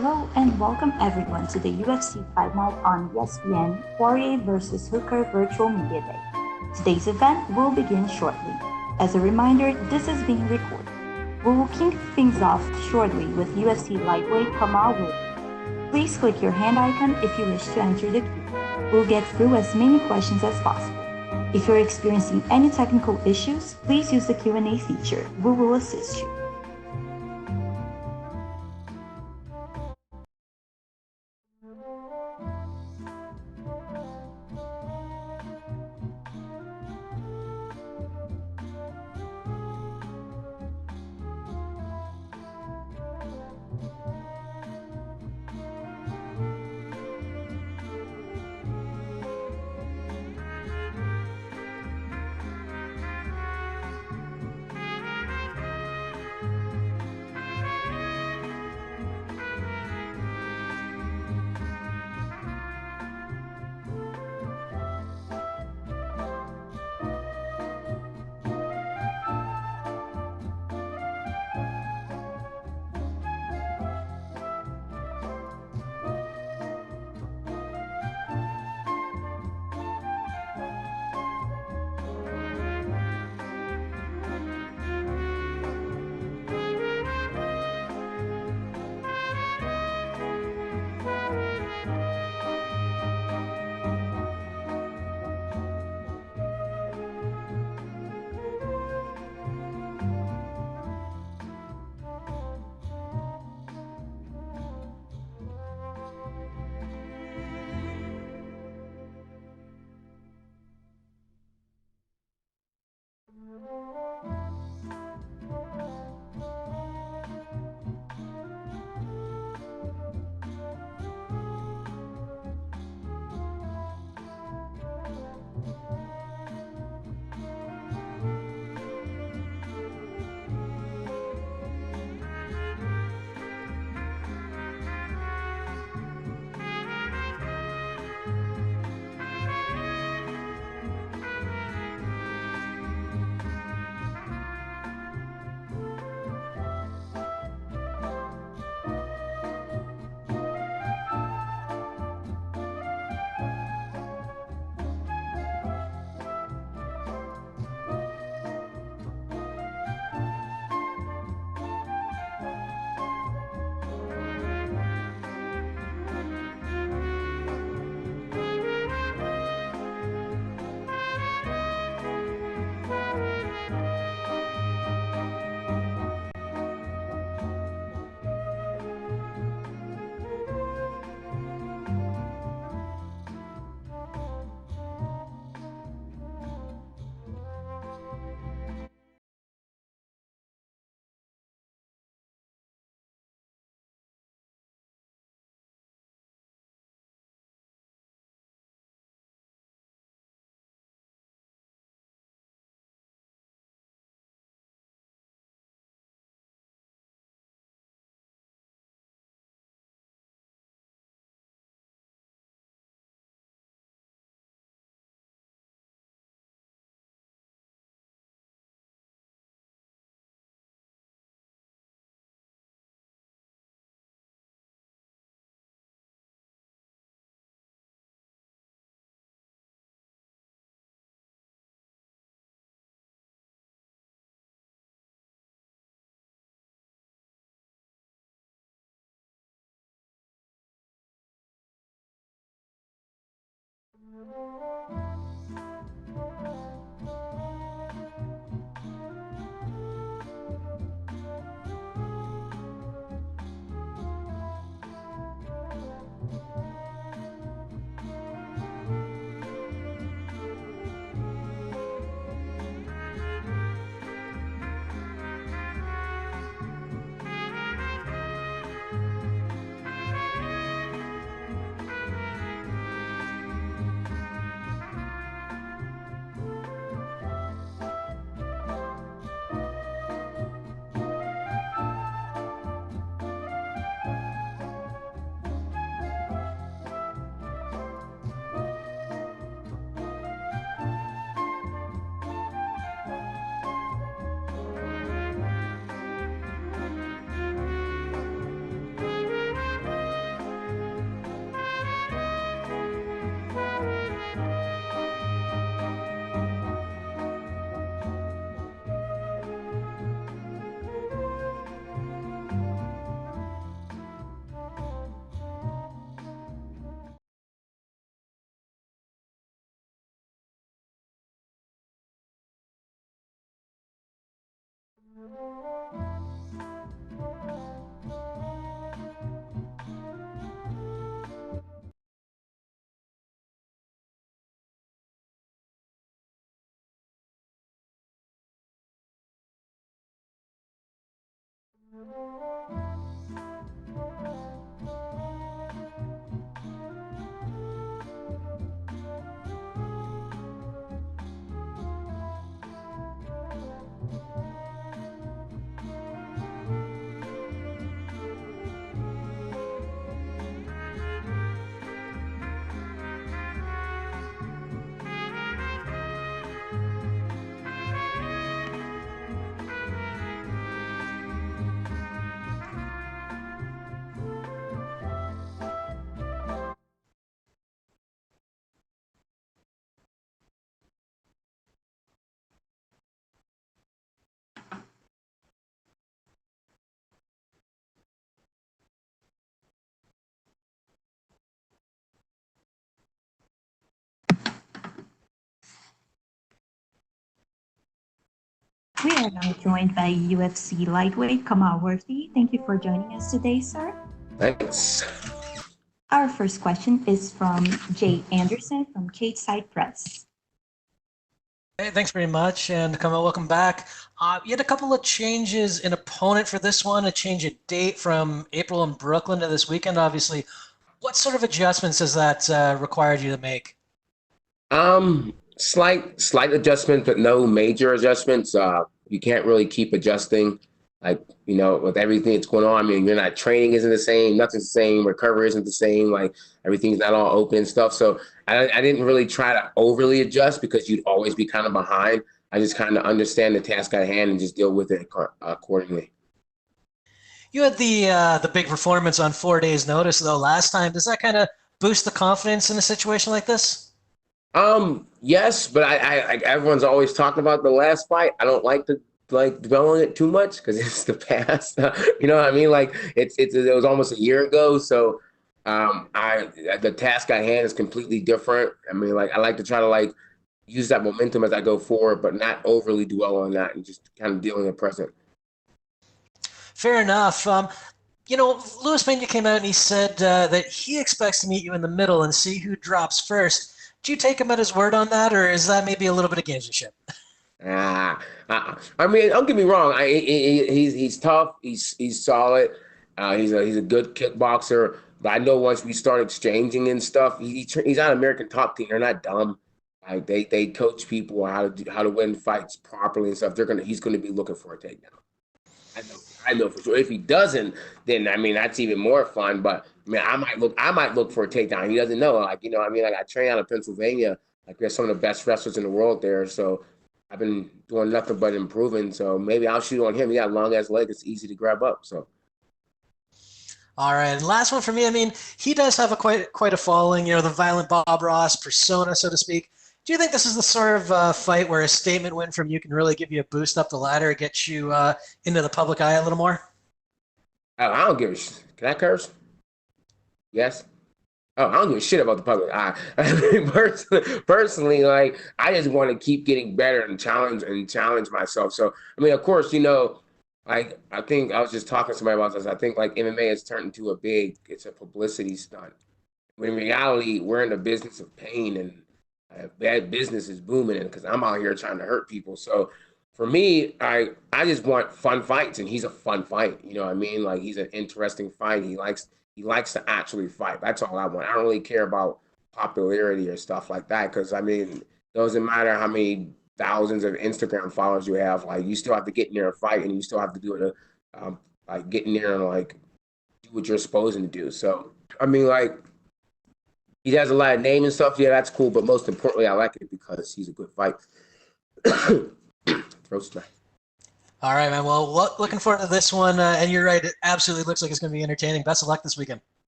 Hello and welcome everyone to the UFC Fight Night on ESPN Poirier vs. Hooker Virtual Media Day. Today's event will begin shortly. As a reminder, this is being recorded. We will kick things off shortly with UFC lightweight Khama Worthy. Please click your hand icon if you wish to enter the queue. We'll get through as many questions as possible. If you're experiencing any technical issues, please use the Q&A feature. We will assist you. We are now joined by UFC lightweight Khama Worthy. Thank you for joining us today, sir. Thanks. Our first question is from Jay Anderson from Cage Side Press. Hey, thanks very much, and Kamuela, welcome back. You had a couple of changes in opponent for this one, a change of date from April in Brooklyn to this weekend, obviously. What sort of adjustments has that required you to make? Slight adjustments, but no major adjustments. You can't really keep adjusting, like, with everything that's going on. I mean, you're not training isn't the same, nothing's the same, recovery isn't the same, like everything's not all open and stuff. So I didn't really try to overly adjust because you'd always be kind of behind. I just kind of understand the task at hand and just deal with it accordingly. You had the big performance on 4 days' notice, though, last time. Does that kind of boost the confidence in a situation like this? Yes, but I everyone's always talking about the last fight. I don't like to dwell on it too much because it's the past. You know what I mean? Like it was almost a year ago, so the task at hand is completely different. I mean, like I like to try to use that momentum as I go forward, but not overly dwell on that and just kind of deal in the present. Fair enough. Louis Pena came out and he said that he expects to meet you in the middle and see who drops first. Do you take him at his word on that, or is that maybe a little bit of gamesmanship? I mean, don't get me wrong. He's tough. He's solid. He's a good kickboxer. But I know once we start exchanging and stuff, he's on American Top Team. They're not dumb. Like they coach people how to win fights properly and stuff. He's gonna be looking for a takedown. I know for sure. If he doesn't, then I mean that's even more fun. But I mean, I might look for a takedown. He doesn't know. Like I mean, like I train out of Pennsylvania. Like there's some of the best wrestlers in the world there. So I've been doing nothing but improving. So maybe I'll shoot on him. He got long ass legs. It's easy to grab up. So. All right, and last one for me. I mean, he does have quite a following. The violent Bob Ross persona, so to speak. Do you think this is the sort of fight where a statement win from you can really give you a boost up the ladder, get you into the public eye a little more? I don't give a shit. Can I curse? Yes. Oh, I don't give a shit about the public eye. I mean, personally, like I just want to keep getting better and challenge myself. So I mean, of course, like I think I was just talking to somebody about this. I think like MMA has turned into it's a publicity stunt. When in reality, we're in the business of pain and bad business is booming because I'm out here trying to hurt people. So for me, I just want fun fights, and he's a fun fight. You know what I mean? Like he's an interesting fight. He likes to actually fight. That's all I want. I don't really care about popularity or stuff like that because I mean, it doesn't matter how many thousands of Instagram followers you have. Like you still have to get in there and fight, and you still have to do it. Like get in there and like do what you're supposed to do. So I mean, like. He has a lot of name and stuff. Yeah, that's cool. But most importantly, I like it because he's a good fight. Throat smack. All right, man. Well, looking forward to this one. And you're right. It absolutely looks like it's going to be entertaining. Best of luck this weekend.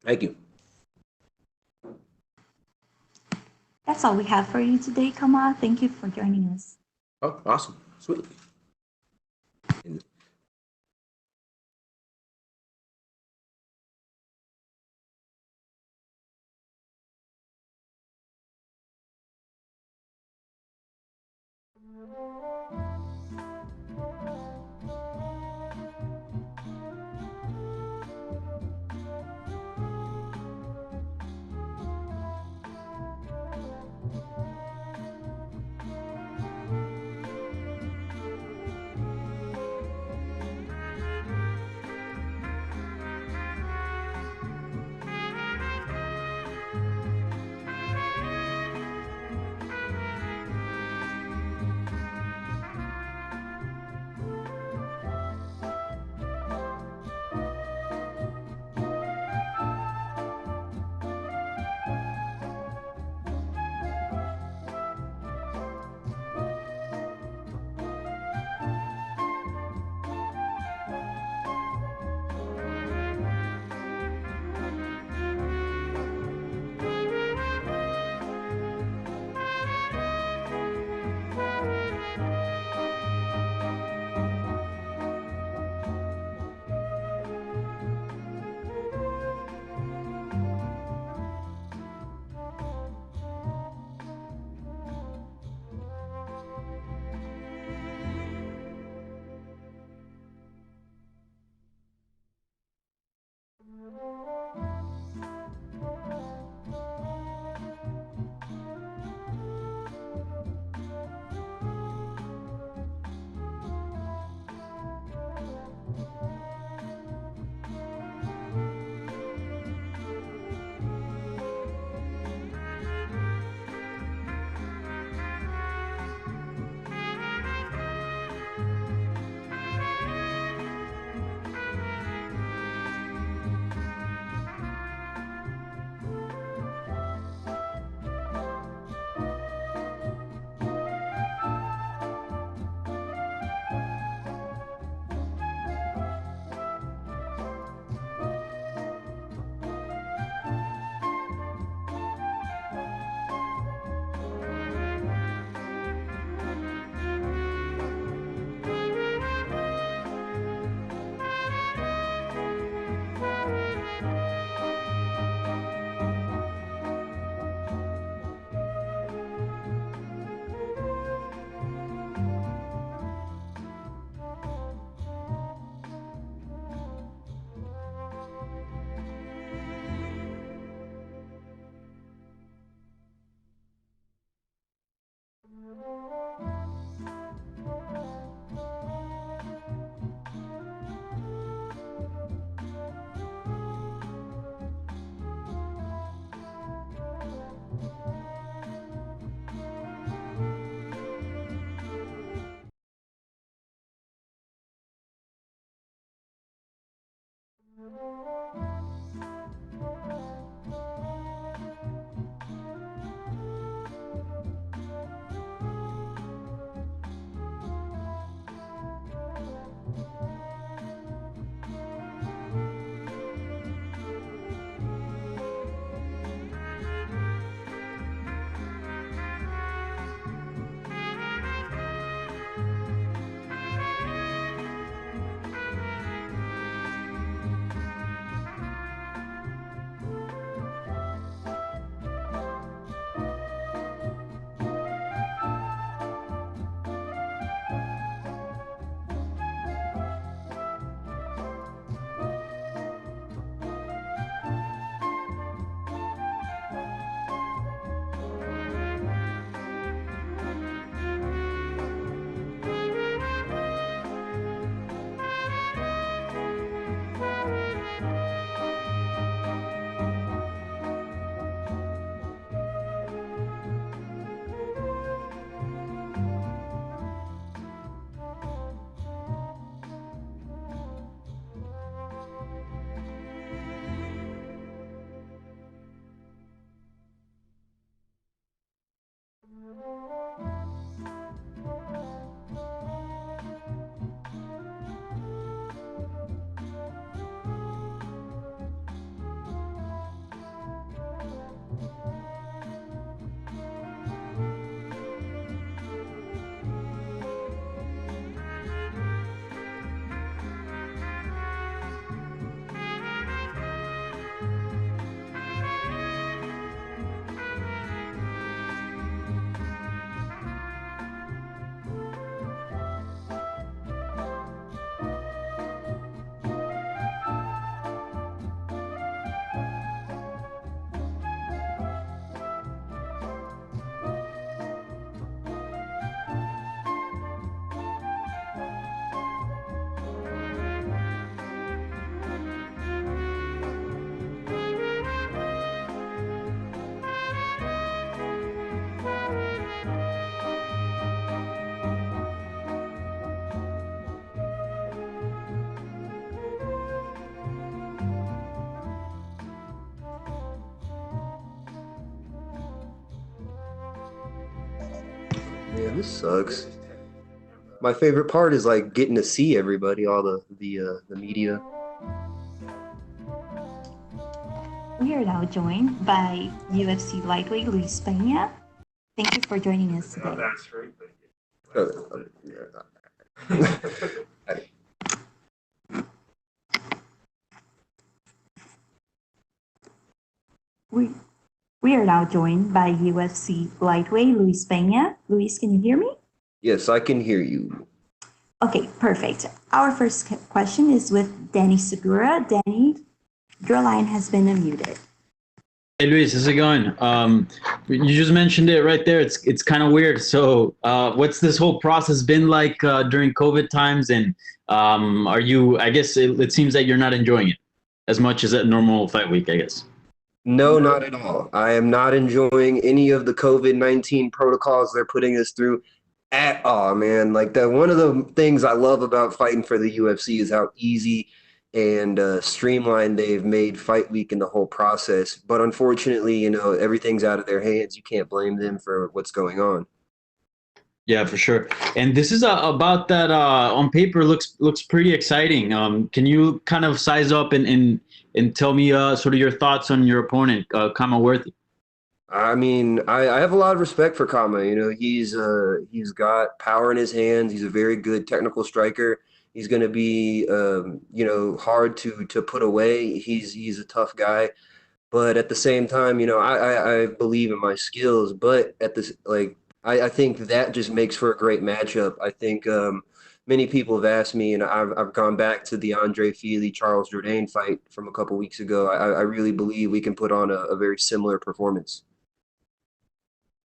Thank you. That's all we have for you today, Khama. Thank you for joining us. Oh, awesome. Sweet. Man, this sucks. My favorite part is like getting to see everybody, all the media. We are now joined by UFC lightweight Luis Pena. Thank you for joining us today. We, we are now joined by UFC lightweight Luis Pena. Luis, can you hear me? Yes, I can hear you. Okay, perfect. Our first question is with Danny Segura. Danny, your line has been unmuted. Hey Luis, how's it going? You just mentioned it right there. It's kind of weird. So, what's this whole process been like during COVID times? And are you? I guess it seems that you're not enjoying it as much as a normal fight week, I guess. No, not at all. I am not enjoying any of the COVID-19 protocols they're putting us through at all, man. Like that, one of the things I love about fighting for the UFC is how easy and streamlined they've made fight week and the whole process. But unfortunately, you know, everything's out of their hands. You can't blame them for what's going on. Yeah, for sure. And this is about that. On paper, looks pretty exciting. Can you kind of size up and tell me sort of your thoughts on your opponent, Khama Worthy? I mean, I have a lot of respect for Kama. You know, he's got power in his hands. He's a very good technical striker. He's going to be, you know, hard to put away. He's a tough guy, but at the same time, you know, I believe in my skills. But at this, like, I think that just makes for a great matchup. I think many people have asked me, and I've gone back to the Andre Fili Charles Jourdain fight from a couple weeks ago. I really believe we can put on a very similar performance.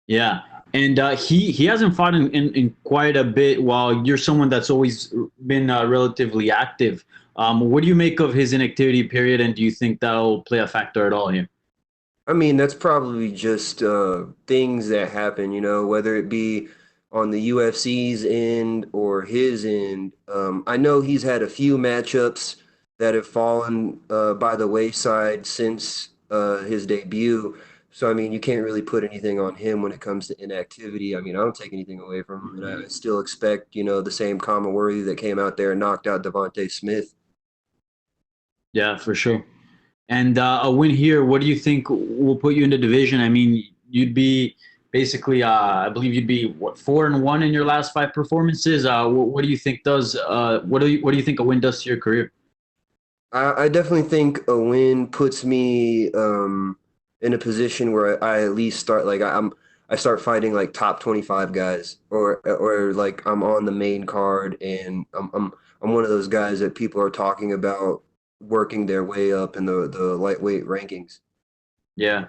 Yeah, and he hasn't fought in quite a bit. While you're someone that's always been relatively active, what do you make of his inactivity period, and do you think that'll play a factor at all here? I mean, that's probably just things that happen, you know, whether it be on the UFC's end or his end. I know he's had a few matchups that have fallen by the wayside since his debut. So, I mean, you can't really put anything on him when it comes to inactivity. I mean, I don't take anything away from him, and I still expect, the same Khama Worthy that came out there and knocked out Devontae Smith. Yeah, for sure. And a win here, what do you think will put you in the division? I mean, you'd be basically, I believe you'd be what 4-1 in your last 5 performances. What do you think does? What do you think a win does to your career? I definitely think a win puts me in a position where I at least start like I start fighting like top 25 guys, or like I'm on the main card, and I'm one of those guys that people are talking about working their way up in the lightweight rankings. Yeah.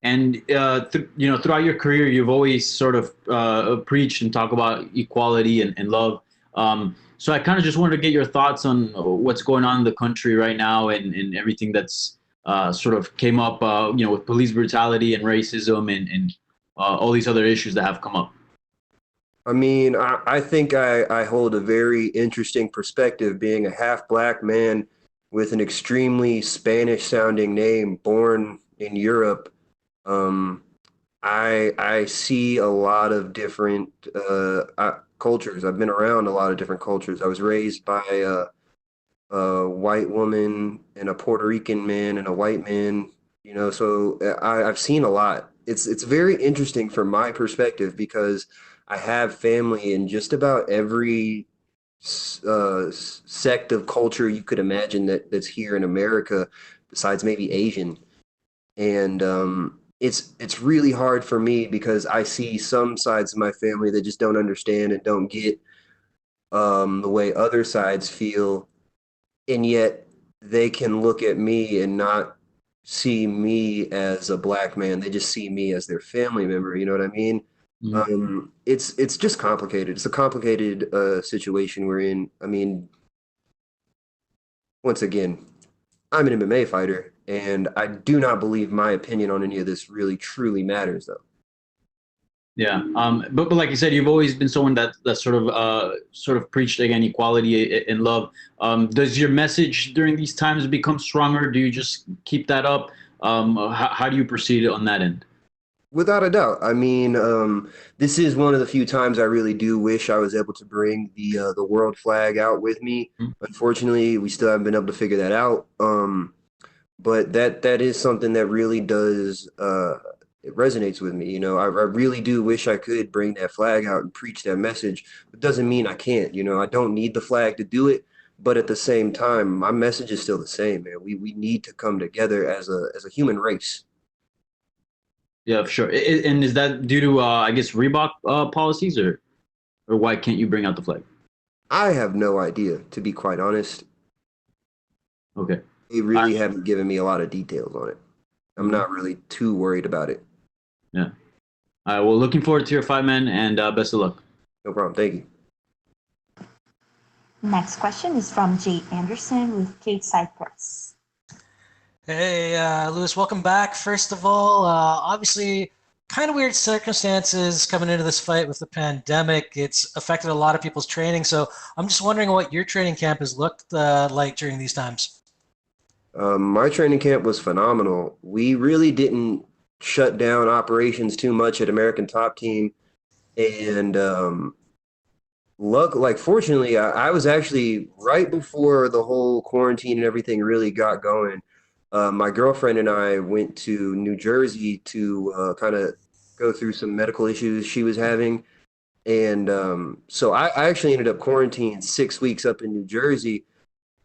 And throughout your career, you've always sort of preached and talk about equality and love. So I kind of just wanted to get your thoughts on what's going on in the country right now, and everything that's sort of came up, with police brutality and racism, and all these other issues that have come up. I mean, I think I hold a very interesting perspective being a half black man with an extremely Spanish sounding name, born in Europe. Um, I see a lot of different cultures. I've been around a lot of different cultures. I was raised by a white woman and a Puerto Rican man and a white man, so I've seen a lot. It's very interesting from my perspective because I have family in just about every sect of culture you could imagine that's here in America, besides maybe Asian. And it's really hard for me because I see some sides of my family that just don't understand and don't get the way other sides feel, and yet they can look at me and not see me as a black man. They just see me as their family member. You know what I mean? It's just complicated. It's a complicated situation we're in. I mean, once again, I'm an MMA fighter, and I do not believe my opinion on any of this really truly matters, though. Yeah. But like you said, you've always been someone that sort of preached again equality and love. Does your message during these times become stronger? Do you just keep that up? How do you proceed on that end? Without a doubt. I mean, this is one of the few times I really do wish I was able to bring the world flag out with me. Unfortunately, we still haven't been able to figure that out. But that is something that really does it resonates with me. I really do wish I could bring that flag out and preach that message. It doesn't mean I can't. I don't need the flag to do it. But at the same time, my message is still the same, man. We need to come together as a human race. Yeah, for sure. And is that due to I guess Reebok policies, or why can't you bring out the flag? I have no idea, to be quite honest. Okay. They really haven't given me a lot of details on it. I'm not really too worried about it. Yeah. All right. Well, looking forward to your fight, man, and best of luck. No problem. Thank you. Next question is from Jay Anderson with Cape Side Press. Hey, Lewis, welcome back. First of all, obviously, kind of weird circumstances coming into this fight with the pandemic. It's affected a lot of people's training. So I'm just wondering what your training camp has looked like during these times. My training camp was phenomenal. We really didn't shut down operations too much at American Top Team. And fortunately, I was actually right before the whole quarantine and everything really got going. My girlfriend and I went to New Jersey to kind of go through some medical issues she was having. And so I actually ended up quarantined 6 weeks up in New Jersey.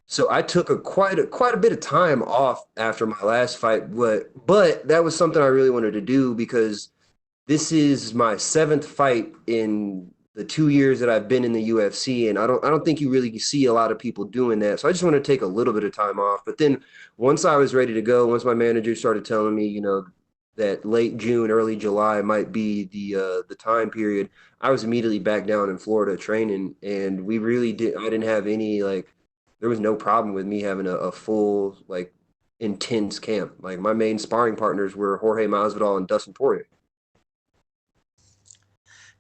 So I took quite a bit of time off after my last fight, but that was something I really wanted to do because this is my 7th fight in the 2 years that I've been in the UFC, and I don't think you really see a lot of people doing that. So I just want to take a little bit of time off. But then once I was ready to go, once my manager started telling me, that late June, early July might be the time period, I was immediately back down in Florida training, and we really did. I didn't have any there was no problem with me having a full intense camp. Like my main sparring partners were Jorge Masvidal and Dustin Poirier.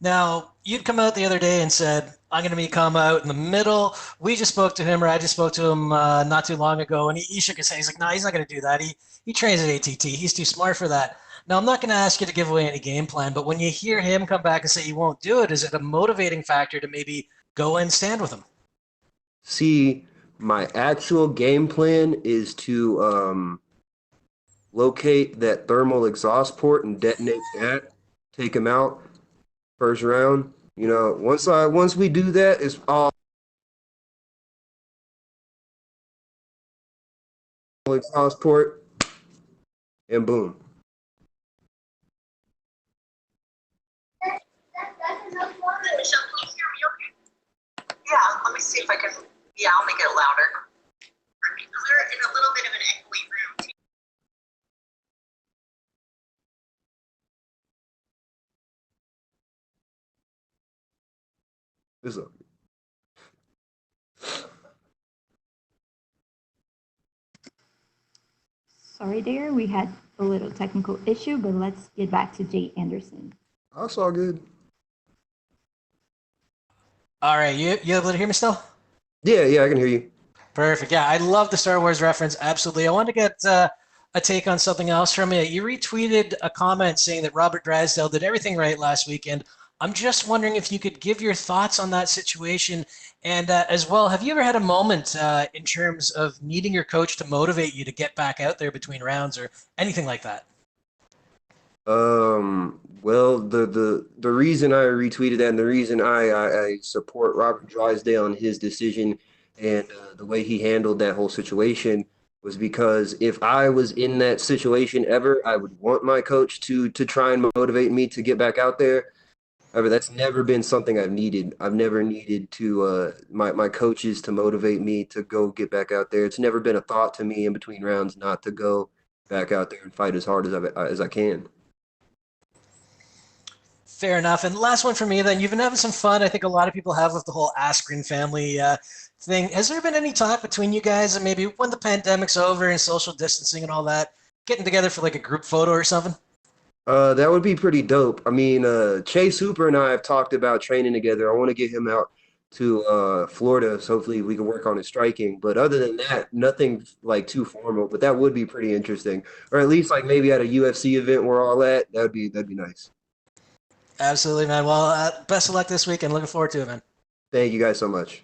Now, you'd come out the other day and said, I'm going to meet Khama out in the middle. We just spoke to him, or I just spoke to him not too long ago, and he shook his head. He's like, no, he's not going to do that. He trains at ATT. He's too smart for that. Now, I'm not going to ask you to give away any game plan, but when you hear him come back and say he won't do it, is it a motivating factor to maybe go and stand with him? See, my actual game plan is to locate that thermal exhaust port and detonate that, take him out first round. You know, once we do that, it's all exhaust port and boom. Michelle, can you hear me okay? Yeah, let me see if I can. Yeah, I'll make it louder. Clear in a little bit of an echoey room. This up. Sorry there, we had a little technical issue, but let's get back to Jay Anderson. That's all good. All right, you able to hear me still? Yeah, I can hear you. Perfect. Yeah, I love the Star Wars reference. Absolutely. I want to get a take on something else from you. You retweeted a comment saying that Robert Drysdale did everything right last weekend. I'm just wondering if you could give your thoughts on that situation. And as well, have you ever had a moment in terms of needing your coach to motivate you to get back out there between rounds or anything like that? Well, the reason I retweeted that and the reason I support Robert Drysdale and his decision and the way he handled that whole situation was because if I was in that situation ever, I would want my coach to try and motivate me to get back out there. However, that's never been something I've needed. I've never needed to my coaches to motivate me to go get back out there. It's never been a thought to me in between rounds not to go back out there and fight as hard as I can. Fair enough. And last one for me then. You've been having some fun. I think a lot of people have with the whole Askren family thing. Has there been any talk between you guys and maybe when the pandemic's over and social distancing and all that, getting together for like a group photo or something? That would be pretty dope. I mean, Chase Hooper and I have talked about training together. I want to get him out to Florida, so hopefully we can work on his striking. But other than that, nothing like too formal. But that would be pretty interesting, or at least like maybe at a UFC event we're all at. That'd be nice. Absolutely, man. Well, best of luck this week and looking forward to it, man. Thank you guys so much.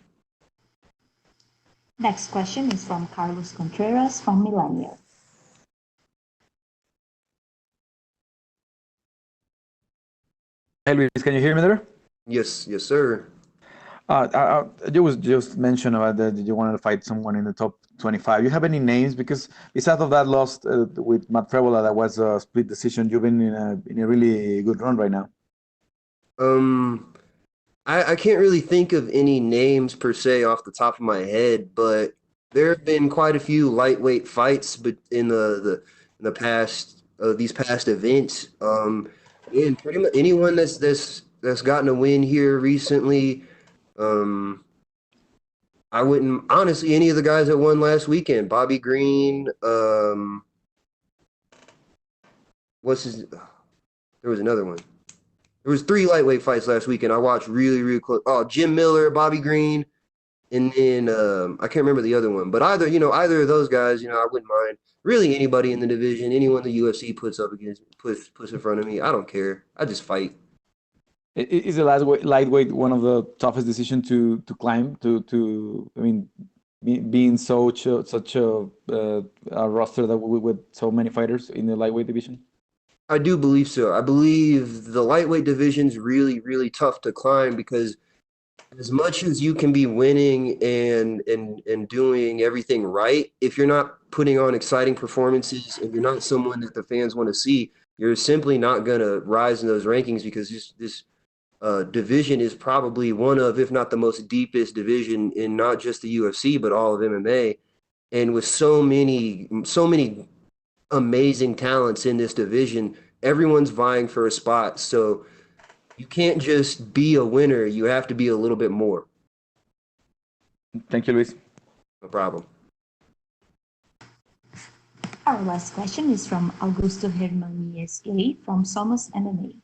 Next question is from Carlos Contreras from Millennial. Hey Luis, can you hear me there? Yes, sir. You was just mentioned about that you wanted to fight someone in the top 25. You have any names? Because besides of that loss with Matt Frevola, that was a split decision. You've been in a really good run right now. I can't really think of any names per se off the top of my head, but there have been quite a few lightweight fights, but in the past these past events. And pretty much anyone that's gotten a win here recently. I wouldn't honestly any of the guys that won last weekend. Bobby Green. What's his? There was another one. There was 3 lightweight fights last weekend. I watched really close. Oh, Jim Miller, Bobby Green, and then I can't remember the other one. But either of those guys, I wouldn't mind. Really, anybody in the division, anyone the UFC puts up against, puts in front of me, I don't care. I just fight. Is the lightweight one of the toughest decisions to climb? I mean, being such a roster that with so many fighters in the lightweight division. I do believe so. I believe the lightweight division's really tough to climb because as much as you can be winning and doing everything right, if you're not putting on exciting performances and you're not someone that the fans want to see, you're simply not going to rise in those rankings because this division is probably one of, if not the most deepest division in not just the UFC, but all of MMA. And with so many amazing talents in this division, everyone's vying for a spot. So you can't just be a winner. You have to be a little bit more. Thank you, Luis. No problem. Our last question is from Augusto Hermanies Gay from Somos MMA.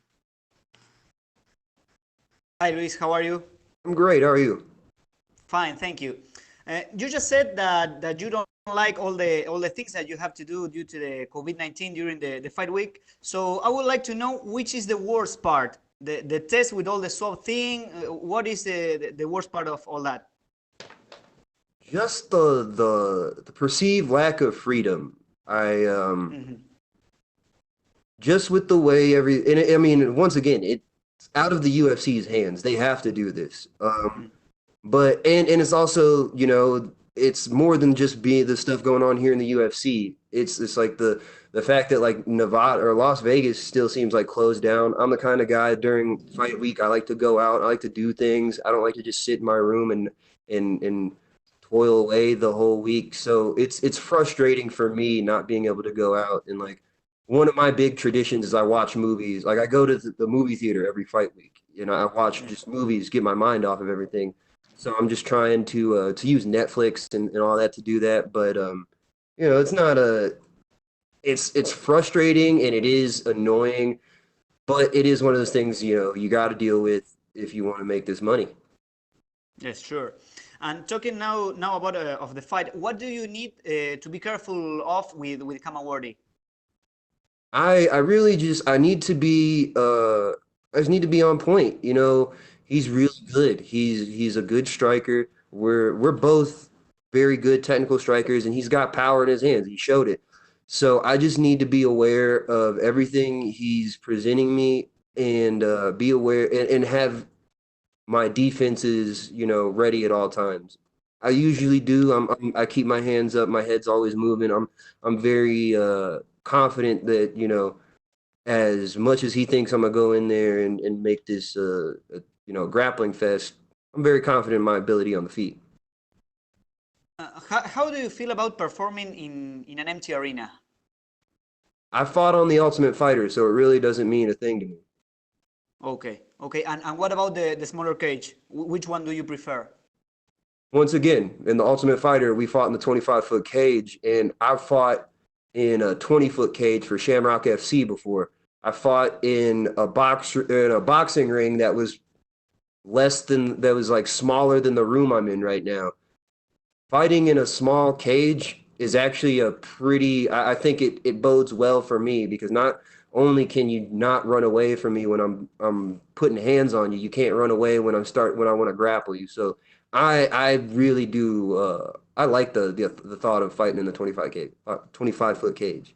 Hi, Luis. How are you? I'm great. How are you? Fine, thank you. You just said that you don't like all the things that you have to do due to the COVID-19 during the fight week. So I would like to know which is the worst part. The test with all the swab thing. What is the worst part of all that? Just the perceived lack of freedom. Just with the way I mean, once again, it's out of the UFC's hands. They have to do this. But it's also, it's more than just being the stuff going on here in the UFC. It's like the fact that like Nevada or Las Vegas still seems like closed down. I'm the kind of guy during fight week, I like to go out, I like to do things. I don't like to just sit in my room and toil away the whole week. So it's frustrating for me not being able to go out. And like one of my big traditions is I watch movies. Like I go to the movie theater every fight week. I watch just movies, get my mind off of everything. So I'm just trying to use Netflix and all that to do that. But it's not it's frustrating and it is annoying, but it is one of those things, you got to deal with if you want to make this money. Yes, sure. And talking now about of the fight, what do you need to be careful of with Khama Worthy? I really just I need to be I just need to be on point. He's really good. He's a good striker. We're both very good technical strikers, and he's got power in his hands. He showed it. So I just need to be aware of everything he's presenting me, and be aware and have my defenses, ready at all times. I usually do. I keep my hands up. My head's always moving. I'm very confident that as much as he thinks I'm gonna go in there and make this grappling fest, I'm very confident in my ability on the feet. How do you feel about performing in an empty arena? I fought on the Ultimate Fighter, so it really doesn't mean a thing to me. Okay. And what about the smaller cage? Which one do you prefer? Once again, in the Ultimate Fighter, we fought in the 25-foot cage, and I've fought in a 20-foot cage for Shamrock FC before. I fought in a boxing ring that was like smaller than the room I'm in right now. Fighting in a small cage is actually I think it bodes well for me, because not only can you not run away from me when I'm putting hands on you, you can't run away when I want to grapple you. So I really do I like the thought of fighting in the 25-foot cage.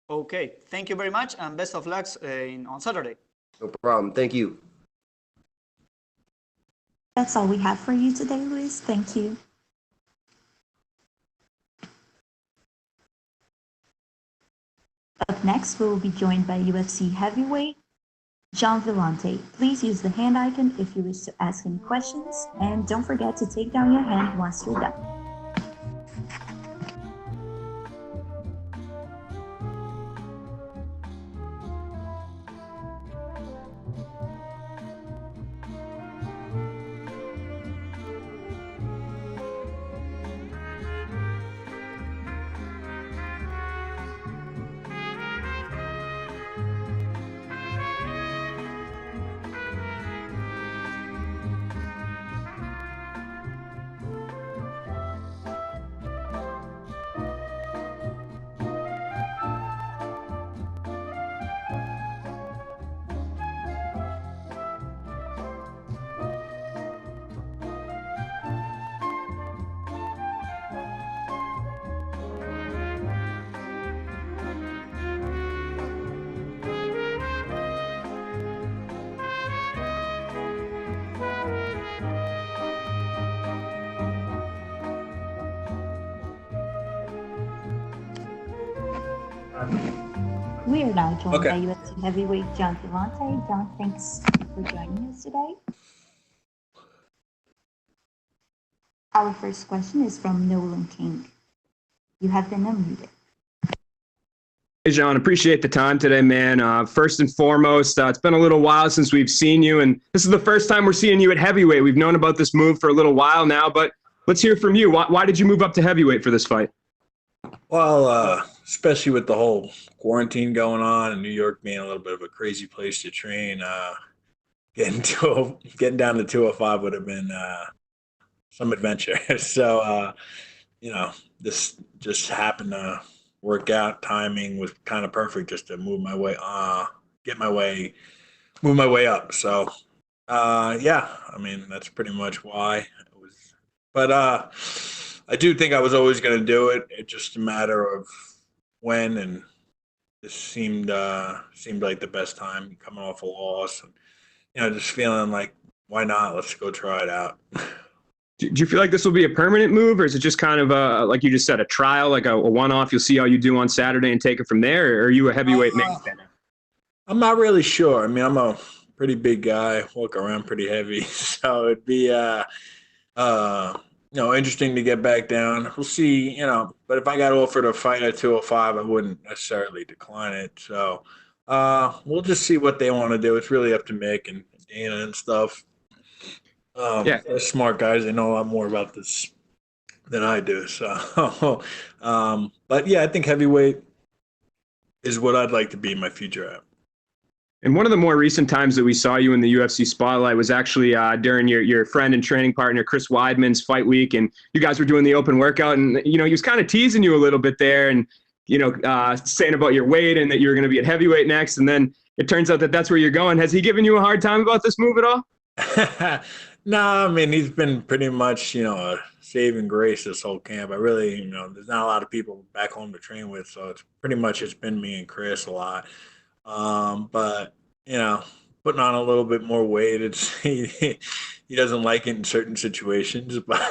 Okay, thank you very much, and best of luck on Saturday. No problem. Thank you. That's all we have for you today, Luis. Thank you. Up next, we will be joined by UFC heavyweight Gian Villante. Please use the hand icon if you wish to ask any questions, and don't forget to take down your hand once you're done. We are now joined by UFC heavyweight Gian Villante. John, thanks for joining us today. Our first question is from Nolan King. You have been unmuted. Hey, John, appreciate the time today, man. First and foremost, it's been a little while since we've seen you, and this is the first time we're seeing you at heavyweight. We've known about this move for a little while now, but let's hear from you. Why did you move up to heavyweight for this fight? Well, especially with the whole quarantine going on and New York being a little bit of a crazy place to train, getting down to 205 would have been some adventure. So this just happened to work out. Timing was kind of perfect just to move my way move my way up. So yeah, I mean that's pretty much why it was. But I do think I was always going to do it. It's just a matter of when, and this seemed like the best time coming off a loss, and just feeling like why not? Let's go try it out. Do you feel like this will be a permanent move, or is it just kind of like you just said, a trial, like a one-off? You'll see how you do on Saturday and take it from there, or are you a heavyweight man? I'm not really sure. I mean, I'm a pretty big guy, walk around pretty heavy, so it'd be interesting to get back down. We'll see, but if I got offered a fight at 205, I wouldn't necessarily decline it. So we'll just see what they want to do. It's really up to Mick and Dana and stuff. They're smart guys. They know a lot more about this than I do. So, but yeah, I think heavyweight is what I'd like to be in my future at. And one of the more recent times that we saw you in the UFC spotlight was actually during your friend and training partner Chris Weidman's fight week, and you guys were doing the open workout, and he was kind of teasing you a little bit there, and saying about your weight and that you were going to be at heavyweight next, and then it turns out that that's where you're going. Has he given you a hard time about this move at all? No, I mean he's been pretty much a saving grace this whole camp. I really there's not a lot of people back home to train with, so it's pretty much it's been me and Chris a lot. But putting on a little bit more weight, it's he doesn't like it in certain situations, but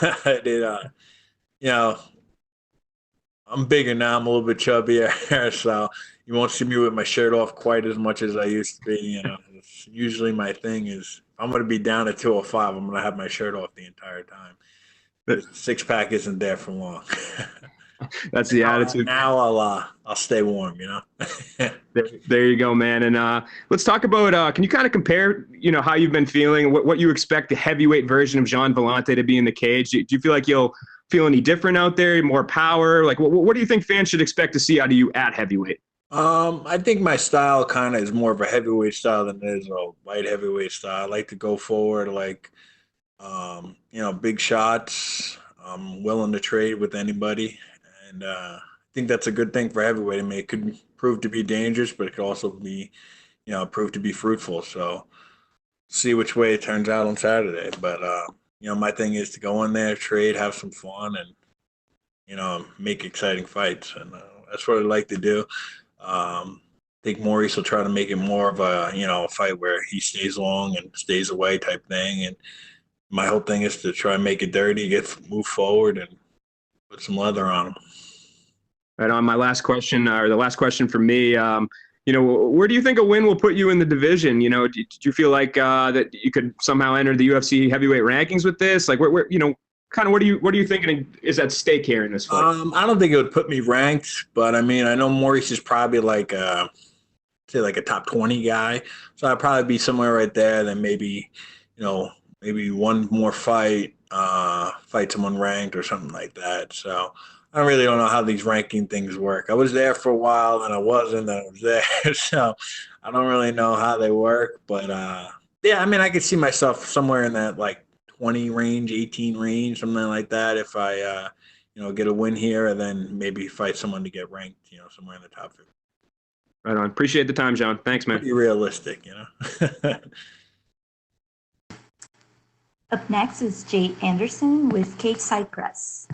I'm bigger now. I'm a little bit chubbier, so you won't see me with my shirt off quite as much as I used to be. It's usually my thing is if I'm going to be down at 205, I'm going to have my shirt off the entire time. The six pack isn't there for long. That's the attitude. Now I'll stay warm, There you go, man. And let's talk about. Can you kind of compare, how you've been feeling, what you expect the heavyweight version of Gian Villante to be in the cage? Do you feel like you'll feel any different out there? More power? Like, what do you think fans should expect to see out of you at heavyweight? I think my style kind of is more of a heavyweight style than it is a light heavyweight style. I like to go forward, like, big shots. I'm willing to trade with anybody. And I think that's a good thing for heavyweight. I mean, it could prove to be dangerous, but it could also be, prove to be fruitful. So see which way it turns out on Saturday. But, my thing is to go in there, trade, have some fun, and, make exciting fights. And that's what I like to do. I think Maurice will try to make it more of a, fight where he stays long and stays away type thing. And my whole thing is to try and make it dirty, move forward, and put some leather on him. Right on. My last question, or the last question for me, where do you think a win will put you in the division? Do you feel like that you could somehow enter the UFC heavyweight rankings with this? Like, where kind of what are you thinking is at stake here in this fight? I don't think it would put me ranked, but I mean, I know Maurice is probably like a top 20 guy, so I'd probably be somewhere right there. Then maybe one more fight someone ranked or something like that. So I really don't know how these ranking things work. I was there for a while, then I wasn't, then I was there. So I don't really know how they work. But, yeah, I mean, I could see myself somewhere in that, 20 range, 18 range, something like that if I, get a win here and then maybe fight someone to get ranked, somewhere in the top 50. Right on. Appreciate the time, John. Thanks, man. Be realistic, Up next is Jay Anderson with Cage Side Press.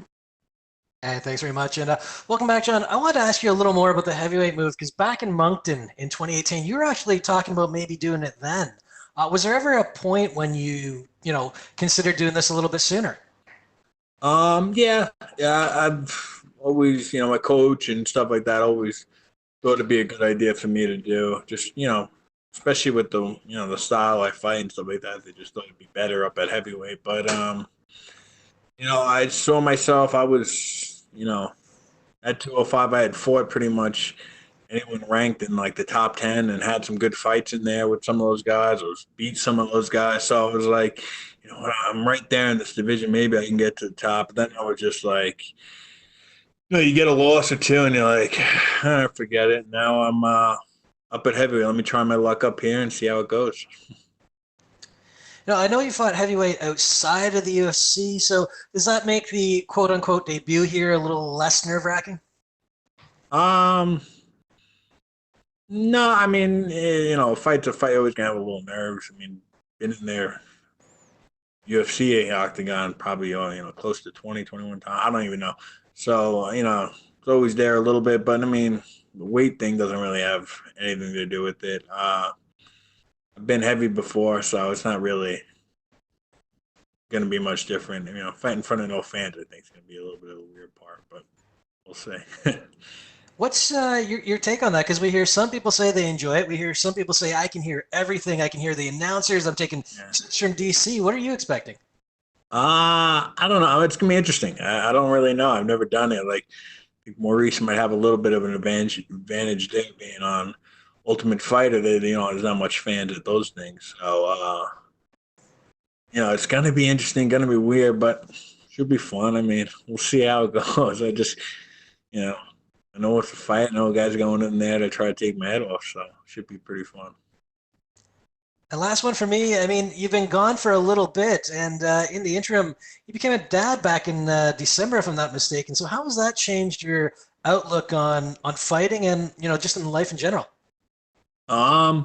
Hey, thanks very much. And welcome back, John. I wanted to ask you a little more about the heavyweight move because back in Moncton in 2018, you were actually talking about maybe doing it then. Was there ever a point when you considered doing this a little bit sooner? Yeah. I've always, my coach and stuff like that always thought it'd be a good idea for me to do. Just, especially with the, the style I fight and stuff like that, they just thought it'd be better up at heavyweight. But, I saw myself, I was, at 205, I had fought pretty much anyone ranked in the top 10 and had some good fights in there with some of those guys or beat some of those guys. So I was like, I'm right there in this division. Maybe I can get to the top. But then I was just like, you get a loss or two and you're like, forget it. Now I'm up at heavyweight. Let me try my luck up here and see how it goes. I know you fought heavyweight outside of the UFC, so does that make the quote-unquote debut here a little less nerve-wracking? No, I mean, fight's a fight. Always gonna have a little nerves. I mean, been in there UFC octagon probably close to 20, 21 times. I don't even know. So it's always there a little bit, but I mean, the weight thing doesn't really have anything to do with it. I've been heavy before, so it's not really going to be much different. Fighting in front of no fans, I think, is going to be a little bit of a weird part, but we'll see. What's your take on that? Because we hear some people say they enjoy it. We hear some people say, I can hear everything. I can hear the announcers. I'm taking tips from DC. What are you expecting? I don't know. It's going to be interesting. I don't really know. I've never done it. Like, I think Maurice might have a little bit of an advantage there being on Ultimate Fighter. There's not much fans at those things. So, it's going to be interesting, going to be weird, but should be fun. I mean, we'll see how it goes. I know it's a fight. I know guys going in there to try to take my head off, so it should be pretty fun. And last one for me. I mean, you've been gone for a little bit, and in the interim, you became a dad back in December, if I'm not mistaken. So how has that changed your outlook on fighting and just in life in general? I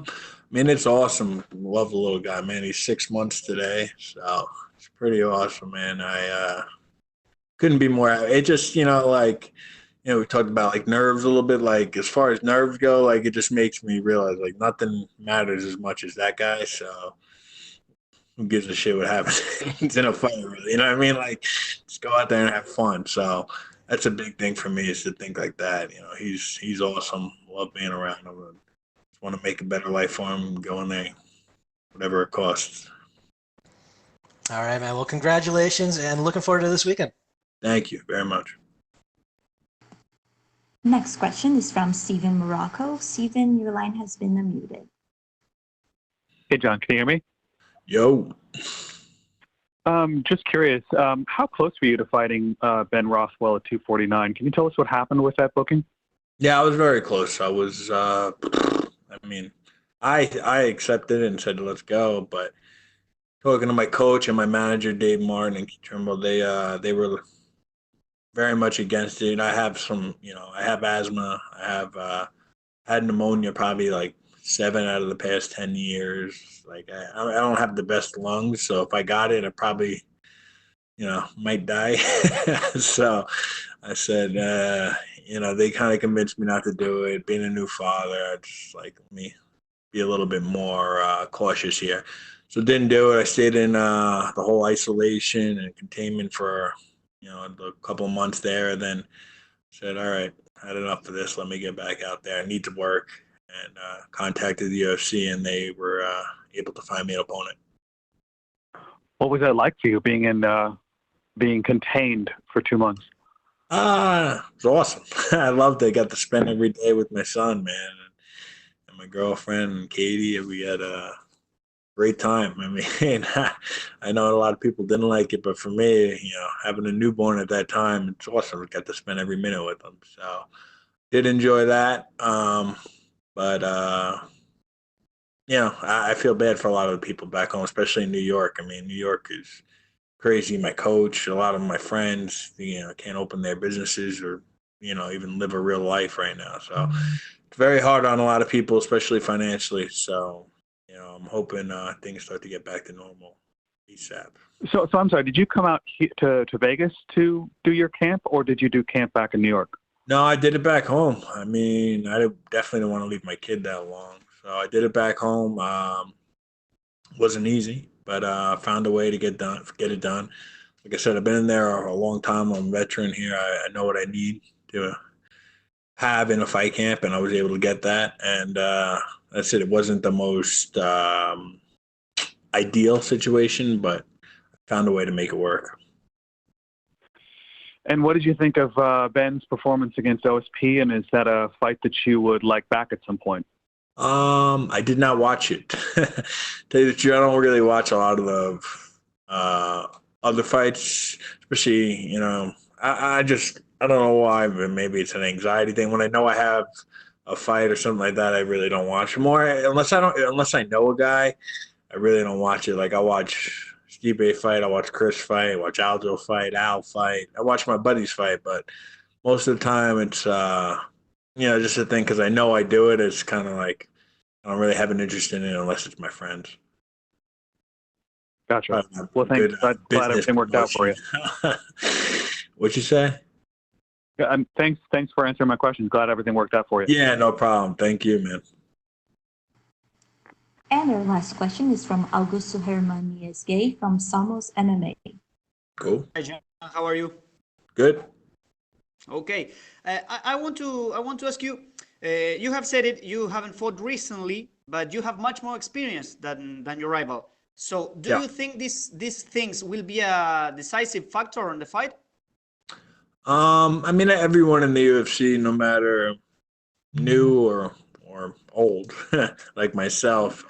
mean, it's awesome. Love the little guy, man. He's 6 months today, so it's pretty awesome, man. I couldn't be more. It just we talked about like nerves a little bit. Like as far as nerves go, like it just makes me realize like nothing matters as much as that guy. So who gives a shit what happens in a fight, really? You know what I mean? Like just go out there and have fun. So that's a big thing for me is to think like that. He's awesome. Love being around him. Just want to make a better life for him. Go in there, whatever it costs. All right, man. Well, congratulations, and looking forward to this weekend. Thank you very much. Next question is from Steven Morocco. Steven, your line has been unmuted. Hey, John, can you hear me? Yo. Just curious, how close were you to fighting Ben Rothwell at 249? Can you tell us what happened with that booking? Yeah, I was very close. I was, I accepted it and said, let's go. But talking to my coach and my manager, Dave Martin and Keith Trimble, they were very much against it. I have I have asthma. I have had pneumonia probably like 7 out of the past 10 years. Like I don't have the best lungs, so if I got it, I probably, might die. So I said, they kind of convinced me not to do it. Being a new father, I just like let me be a little bit more cautious here. So didn't do it. I stayed in the whole isolation and containment for a couple of months there, and then said, all right, I had enough of this. Let me get back out there. I need to work, and contacted the UFC, and they were able to find me an opponent. What was that like for you being contained for 2 months? It was awesome. I loved it. I got to spend every day with my son, man, and my girlfriend and Katie. We had a great time. I mean, I know a lot of people didn't like it, but for me, having a newborn at that time, it's awesome. I got to spend every minute with them. So did enjoy that. But I feel bad for a lot of the people back home, especially in New York. I mean, New York is crazy. My coach, a lot of my friends, can't open their businesses or, even live a real life right now. So it's very hard on a lot of people, especially financially. So, I'm hoping things start to get back to normal ASAP. So I'm sorry, did you come out to Vegas to do your camp, or did you do camp back in New York? No, I did it back home. I mean, I definitely didn't want to leave my kid that long. So I did it back home. Wasn't easy, but found a way to get it done. Like I said, I've been in there a long time. I'm a veteran here. I know what I need to have in a fight camp, and I was able to get that. And that's it. It wasn't the most ideal situation, but I found a way to make it work. And what did you think of Ben's performance against OSP, and is that a fight that you would like back at some point? I did not watch it. Tell you the truth, I don't really watch a lot of the other fights, especially, I don't know why, but maybe it's an anxiety thing. When I know I have a fight or something like that, I really don't watch more unless I know a guy. I really don't watch it. Like I watch Stipe fight, I watch Chris fight, I watch Aljo fight, Al fight. I watch my buddies fight, but most of the time it's just a thing because I know I do it. It's kind of like I don't really have an interest in it unless it's my friends. Gotcha. Well, thanks. Glad everything worked out for you. What'd you say? Yeah, thanks for answering my questions. Glad everything worked out for you. Yeah, no problem. Thank you, man. And our last question is from Augusto Hermaniez Gay from Samos MMA. Cool. Hi, John. How are you? Good. Okay. I want to ask you. You have said it. You haven't fought recently, but you have much more experience than your rival. So, do you think these things will be a decisive factor on the fight? I mean, everyone in the UFC, no matter new or old, like myself,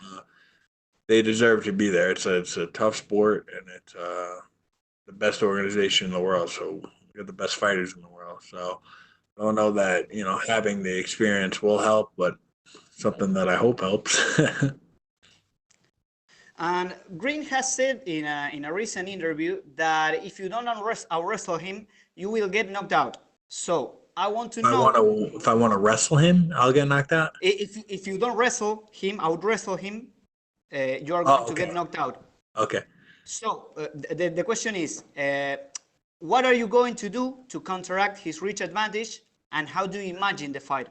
they deserve to be there. It's a tough sport, and it's the best organization in the world. So we got the best fighters in the world. So I don't know that having the experience will help, but something that I hope helps. And Green has said in a recent interview that if you don't wrestle him, you will get knocked out. So I want to know if I want to wrestle him, I'll get knocked out. If you don't wrestle him, out wrestle him, you are going to get knocked out. Okay. So the question is, what are you going to do to counteract his reach advantage, and how do you imagine the fight?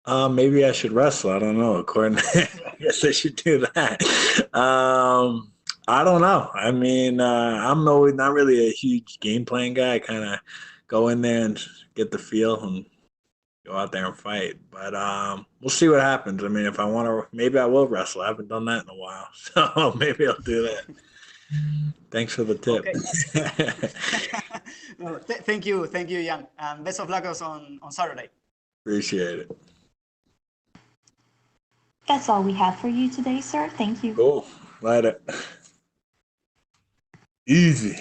Maybe I should wrestle. I don't know. According, I guess I should do that. I don't know. I mean, I'm not really a huge game plan guy. I kind of go in there and get the feel and go out there and fight. But we'll see what happens. I mean, if I want to, maybe I will wrestle. I haven't done that in a while, so maybe I'll do that. Thanks for the tip. Okay. Thank you, Jan. Best of luck on Saturday. Appreciate it. That's all we have for you today, sir. Thank you. Cool. Later. Easy.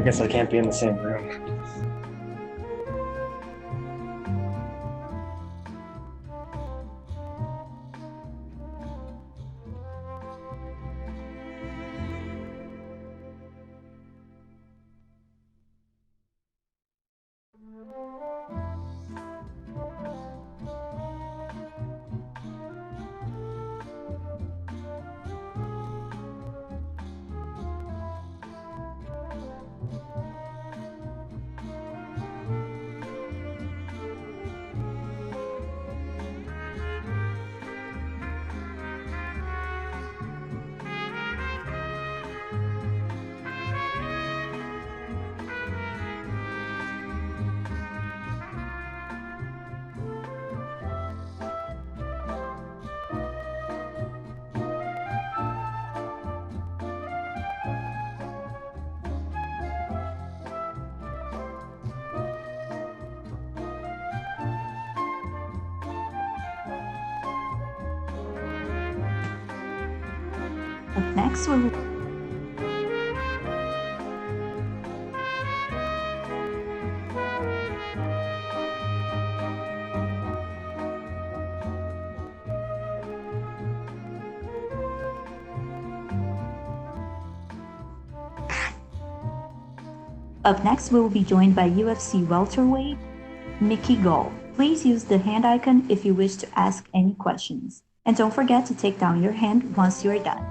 guess I can't be in the same room. Up next, we'll Up next, we will be joined by UFC welterweight Mickey Gall. Please use the hand icon if you wish to ask any questions. And don't forget to take down your hand once you are done.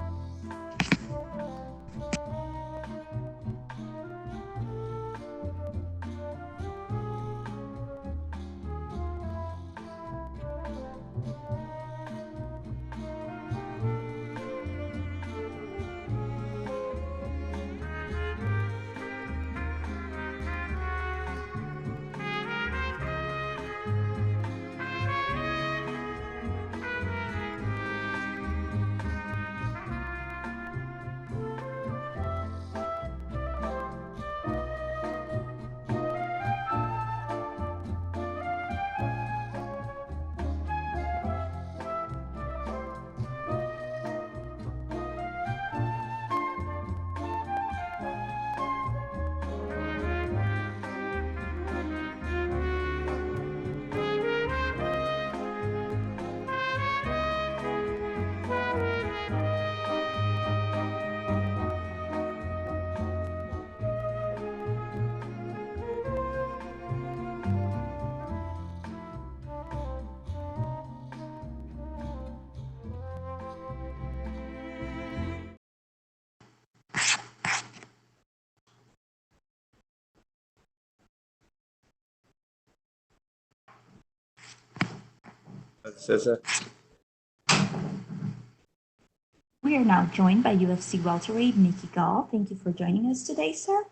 We are now joined by UFC welterweight Mickey Gall. Thank you for joining us today, sir.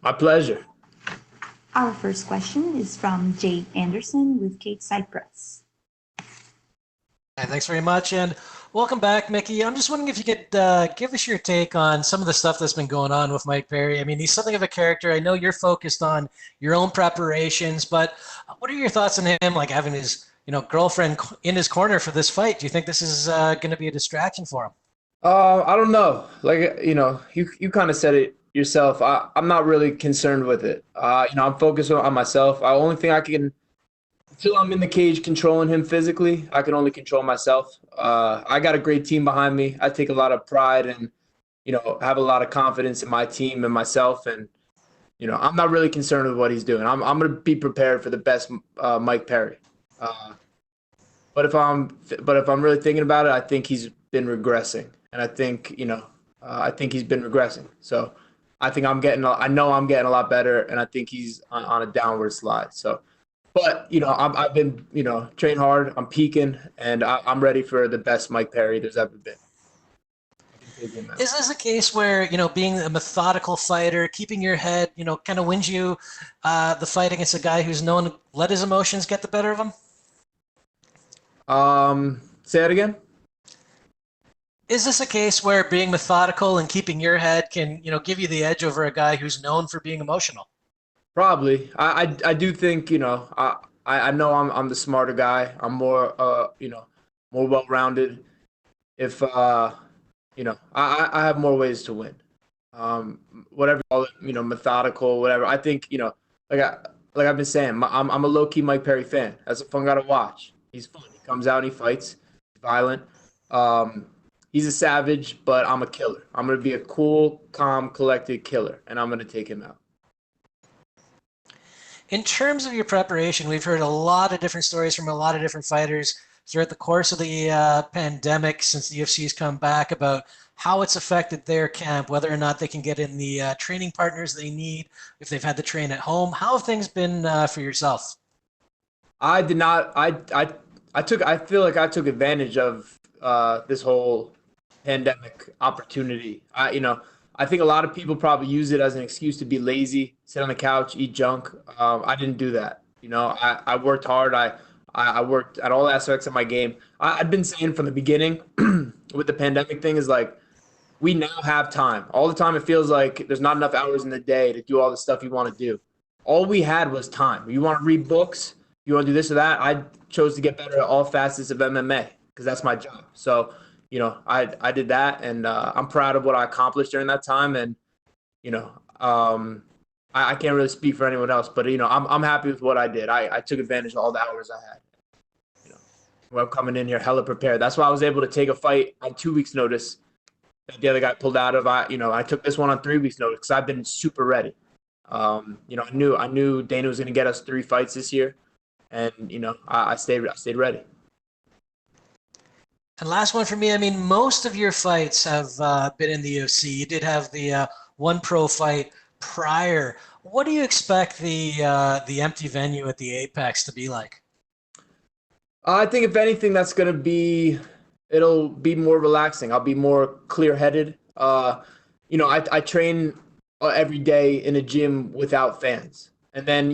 My pleasure. Our first question is from Jay Anderson with Kate Cypress. Thanks very much, and welcome back, Mickey. I'm just wondering if you could give us your take on some of the stuff that's been going on with Mike Perry. I mean, he's something of a character. I know you're focused on your own preparations, but what are your thoughts on him, like having his girlfriend in his corner for this fight? Do you think this is going to be a distraction for him? I don't know. Like, you kind of said it yourself. I'm not really concerned with it. I'm focused on myself. The only thing I can, until I'm in the cage controlling him physically, I can only control myself. I got a great team behind me. I take a lot of pride and, have a lot of confidence in my team and myself. And, I'm not really concerned with what he's doing. I'm going to be prepared for the best Mike Perry. But if I'm really thinking about it, I think he's been regressing, and I think he's been regressing. So I think I know I'm getting a lot better, and I think he's on a downward slide. So, but I've been trained hard. I'm peaking, and I'm ready for the best Mike Perry there's ever been. Is this a case where, being a methodical fighter, keeping your head, kind of wins you the fight against a guy who's known to let his emotions get the better of him? Say that again? Is this a case where being methodical and keeping your head can, give you the edge over a guy who's known for being emotional? Probably. I do think, I know I'm the smarter guy. I'm more, more well-rounded. If, I have more ways to win. whatever you call it, methodical, whatever. I think, like I've been saying, I'm a low key Mike Perry fan. That's a fun guy to watch. He's fun. He comes out and he fights. He's violent. He's a savage, but I'm a killer. I'm gonna be a cool, calm, collected killer, and I'm gonna take him out. In terms of your preparation, we've heard a lot of different stories from a lot of different fighters throughout the course of the pandemic since the UFC's come back about how it's affected their camp, whether or not they can get in the training partners they need, if they've had to train at home. How have things been for yourself? I did not. I feel like I took advantage of this whole pandemic opportunity. I think a lot of people probably use it as an excuse to be lazy, sit on the couch, eat junk. I didn't do that. I worked hard. I worked at all aspects of my game. I'd been saying from the beginning with the pandemic thing is like, we now have time. All the time it feels like there's not enough hours in the day to do all the stuff you want to do. All we had was time. You want to read books, you want to do this or that. I chose to get better at all facets of MMA because that's my job. So, I did that, and I'm proud of what I accomplished during that time. And, I can't really speak for anyone else, but, I'm happy with what I did. I took advantage of all the hours I had. I'm coming in here hella prepared. That's why I was able to take a fight on 2 weeks' notice that the other guy pulled out of. I took this one on 3 weeks' notice because I've been super ready. I knew Dana was going to get us 3 fights this year, and I stayed ready. And last one for me. I mean, most of your fights have been in the UFC. You did have the one pro fight prior. What do you expect the empty venue at the Apex to be like? I think if anything, it'll be more relaxing. I'll be more clear-headed. I train every day in a gym without fans. And then,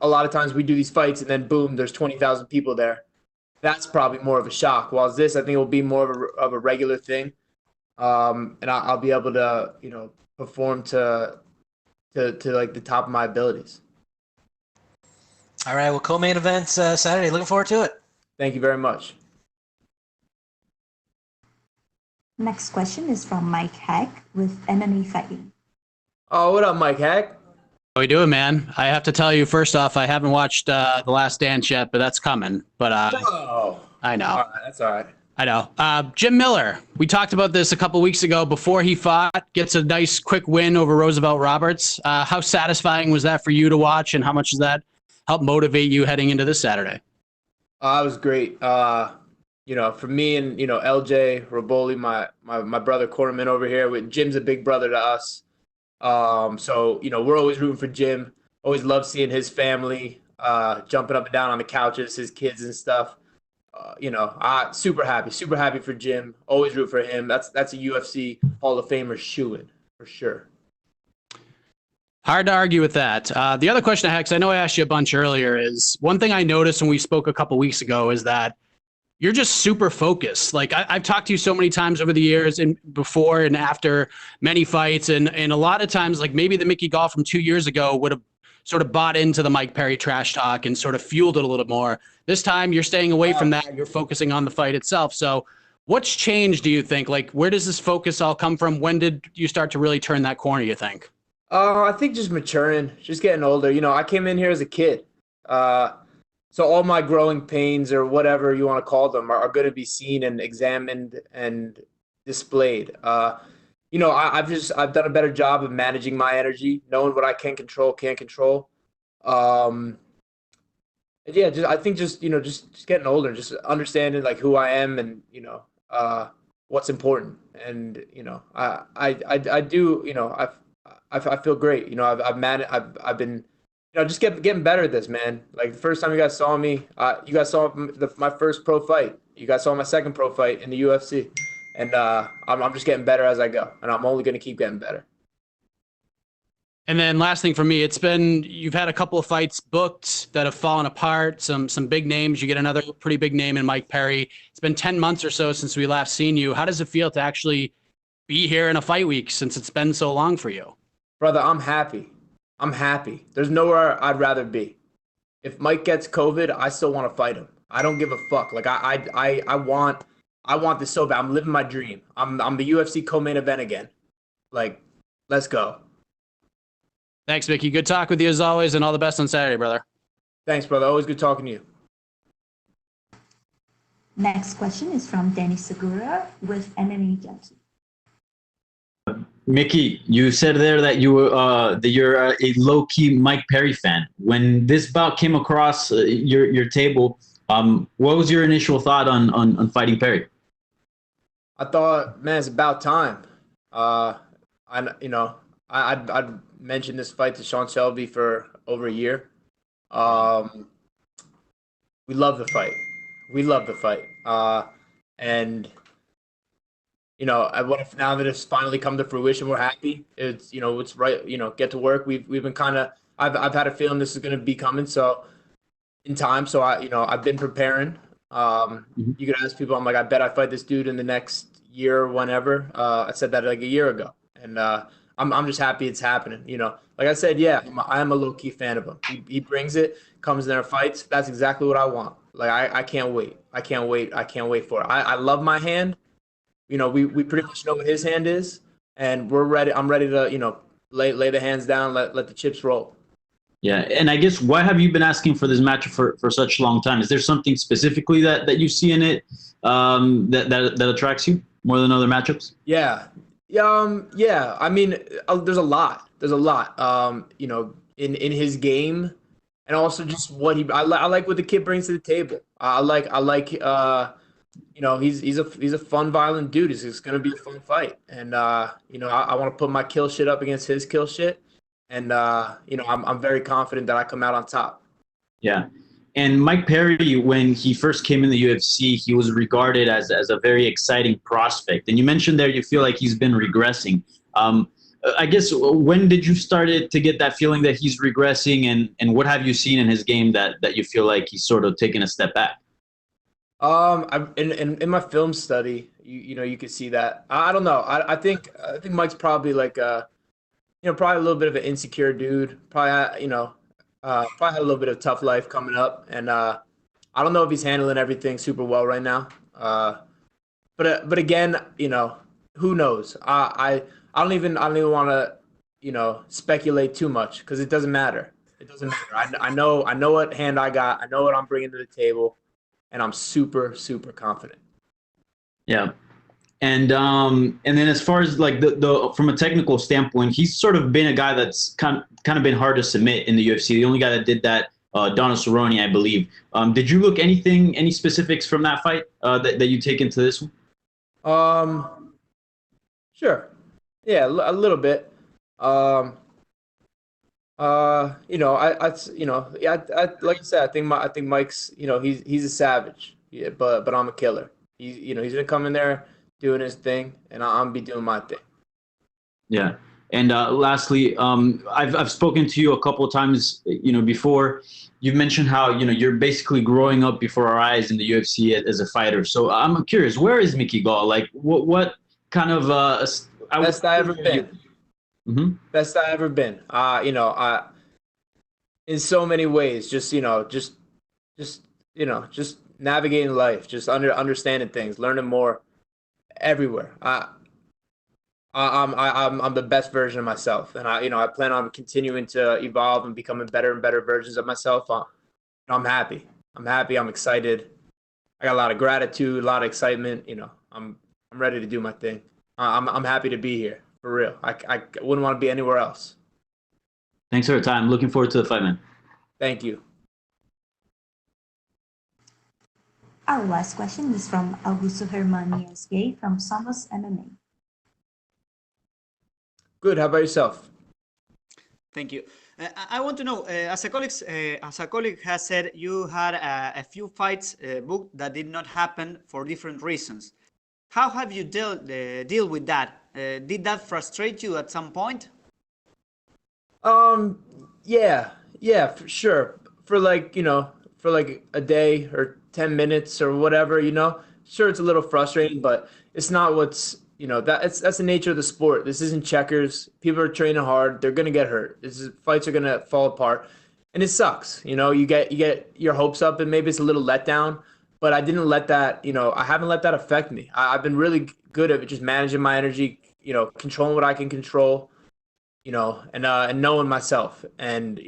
a lot of times we do these fights and then boom, there's 20,000 people there. That's probably more of a shock. While this, I think, will be more of a regular thing. And I'll be able to, perform to like the top of my abilities. All right. Well, co-main event Saturday. Looking forward to it. Thank you very much. Next question is from Mike Hack with MMA Fighting. Oh, what up, Mike Hack? How we doing, man? I have to tell you, first off, I haven't watched The Last Dance yet, but that's coming. But I know. All right, that's all right. I know. Jim Miller, we talked about this a couple weeks ago before he fought, gets a nice quick win over Roosevelt Roberts. How satisfying was that for you to watch, and how much does that help motivate you heading into this Saturday? It was great. For me and, LJ, Roboli, my brother Corman over here, Jim's a big brother to us. So, we're always rooting for Jim. Always love seeing his family jumping up and down on the couches, his kids and stuff. Super happy for Jim. Always root for him. That's a UFC Hall of Famer shoo-in for sure. Hard to argue with that. The other question I had, because I know I asked you a bunch earlier, is one thing I noticed when we spoke a couple weeks ago is that you're just super focused. Like I've talked to you so many times over the years and before and after many fights. And a lot of times, like maybe the Mickey Gall from 2 years ago would have sort of bought into the Mike Perry trash talk and sort of fueled it a little more. This time you're staying away from that. You're focusing on the fight itself. So what's changed, do you think? Like, where does this focus all come from? When did you start to really turn that corner, you think? I think just maturing, just getting older. I came in here as a kid. So all my growing pains or whatever you want to call them are going to be seen and examined and displayed. I've done a better job of managing my energy, knowing what I can control, can't control. I think just getting older, just understanding like who I am and, what's important. And, I feel great. I've been, just getting better at this, man. Like the first time you guys saw me, you guys saw my first pro fight. You guys saw my second pro fight in the UFC, and I'm just getting better as I go, and I'm only going to keep getting better. And then last thing for me, you've had a couple of fights booked that have fallen apart, some big names. You get another pretty big name in Mike Perry. It's been 10 months or so since we last seen you. How does it feel to actually be here in a fight week since it's been so long for you? Brother, I'm happy. There's nowhere I'd rather be. If Mike gets COVID, I still want to fight him. I don't give a fuck. Like I want this so bad. I'm living my dream. I'm the UFC co-main event again. Like Let's go. Thanks, Mickey. Good talk with you as always, and all the best on Saturday, brother. Thanks, brother. Always good talking to you. Next question is from Dennis Segura with MMA Junkie. Mickey, you said there that you're a low-key Mike Perry fan. When this bout came across your table, what was your initial thought on fighting Perry? I thought, man, it's about time. I'd mentioned this fight to Sean Shelby for over a year. We love the fight. And now that it's finally come to fruition, we're happy. It's right. Get to work. We've been I've had a feeling this is going to be coming. So in time. So I've been preparing. You could ask people. I'm like, I bet I fight this dude in the next year or whenever. I said that like a year ago, and I'm just happy it's happening. Like I said, yeah, I am a low key fan of him. He brings it, comes in there, fights. That's exactly what I want. Like I can't wait. I can't wait for it. I love my hand. We pretty much know what his hand is, and we're ready. I'm ready to lay the hands down, let the chips roll. Yeah, and I guess why have you been asking for this match for such a long time? Is there something specifically that you see in it that attracts you more than other matchups? Yeah. I mean, there's a lot. In his game, and also just what I like what the kid brings to the table. I like he's a fun, violent dude. It's gonna be a fun fight, and I want to put my kill shit up against his kill shit, and I'm very confident that I come out on top. Yeah. And Mike Perry, when he first came in the UFC, he was regarded as a very exciting prospect. And you mentioned there you feel like he's been regressing. I guess when did you start to get that feeling that he's regressing, and what have you seen in his game that you feel like he's sort of taken a step back? In my film study, you could see that. I don't know. I think Mike's probably like probably a little bit of an insecure dude. Probably had a little bit of tough life coming up, and I don't know if he's handling everything super well right now. But again, who knows? I don't even want to speculate too much because it doesn't matter. It doesn't matter. I know what hand I got. I know what I'm bringing to the table, and I'm super confident. Yeah. And then as far as like the from a technical standpoint, he's sort of been a guy that's kind of been hard to submit in the UFC. The only guy that did that, Donald Cerrone, I believe. Did you look any specifics from that fight that you take into this one? Sure. Yeah, a little bit. I like I said, I think Mike's, he's a savage. Yeah, but I'm a killer. He's gonna come in there doing his thing, and I'm be doing my thing. Yeah. And lastly, I've spoken to you a couple of times, before. You've mentioned how you're basically growing up before our eyes in the UFC as a fighter. So I'm curious, where is Mickey Gall? Like, what kind of best I ever been? Mm-hmm. Best I ever been. In so many ways, just navigating life, just understanding things, learning more. Everywhere. I'm the best version of myself, and I plan on continuing to evolve and becoming better and better versions of myself. I'm happy. I'm excited. I got a lot of gratitude, a lot of excitement. I'm ready to do my thing. I'm happy to be here for real. I wouldn't want to be anywhere else. Thanks for your time. Looking forward to the fight, man. Thank you. Our last question is from Augusto Hermanias Gay from Somos MMA. Good. How about yourself? Thank you. I want to know, as a colleague has said, you had a few fights booked that did not happen for different reasons. How have you deal with that? Did that frustrate you at some point? Yeah, for sure. For like a day or 10 minutes or whatever, sure, it's a little frustrating, but it's not that's the nature of the sport. This isn't checkers. People are training hard. They're going to get hurt. Fights are going to fall apart, and it sucks. You get your hopes up, and maybe it's a little letdown, but I didn't let that, I haven't let that affect me. I've been really good at just managing my energy, controlling what I can control. and knowing myself. And,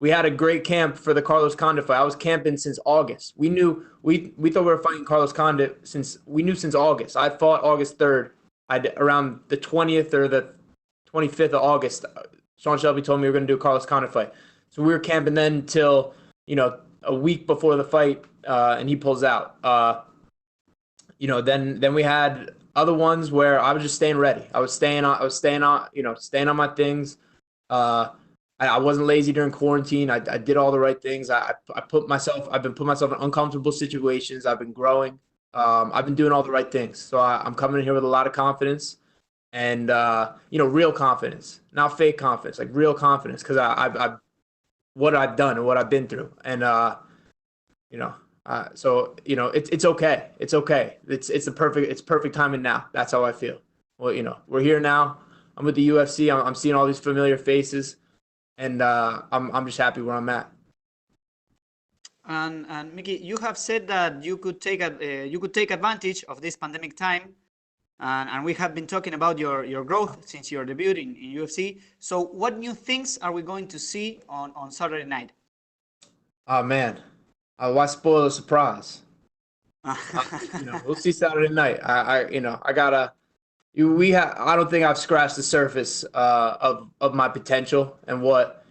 we had a great camp for the Carlos Condit fight. I was camping since August. We thought we were fighting Carlos Condit since August. I fought August 3rd. Around the 20th or the 25th of August, Sean Shelby told me we were going to do a Carlos Condit fight. So we were camping then till, a week before the fight, and he pulls out. Then we had other ones where I was just staying ready. I was staying on my things. I wasn't lazy during quarantine. I did all the right things. I've been putting myself in uncomfortable situations. I've been growing. I've been doing all the right things. So I'm coming in here with a lot of confidence and, real confidence, not fake confidence, like real confidence. Cause what I've done and what I've been through. And, so it's okay. It's okay. It's perfect timing now. That's how I feel. Well, we're here now. I'm with the UFC. I'm seeing all these familiar faces, and I'm just happy where I'm at. And Mickey, you have said that you could take advantage of this pandemic time, and we have been talking about your growth since your debut in UFC. So, what new things are we going to see on Saturday night? Oh man, why spoil the surprise? We'll see Saturday night. I don't think I've scratched the surface of my potential and what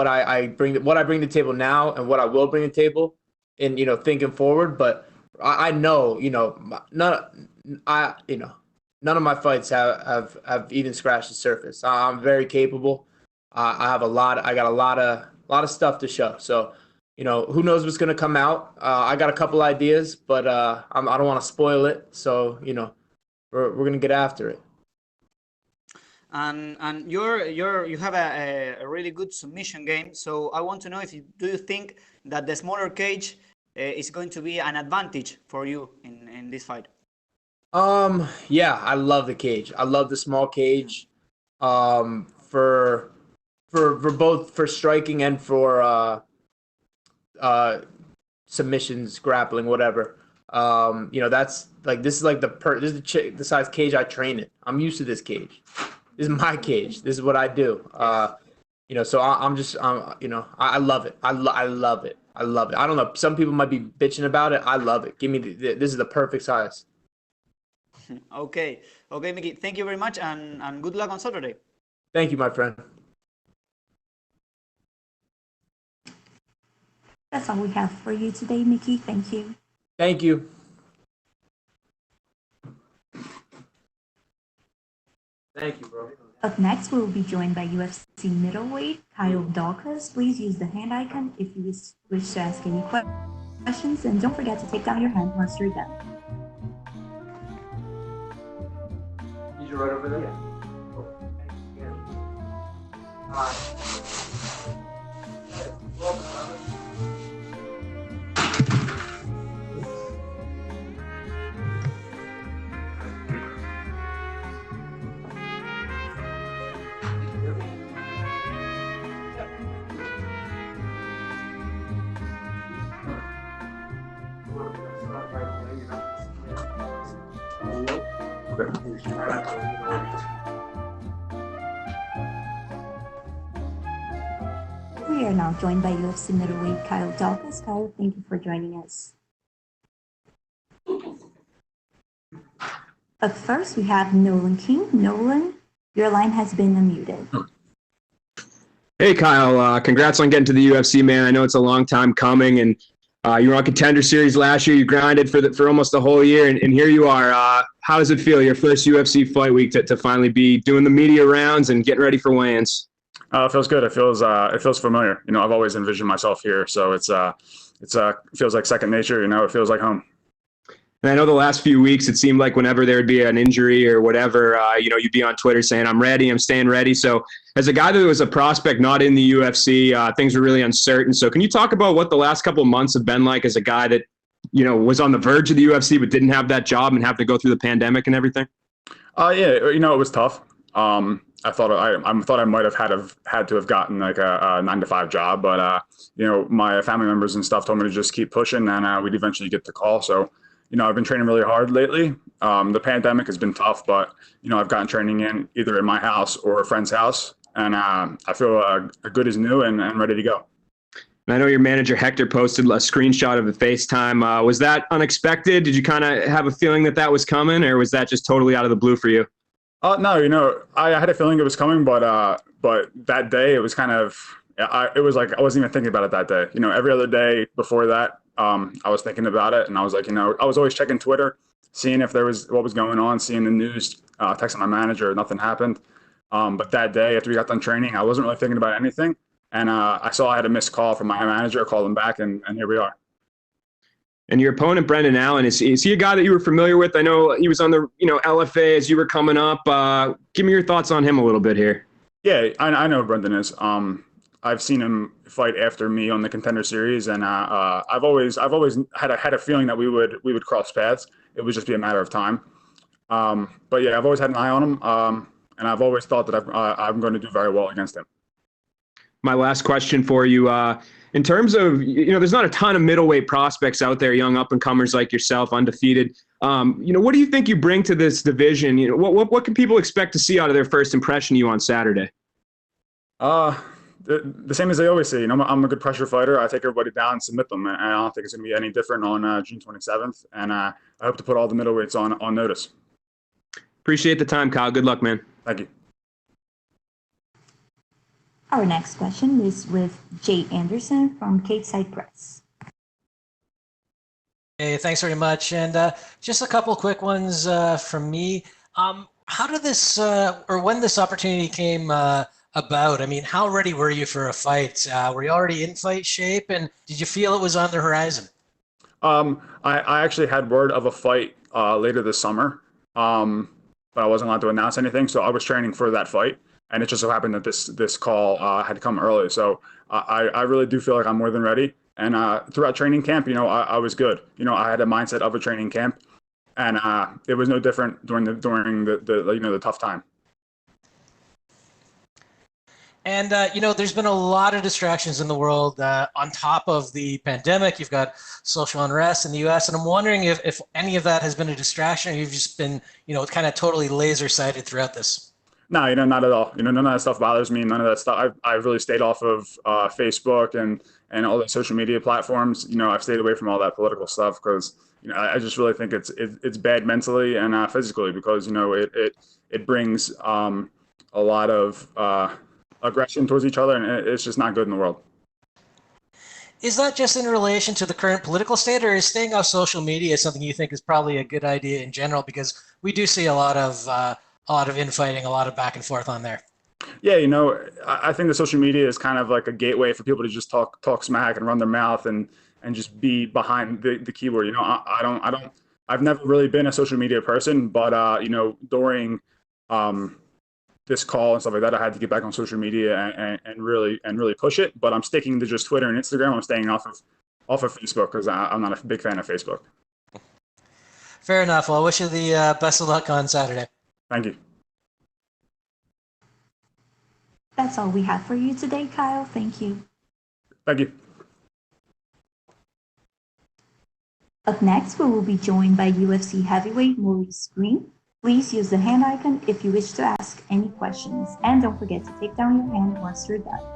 I bring to the table now and what I will bring to the table in thinking forward. But I know none of my fights have even scratched the surface. I'm very capable. I got a lot of stuff to show. So who knows what's gonna come out? I got a couple ideas, but I don't want to spoil it. So we're gonna get after it. And you have a really good submission game. So I want to know do you think that the smaller cage is going to be an advantage for you in this fight? Yeah, I love the cage. I love the small cage. For both for striking and for submissions, grappling, whatever. That's like this is the size cage I train in. I'm used to this cage. This is my cage. This is what I do. So I love it. I love it. I love it. I don't know. Some people might be bitching about it. I love it. Give me this is the perfect size. Okay, Mickey. Thank you very much, and good luck on Saturday. Thank you, my friend. That's all we have for you today, Mickey. Thank you. Thank you. Thank you, bro. Up next, we will be joined by UFC middleweight Kyle Daukaus. Please use the hand icon if you wish to ask any questions, and don't forget to take down your hand once you're done. He's right over there. We are now joined by UFC middleweight Kyle Daukaus. Kyle, thank you for joining us. Up first, we have Nolan King. Nolan, your line has been unmuted. Hey, Kyle. Congrats on getting to the UFC, man. I know it's a long time coming, and you were on Contender Series last year. You grinded for almost a whole year, and here you are. How does it feel, your first UFC fight week, to finally be doing the media rounds and getting ready for weigh-ins? It feels good. It feels familiar. I've always envisioned myself here, so it feels like second nature. It feels like home. And I know the last few weeks, it seemed like whenever there would be an injury or whatever, you'd be on Twitter saying, I'm ready, I'm staying ready. So as a guy that was a prospect not in the UFC, things were really uncertain. So can you talk about what the last couple of months have been like as a guy that, was on the verge of the UFC but didn't have that job and have to go through the pandemic and everything? Yeah, it was tough. I thought I might have had to have gotten like a 9-to-5 job, but my family members and stuff told me to just keep pushing, and we'd eventually get the call. So I've been training really hard lately. The pandemic has been tough, but I've gotten training in either in my house or a friend's house, and I feel good as new and ready to go. I know your manager Hector posted a screenshot of the FaceTime. Was that unexpected? Did you kind of have a feeling that was coming, or was that just totally out of the blue for you? No, I had a feeling it was coming, but that day it was kind of, it was like I wasn't even thinking about it that day. Every other day before that, I was thinking about it, and I was like, I was always checking Twitter, seeing if there was what was going on, seeing the news, texting my manager, nothing happened. But that day after we got done training, I wasn't really thinking about anything. And I saw I had a missed call from my manager. I called him back, and here we are. And your opponent, Brendan Allen, is he a guy that you were familiar with? I know he was on the LFA as you were coming up. Give me your thoughts on him a little bit here. Yeah, I know who Brendan is. I've seen him fight after me on the Contender Series, and I've always had a feeling that we would cross paths. It would just be a matter of time. But yeah, I've always had an eye on him, and I've always thought that I'm going to do very well against him. My last question for you, in terms of, there's not a ton of middleweight prospects out there, young up-and-comers like yourself, undefeated. What do you think you bring to this division? What can people expect to see out of their first impression of you on Saturday? The same as they always say. I'm a good pressure fighter. I take everybody down and submit them, and I don't think it's going to be any different on June 27th. And I hope to put all the middleweights on notice. Appreciate the time, Kyle. Good luck, man. Thank you. Our next question is with Jay Anderson from Cateside Press. Hey, thanks very much. And just a couple quick ones from me. How did this, or when this opportunity came about? I mean, how ready were you for a fight? Were you already in fight shape, and did you feel it was on the horizon? I actually had word of a fight later this summer, but I wasn't allowed to announce anything, so I was training for that fight. And it just so happened that this call had come early. So I really do feel like I'm more than ready. And throughout training camp, I was good. I had a mindset of a training camp, and it was no different during the tough time. And, there's been a lot of distractions in the world. On top of the pandemic, you've got social unrest in the U.S. And I'm wondering if any of that has been a distraction, or you've just been, kind of totally laser-sighted throughout this. No, not at all. None of that stuff bothers me. None of that stuff. I've really stayed off of Facebook and all the social media platforms. I've stayed away from all that political stuff because I just really think it's bad mentally and physically, because it brings a lot of aggression towards each other, and it's just not good in the world. Is that just in relation to the current political state, or is staying off social media something you think is probably a good idea in general? Because we do see a lot of infighting, a lot of back and forth on there. Yeah, I think the social media is kind of like a gateway for people to just talk smack and run their mouth and just be behind the keyboard. I've never really been a social media person, but during this call and stuff like that, I had to get back on social media and really push it. But I'm sticking to just Twitter and Instagram. I'm staying off of Facebook because I'm not a big fan of Facebook. Fair enough. Well, I wish you the best of luck on Saturday. Thank you. That's all we have for you today, Kyle. Thank you. Thank you. Up next, we will be joined by UFC heavyweight Maurice Green. Please use the hand icon if you wish to ask any questions. And don't forget to take down your hand once you're done.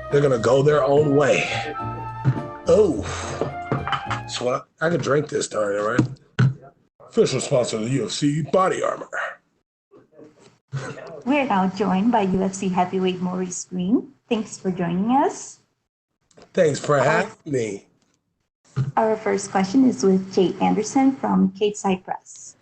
They're gonna go their own way. Oh, so I can drink this, darn it, right? Official sponsor of the UFC, Body Armor. We're now joined by UFC heavyweight Maurice Green. Thanks for joining us. Thanks for having me. Our first question is with Jay Anderson from Cateside Press.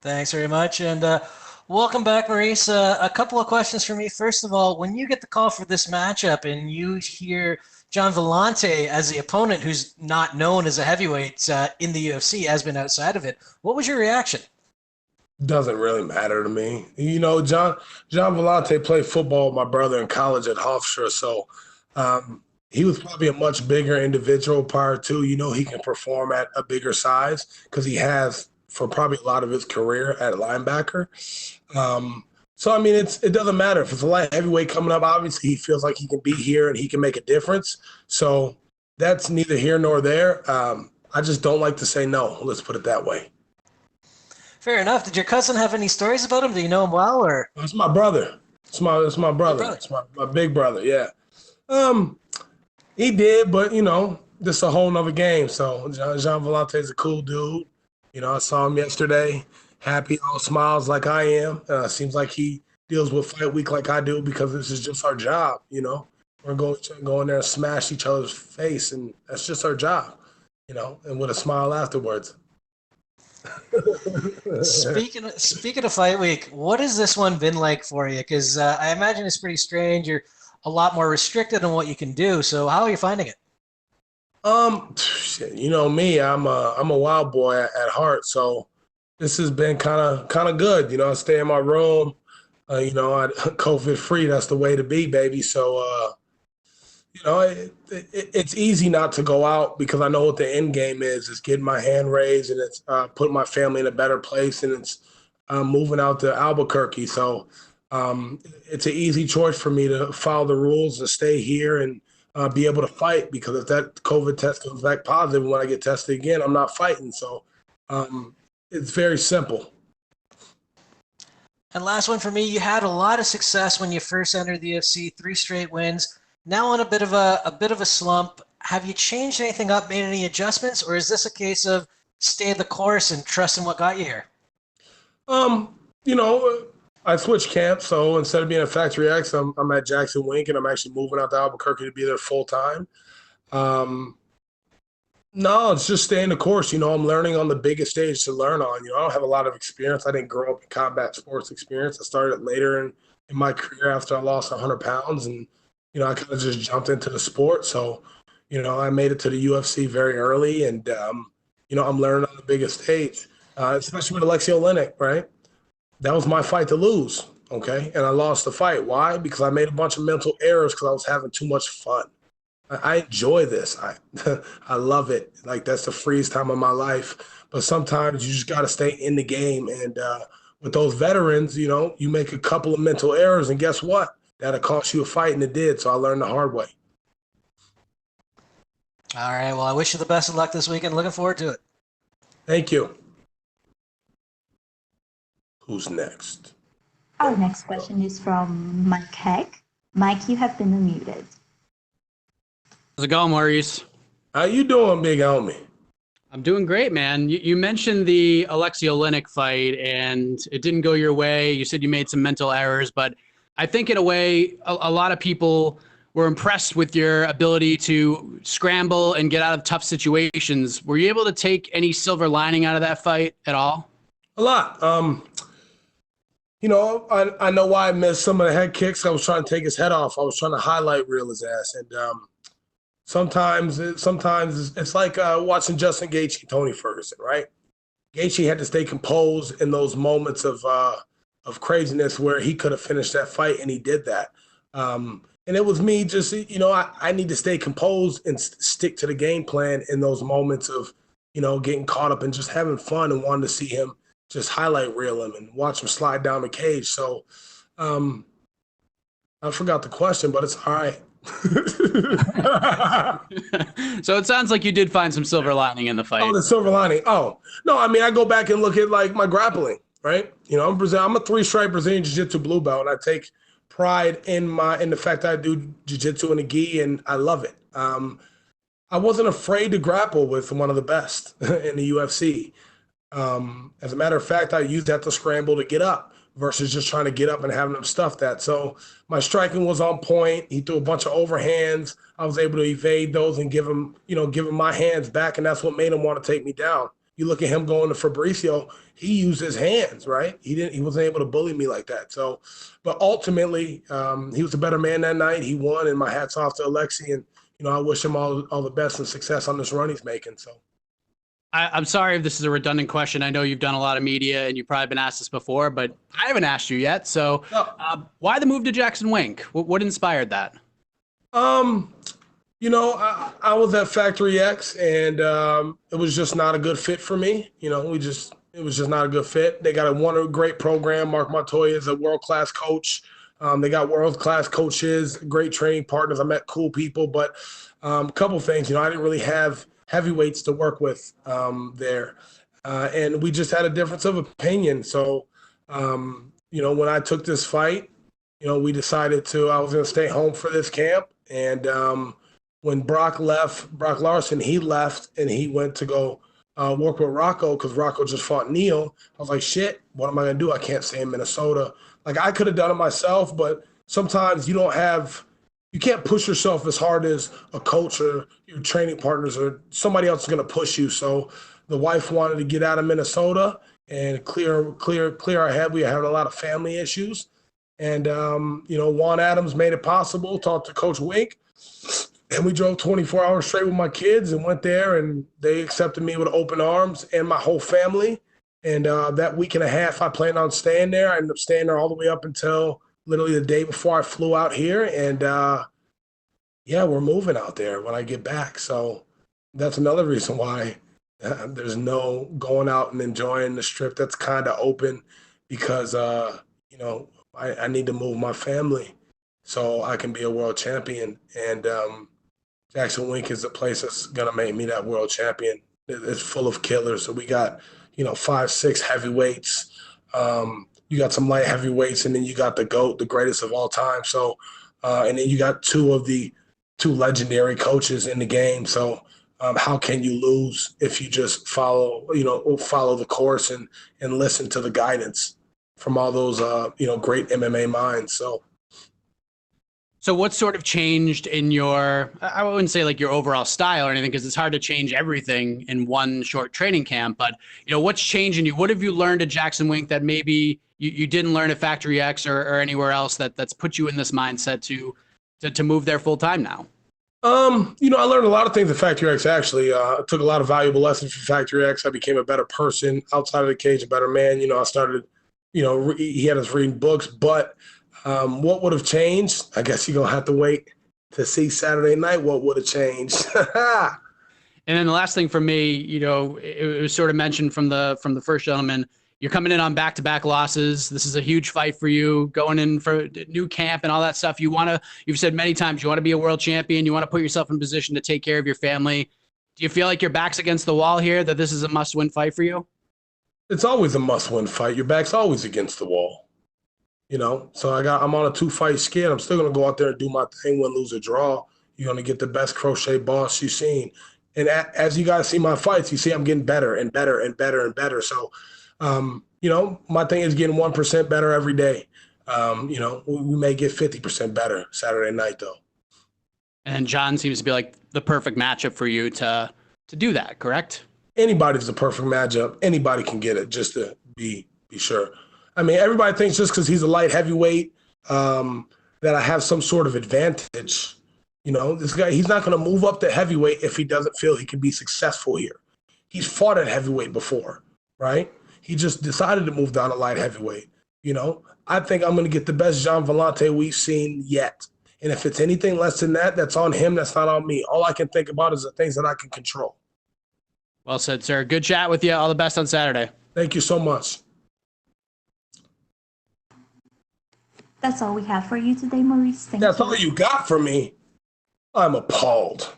Thanks very much, and welcome back, Maurice. A couple of questions for me. First of all, when you get the call for this matchup and you hear Gian Villante as the opponent, who's not known as a heavyweight in the UFC, has been outside of it, what was your reaction? Doesn't really matter to me. You know, Gian Villante played football with my brother in college at Hofstra, so he was probably a much bigger individual prior to. You know, he can perform at a bigger size because he has for probably a lot of his career at linebacker. So I mean, it doesn't matter if it's a light heavyweight coming up. Obviously, he feels like he can be here and he can make a difference. So that's neither here nor there. I just don't like to say no. Let's put it that way. Fair enough. Did your cousin have any stories about him? Do you know him well, or? It's my brother. It's my brother. It's my big brother. Yeah. He did, but you know, this is a whole nother game. So Gian Villante is a cool dude. You know, I saw him yesterday. Happy, all smiles like I am. Seems like he deals with fight week like I do because this is just our job. You know, we're going to go in there and smash each other's face, and that's just our job. You know, and with a smile afterwards. Speaking of fight week, what has this one been like for you? Because I imagine it's pretty strange. You're a lot more restricted on what you can do. So how are you finding it? You know me, I'm a wild boy at heart. So this has been kind of good. You know, I stay in my room. You know, COVID free. That's the way to be, baby. So you know, it's easy not to go out because I know what the end game is. It's getting my hand raised and it's putting my family in a better place, and it's moving out to Albuquerque. So it's an easy choice for me to follow the rules and stay here and be able to fight, because if that COVID test comes back positive when I get tested again, I'm not fighting. So it's very simple. And last one for me, you had a lot of success when you first entered the UFC, 3 straight wins. Now on a bit of a slump. Have you changed anything up, made any adjustments, or is this a case of stay the course and trust in what got you here? You know, I switched camps, so instead of being at Factory X, I'm at Jackson Wink, and I'm actually moving out to Albuquerque to be there full time. No, it's just staying the course. You know, I'm learning on the biggest stage to learn on. You know, I don't have a lot of experience. I didn't grow up in combat sports experience. I started later in my career after I lost 100 pounds, and you know, I kind of just jumped into the sport. So, you know, I made it to the UFC very early, and you know, I'm learning on the biggest stage, especially with Alexei Oleinik, right? That was my fight to lose, okay? And I lost the fight. Why? Because I made a bunch of mental errors because I was having too much fun. I enjoy this. I love it. Like, that's the freest time of my life. But sometimes you just got to stay in the game. And with those veterans, you know, you make a couple of mental errors, and guess what? That'll cost you a fight, and it did. So I learned the hard way. All right. Well, I wish you the best of luck this weekend. Looking forward to it. Thank you. Who's next? Our next question is from Mike Heck. Mike, you have been unmuted. How's it going, Maurice? How you doing, big homie? I'm doing great, man. You mentioned the Alexei Oleinik fight, and it didn't go your way. You said you made some mental errors, but I think in a way, a lot of people were impressed with your ability to scramble and get out of tough situations. Were you able to take any silver lining out of that fight at all? A lot. You know, I know why I missed some of the head kicks. I was trying to take his head off. I was trying to highlight reel his ass. And sometimes it's like watching Justin Gaethje and Tony Ferguson, right? Gaethje had to stay composed in those moments of craziness where he could have finished that fight, and he did that. And it was me just, you know, I need to stay composed and stick to the game plan in those moments of, you know, getting caught up and just having fun and wanting to see him just highlight reel him and watch him slide down the cage. So I forgot the question, but it's all right. So it sounds like you did find some silver lining in the fight. Oh, the silver lining. Oh, no, I mean, I go back and look at, like, my grappling, right? You know, I'm a 3-stripe Brazilian Jiu-Jitsu blue belt, and I take pride in the fact that I do Jiu-Jitsu and a gi, and I love it. I wasn't afraid to grapple with one of the best in the UFC. As a matter of fact, I used that to scramble to get up versus just trying to get up and having him stuff that. So my striking was on point. He threw a bunch of overhands. I was able to evade those and give him my hands back, and that's what made him want to take me down. You look at him going to Fabricio, he used his hands, right? He wasn't able to bully me like that. So, but ultimately, he was a better man that night. He won, and my hat's off to Alexei, and you know, I wish him all the best and success on this run he's making. So. I'm sorry if this is a redundant question. I know you've done a lot of media and you've probably been asked this before, but I haven't asked you yet. So, why the move to Jackson Wink? What inspired that? I was at Factory X, and it was just not a good fit for me. It was just not a good fit. They got a great program. Mark Montoya is a world-class coach. They got world-class coaches, great training partners. I met cool people, but a couple things. I didn't really have heavyweights to work with there, and we just had a difference of opinion. So, when I took this fight, we decided I was going to stay home for this camp, and when Brock Larson, he left and he went to go work with Rocco because Rocco just fought Neil. I was like, shit, what am I going to do? I can't stay in Minnesota. Like, I could have done it myself, but sometimes you can't push yourself as hard as a coach or your training partners or somebody else is going to push you. So the wife wanted to get out of Minnesota and clear our head. We had a lot of family issues. And, Juan Adams made it possible, talked to Coach Wink. And we drove 24 hours straight with my kids and went there, and they accepted me with open arms and my whole family. And that week and a half, I planned on staying there. I ended up staying there all the way up until literally the day before I flew out here. And, we're moving out there when I get back. So that's another reason why there's no going out and enjoying the strip that's kind of open because, I need to move my family so I can be a world champion. And Jackson Wink is the place that's going to make me that world champion. It's full of killers. So we got, 5, 6 heavyweights. You got some light heavyweights, and then you got the GOAT, the greatest of all time. So, and then you got two legendary coaches in the game. So how can you lose if you just follow the course and listen to the guidance from all those, great MMA minds. So what sort of changed in I wouldn't say like your overall style or anything, because it's hard to change everything in one short training camp, but what's changed in you? What have you learned at Jackson Wink that maybe you didn't learn at Factory X or anywhere else that's put you in this mindset to move there full time now? I learned a lot of things at Factory X, actually. I took a lot of valuable lessons from Factory X. I became a better person outside of the cage, a better man. I started, he had us reading books, but what would have changed? I guess you're going to have to wait to see Saturday night what would have changed. And then the last thing for me, it was sort of mentioned from the first gentleman, you're coming in on back-to-back losses. This is a huge fight for you, going in for new camp and all that stuff. You've said many times you want to be a world champion. You want to put yourself in position to take care of your family. Do you feel like your back's against the wall here, that this is a must-win fight for you? It's always a must-win fight. Your back's always against the wall. So I'm on a 2-fight skid. I'm still going to go out there and do my thing, win, lose, or draw. You're going to get the best crochet boss you've seen. And as you guys see my fights, you see I'm getting better and better and better and better. So, my thing is getting 1% better every day. We may get 50% better Saturday night, though. And John seems to be like the perfect matchup for you to do that, correct? Anybody's the perfect matchup. Anybody can get it, just to be sure. I mean, everybody thinks just because he's a light heavyweight that I have some sort of advantage. This guy, he's not going to move up to heavyweight if he doesn't feel he can be successful here. He's fought at heavyweight before, right? He just decided to move down to light heavyweight. I think I'm going to get the best Gian Villante we've seen yet. And if it's anything less than that, that's on him. That's not on me. All I can think about is the things that I can control. Well said, sir. Good chat with you. All the best on Saturday. Thank you so much. That's all we have for you today, Maurice. That's all you got for me? I'm appalled.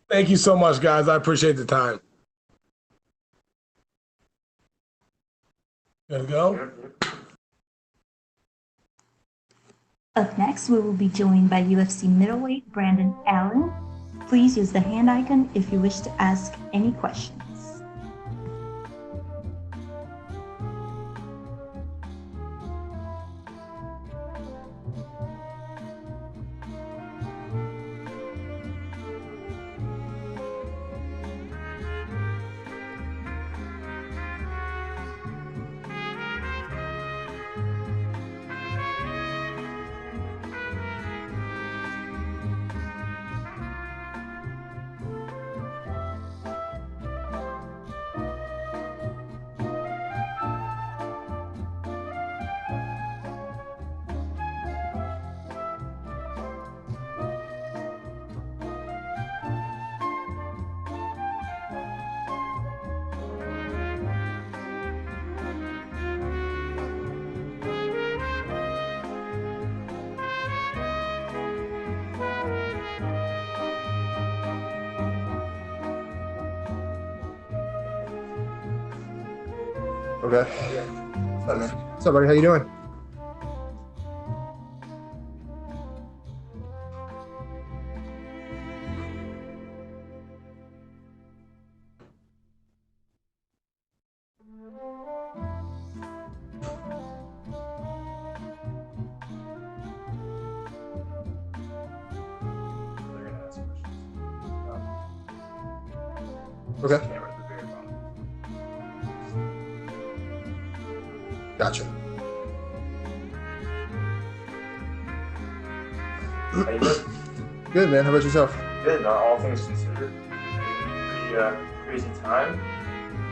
Thank you so much, guys. I appreciate the time. Gotta go. Up next, we will be joined by UFC middleweight Brandon Allen. Please use the hand icon if you wish to ask any questions. Okay. What's up, buddy? How you doing? Okay. Gotcha. How you doing? Good, man. How about yourself? Good. All things considered, pretty crazy time.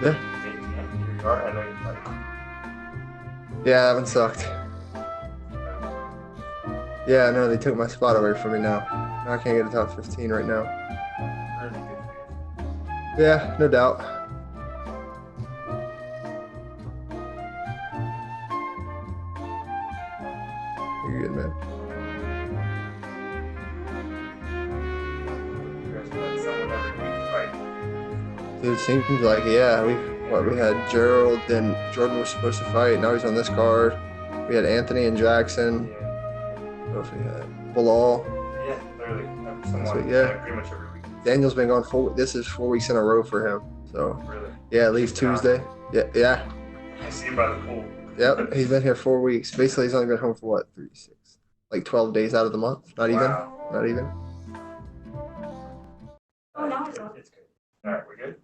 Yeah. 8 p.m. Here you are. I know you're fighting. Yeah, that one sucked. Yeah, no, they took my spot away from me now. Now I can't get a top 15 right now. Really good for you. Yeah, no doubt. You're good, man. You guys let someone every week fight. Dude, seems like it, yeah. We had Gerald, then Jordan was supposed to fight. Now he's on this card. We had Anthony and Jackson. What else we had? Bilal. Yeah, literally. Someone Yeah. pretty much every week. Daniel's been gone this is 4 weeks in a row for him. So Really? yeah, leaves Tuesday. Yeah. I see him by the pool. Yep. He's been here 4 weeks. Basically, he's only been home for what, 36, like 12 days out of the month. Not Wow. even. Not even. It's good. All right, we're good.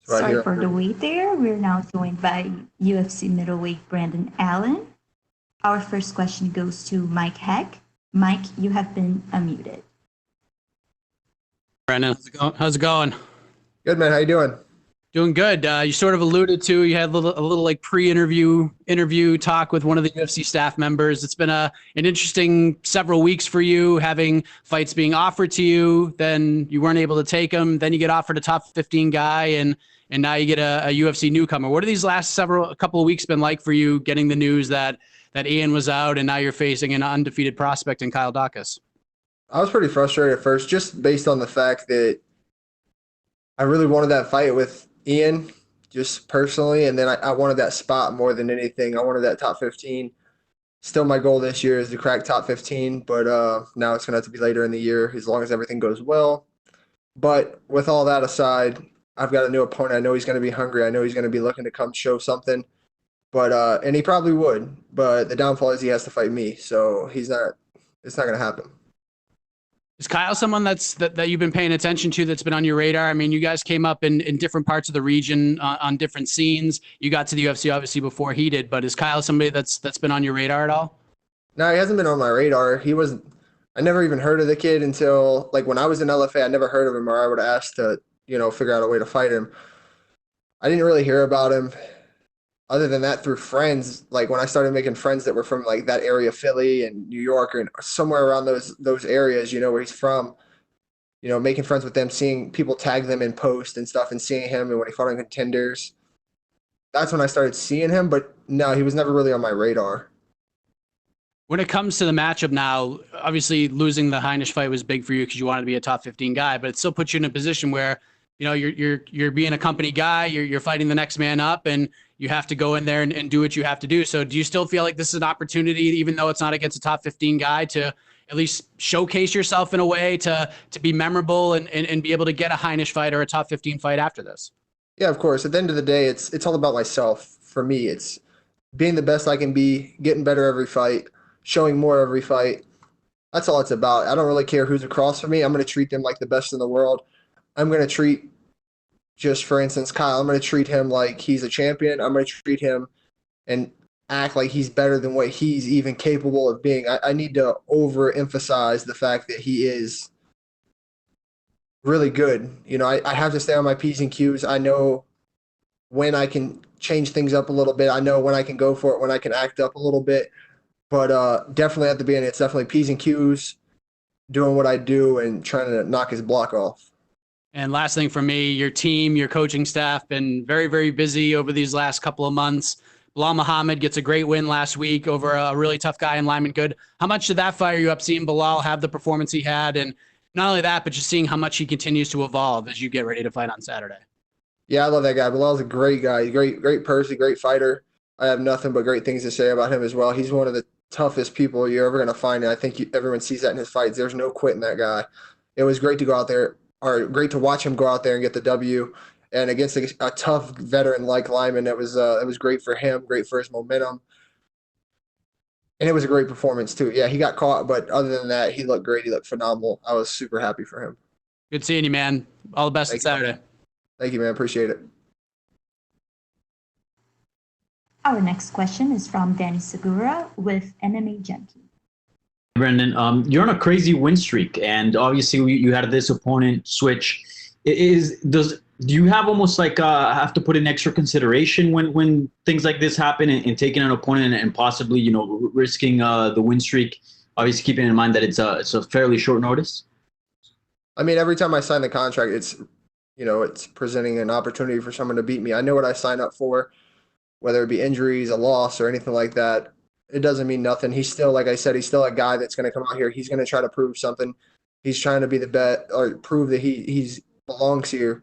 Right Sorry here. for the wait there. We're now joined by UFC middleweight Brandon Allen. Our first question goes to Mike Heck. Mike, you have been unmuted. Brandon, how's it going? Good, man. How you doing? Doing good. You sort of alluded to, you had a little like pre-interview talk with one of the UFC staff members. It's been an interesting several weeks for you, having fights being offered to you, then you weren't able to take them, then you get offered a top 15 guy, and now you get a UFC newcomer. What are these last couple of weeks been like for you, getting the news that Ian was out and now you're facing an undefeated prospect in Kyle Daukaus? I was pretty frustrated at first, just based on the fact that I really wanted that fight with Ian, just personally, and then I wanted that spot more than anything. I wanted that top 15. Still, my goal this year is to crack top 15, but now it's going to have to be later in the year as long as everything goes well. But with all that aside, I've got a new opponent. I know he's going to be hungry. I know he's going to be looking to come show something. But and he probably would. But the downfall is he has to fight me, so it's not going to happen. Is Kyle someone that you've been paying attention to, that's been on your radar? I mean, you guys came up in different parts of the region on different scenes. You got to the UFC obviously before he did, but is Kyle somebody that's been on your radar at all? No, he hasn't been on my radar. I never even heard of the kid until, like, when I was in LFA, I never heard of him, or I would have asked to, figure out a way to fight him. I didn't really hear about him other than that through friends. Like, when I started making friends that were from, like, that area, Philly and New York, or somewhere around those areas, where he's from, making friends with them, seeing people tag them in post and stuff, and seeing him, and when he fought on Contenders, that's when I started seeing him. But no, he was never really on my radar. When it comes to the matchup now, obviously losing the Heinisch fight was big for you because you wanted to be a top 15 guy, but it still puts you in a position where, you're being a company guy, you're fighting the next man up, and you have to go in there and do what you have to do. So do you still feel like this is an opportunity, even though it's not against a top 15 guy, to at least showcase yourself in a way to be memorable and be able to get a Heinisch fight or a top 15 fight after this? Yeah, of course. At the end of the day, it's all about myself. For me, it's being the best I can be, getting better every fight, showing more every fight. That's all it's about. I don't really care who's across from me. I'm going to treat them like the best in the world. I'm going to treat, just for instance, Kyle, I'm going to treat him like he's a champion. I'm going to treat him and act like he's better than what he's even capable of being. I need to overemphasize the fact that he is really good. I have to stay on my P's and Q's. I know when I can change things up a little bit. I know when I can go for it, when I can act up a little bit. But definitely at the beginning, it's definitely P's and Q's, doing what I do and trying to knock his block off. And last thing for me, your team, your coaching staff, been very, very busy over these last couple of months. Bilal Muhammad gets a great win last week over a really tough guy in Lyman Good. How much did that fire you up, seeing Bilal have the performance he had? And not only that, but just seeing how much he continues to evolve as you get ready to fight on Saturday. Yeah, I love that guy. Bilal's a great guy. Great person, great fighter. I have nothing but great things to say about him as well. He's one of the toughest people you're ever going to find, and I think everyone sees that in his fights. There's no quitting that guy. It was great to go out there, or great to watch him go out there and get the W, and against a tough veteran like Lyman. It was great for him, great for his momentum, and it was a great performance too. Yeah, he got caught, but other than that, he looked great. He looked phenomenal. I was super happy for him. Good seeing you, man. All the best on Saturday. Thank you, man. Appreciate it. Our next question is from Danny Segura with MMA Junkie. Brendan, you're on a crazy win streak, and obviously you had this opponent switch. Do you have almost like have to put in extra consideration when things like this happen and taking an opponent and possibly risking the win streak? Obviously, keeping in mind that it's a fairly short notice. I mean, every time I sign the contract, it's presenting an opportunity for someone to beat me. I know what I signed up for, whether it be injuries, a loss, or anything like that. It doesn't mean nothing. He's still, like I said, he's still a guy that's going to come out here. He's going to try to prove something. He's trying to be the best or prove that he belongs here.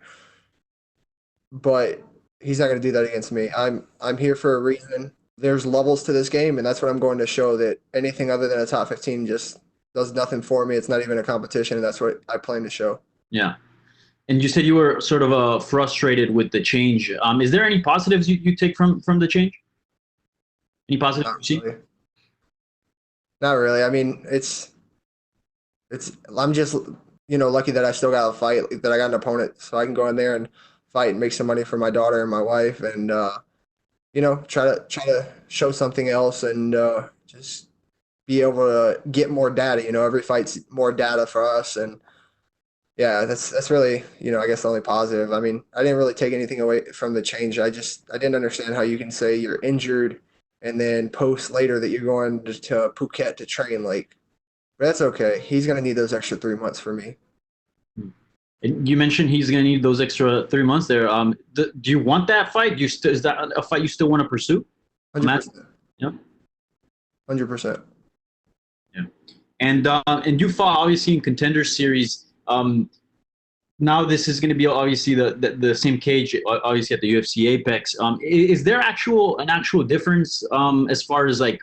But he's not going to do that against me. I'm here for a reason. There's levels to this game, and that's what I'm going to show, that anything other than a top 15 just does nothing for me. It's not even a competition, and that's what I plan to show. Yeah. And you said you were sort of frustrated with the change. Is there any positives you take from the change? Any positives you see? Not really. I mean, I'm just lucky that I still got a fight, that I got an opponent, so I can go in there and fight and make some money for my daughter and my wife, and try to show something else, and just be able to get more data. Every fight's more data for us, and yeah, that's really, I guess the only positive. I mean, I didn't really take anything away from the change. I didn't understand how you can say you're injured and then post later that you're going to Phuket to train. But that's okay. He's going to need those extra 3 months for me. And you mentioned he's going to need those extra 3 months there. Do you want that fight? Is that a fight you still want to pursue? 100%. Yeah. 100%. Yeah. And you fought obviously in Contender Series. Now this is going to be obviously the same cage, obviously at the UFC Apex. Is there an actual difference as far as like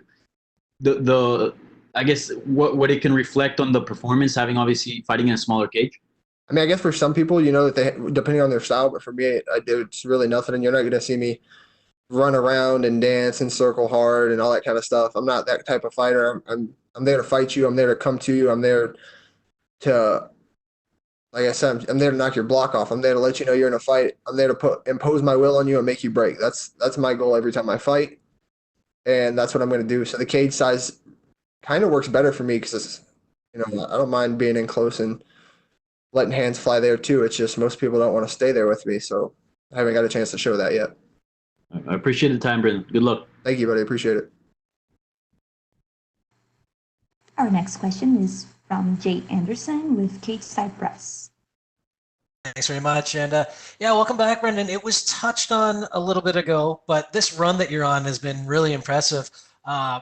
the I guess what it can reflect on the performance, having obviously fighting in a smaller cage? I mean, I guess for some people, that they, depending on their style, but for me, it's really nothing, and you're not going to see me run around and dance and circle hard and all that kind of stuff. I'm not that type of fighter. I'm there to fight you. I'm there to come to you. I'm there to, like I said, I'm there to knock your block off. I'm there to let you know you're in a fight. I'm there to impose my will on you and make you break. That's my goal every time I fight, and that's what I'm going to do. So the cage size kind of works better for me because I don't mind being in close and letting hands fly there too. It's just most people don't want to stay there with me, so I haven't got a chance to show that yet. I appreciate the time, Brendan. Good luck. Thank you, buddy. Appreciate it. Our next question is from Jay Anderson with Cage Side Press. Thanks very much. And welcome back, Brendan. It was touched on a little bit ago, but this run that you're on has been really impressive.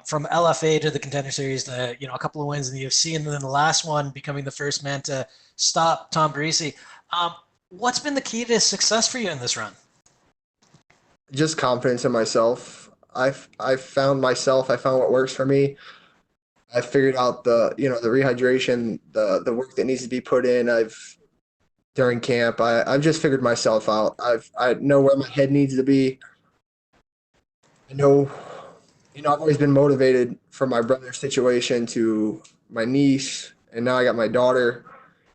From LFA to the Contender Series to a couple of wins in the UFC, and then the last one becoming the first man to stop Tom Barisi. What's been the key to success for you in this run? Just confidence in myself. I've found myself. I found what works for me. I figured out the rehydration, the work that needs to be put in. During camp, I've just figured myself out. I know where my head needs to be. I know. I've always been motivated from my brother's situation to my niece, and now I got my daughter,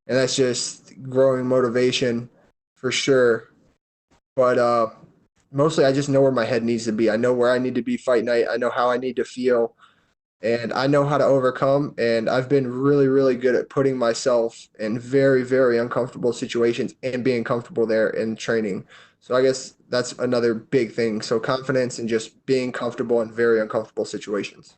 and that's just growing motivation for sure. But mostly I just know where my head needs to be. I know where I need to be fight night. I know how I need to feel, and I know how to overcome, and I've been really, really good at putting myself in very, very uncomfortable situations and being comfortable there in training. So I guess that's another big thing. So confidence and just being comfortable in very uncomfortable situations.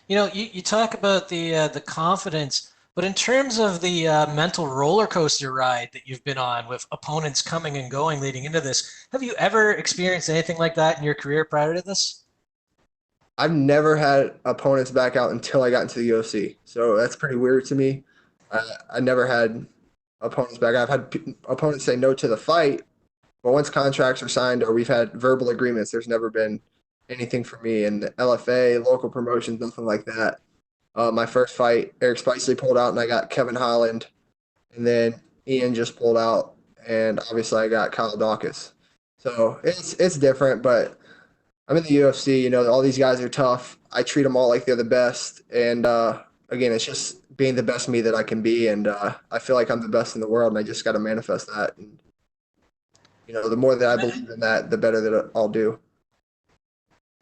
You talk about the confidence, but in terms of the mental roller coaster ride that you've been on with opponents coming and going leading into this, have you ever experienced anything like that in your career prior to this? I've never had opponents back out until I got into the UFC. So that's pretty weird to me. I never had opponents back. I've had opponents say no to the fight, but once contracts are signed or we've had verbal agreements, there's never been anything for me. And LFA, local promotions, nothing like that. My first fight, Eric Spicely pulled out, and I got Kevin Holland. And then Ian just pulled out, and obviously I got Kyle Daukaus. So it's different, but I'm in the UFC. You know, all these guys are tough. I treat them all like they're the best. And again, it's just being the best me that I can be. And I feel like I'm the best in the world, and I just got to manifest that. And you know, the more that I believe in that, the better that I'll do.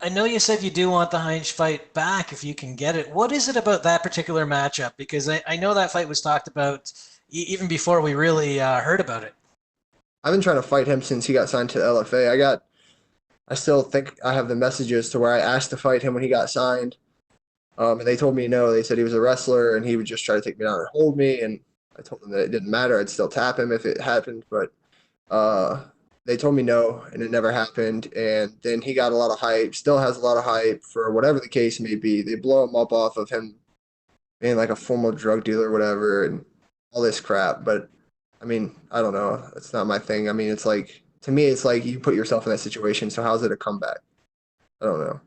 I know you said you do want the Heinz fight back if you can get it. What is it about that particular matchup? Because I know that fight was talked about even before we really heard about it. I've been trying to fight him since he got signed to the LFA. I still think I have the messages to where I asked to fight him when he got signed. And they told me no. They said he was a wrestler and he would just try to take me down and hold me. And I told them that it didn't matter. I'd still tap him if it happened. But they told me no, and it never happened. And then he got a lot of hype, still has a lot of hype for whatever the case may be. They blow him up off of him being like a former drug dealer or whatever and all this crap. But, I mean, I don't know. It's not my thing. I mean, it's like, to me, it's like you put yourself in that situation, so how's it a comeback? I don't know.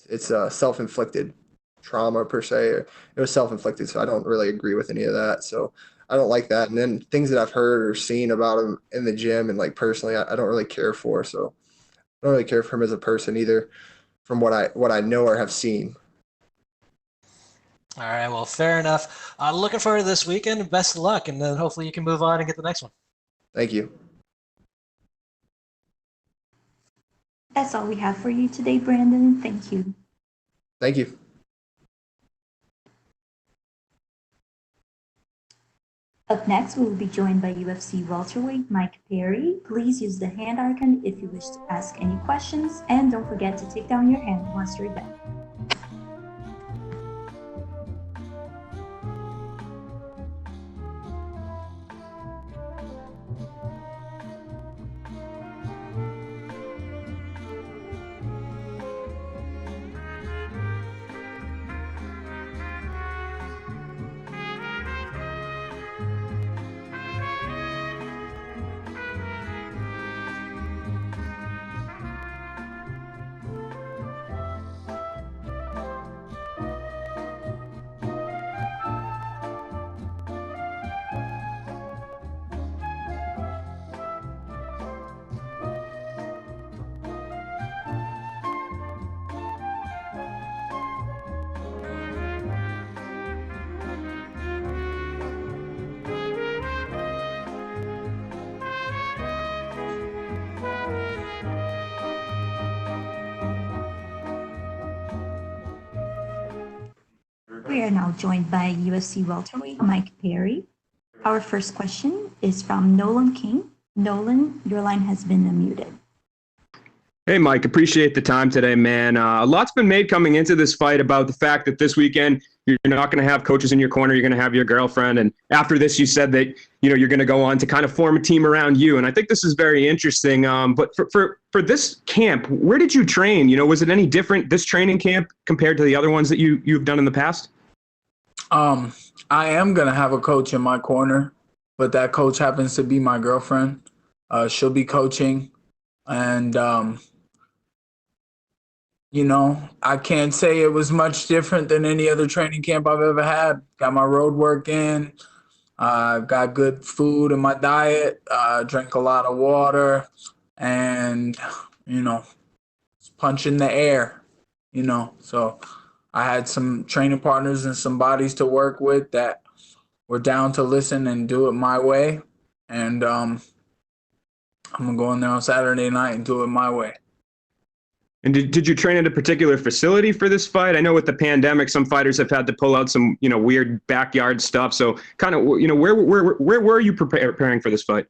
It's self-inflicted trauma, per se. It was self-inflicted, so I don't really agree with any of that. So I don't like that. And then things that I've heard or seen about him in the gym and, like, personally, I don't really care for. So I don't really care for him as a person either from what I know or have seen. All right, well, fair enough. Looking forward to this weekend. Best of luck, and then hopefully you can move on and get the next one. Thank you. That's all we have for you today, Brandon. Thank you. Thank you. Up next, we will be joined by UFC welterweight Mike Perry. Please use the hand icon if you wish to ask any questions, and don't forget to take down your hand once you're done. We are now joined by UFC welterweight Mike Perry. Our first question is from Nolan King. Nolan, your line has been unmuted. Hey, Mike, appreciate the time today, man. A lot's been made coming into this fight about the fact that this weekend you're not going to have coaches in your corner. You're going to have your girlfriend. And after this, you said that, you know, you're going to go on to kind of form a team around you. And I think this is very interesting. But for this camp, where did you train? You know, was it any different, this training camp, compared to the other ones that you've done in the past? I am going to have a coach in my corner, but that coach happens to be my girlfriend. She'll be coaching. And, you know, I can't say it was much different than any other training camp I've ever had. Got my road work in, got good food in my diet, drank a lot of water, and, you know, punch in the air, you know. So I had some training partners and some bodies to work with that were down to listen and do it my way. And I'm going to go in there on Saturday night and do it my way. And did you train at a particular facility for this fight? I know with the pandemic, some fighters have had to pull out some, you know, weird backyard stuff. So kind of, you know, where were you preparing for this fight?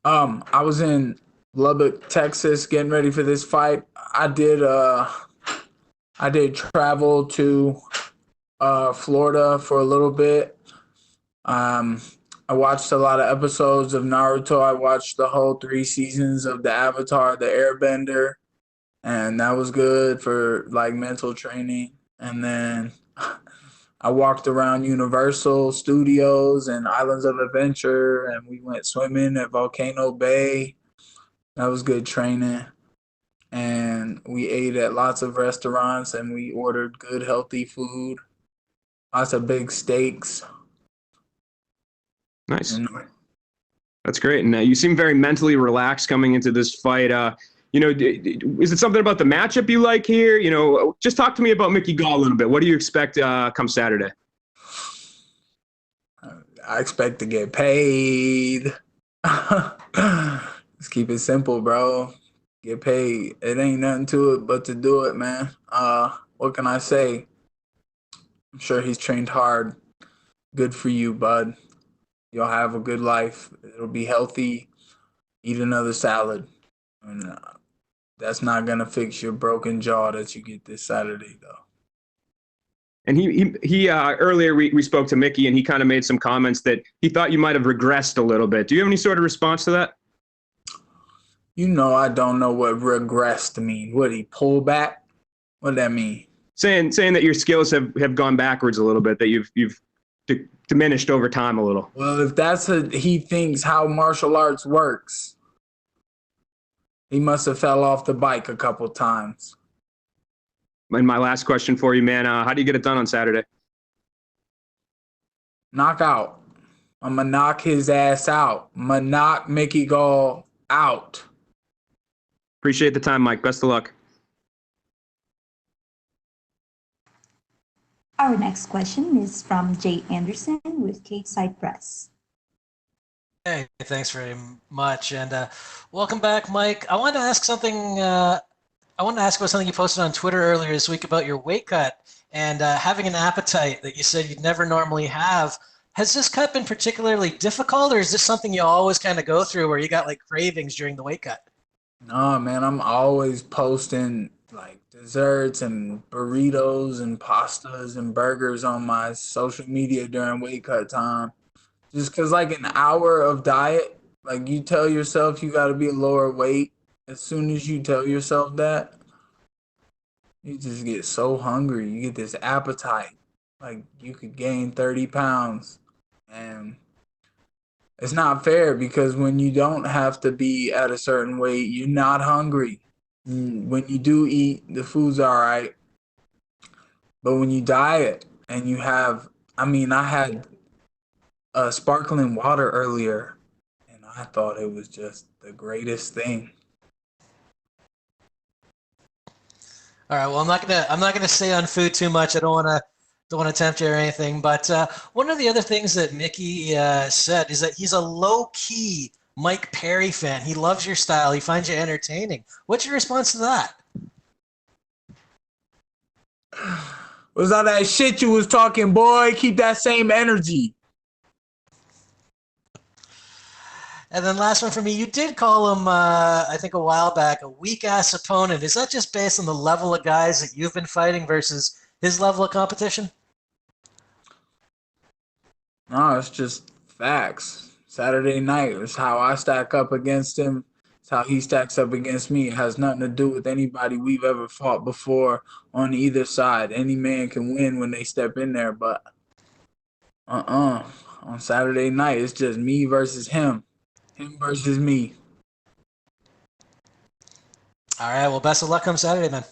I was in Lubbock, Texas, getting ready for this fight. I did travel to Florida for a little bit. I watched a lot of episodes of Naruto. I watched the whole 3 seasons of the Avatar, the Airbender, and that was good for like mental training. And then I walked around Universal Studios and Islands of Adventure, and we went swimming at Volcano Bay. That was good training. And we ate at lots of restaurants, and we ordered good, healthy food. Lots of big steaks. Nice. That's great. And you seem very mentally relaxed coming into this fight. Is it something about the matchup you like here? Just talk to me about Mickey Gall a little bit. What do you expect come Saturday? I expect to get paid. Let's keep it simple, bro. Get paid. It ain't nothing to it but to do it, man. What can I say? I'm sure he's trained hard. Good for you, bud. You'll have a good life. It'll be healthy. Eat another salad. And that's not going to fix your broken jaw that you get this Saturday, though. And he earlier we spoke to Mickey, and he kind of made some comments that he thought you might have regressed a little bit. Do you have any sort of response to that? I don't know what regressed mean. What, he pull back? What that mean? Saying that your skills have gone backwards a little bit, that you've diminished over time a little. Well, if that's he thinks how martial arts works, he must have fell off the bike a couple times. And my last question for you, man, how do you get it done on Saturday? Knockout. I'm going to knock his ass out. I'm going to knock Mickey Gall out. Appreciate the time, Mike. Best of luck. Our next question is from Jay Anderson with Side Press. Hey, thanks very much, and welcome back, Mike. I wanted to ask something. I wanted to ask about something you posted on Twitter earlier this week about your weight cut and having an appetite that you said you'd never normally have. Has this cut been particularly difficult, or is this something you always kind of go through where you got like cravings during the weight cut? No, man, I'm always posting like desserts and burritos and pastas and burgers on my social media during weight cut time. Just because like an hour of diet, like you tell yourself you got to be a lower weight. As soon as you tell yourself that, you just get so hungry. You get this appetite. Like you could gain 30 pounds. And it's not fair because when you don't have to be at a certain weight, you're not hungry. When you do eat, the food's all right. But when you diet and you have, I had sparkling water earlier, and I thought it was just the greatest thing. All right. Well, I'm not gonna say on food too much. I don't want to tempt you or anything. But one of the other things that Mickey said is that he's a low-key Mike Perry fan. He loves your style. He finds you entertaining. What's your response to that? Was all that shit you was talking, boy? Keep that same energy. And then last one for me, you did call him, I think a while back, a weak-ass opponent. Is that just based on the level of guys that you've been fighting versus his level of competition? No, it's just facts. Saturday night is how I stack up against him. It's how he stacks up against me. It has nothing to do with anybody we've ever fought before on either side. Any man can win when they step in there, but on Saturday night, it's just me versus him. Him versus me. All right. Well, best of luck on Saturday, then.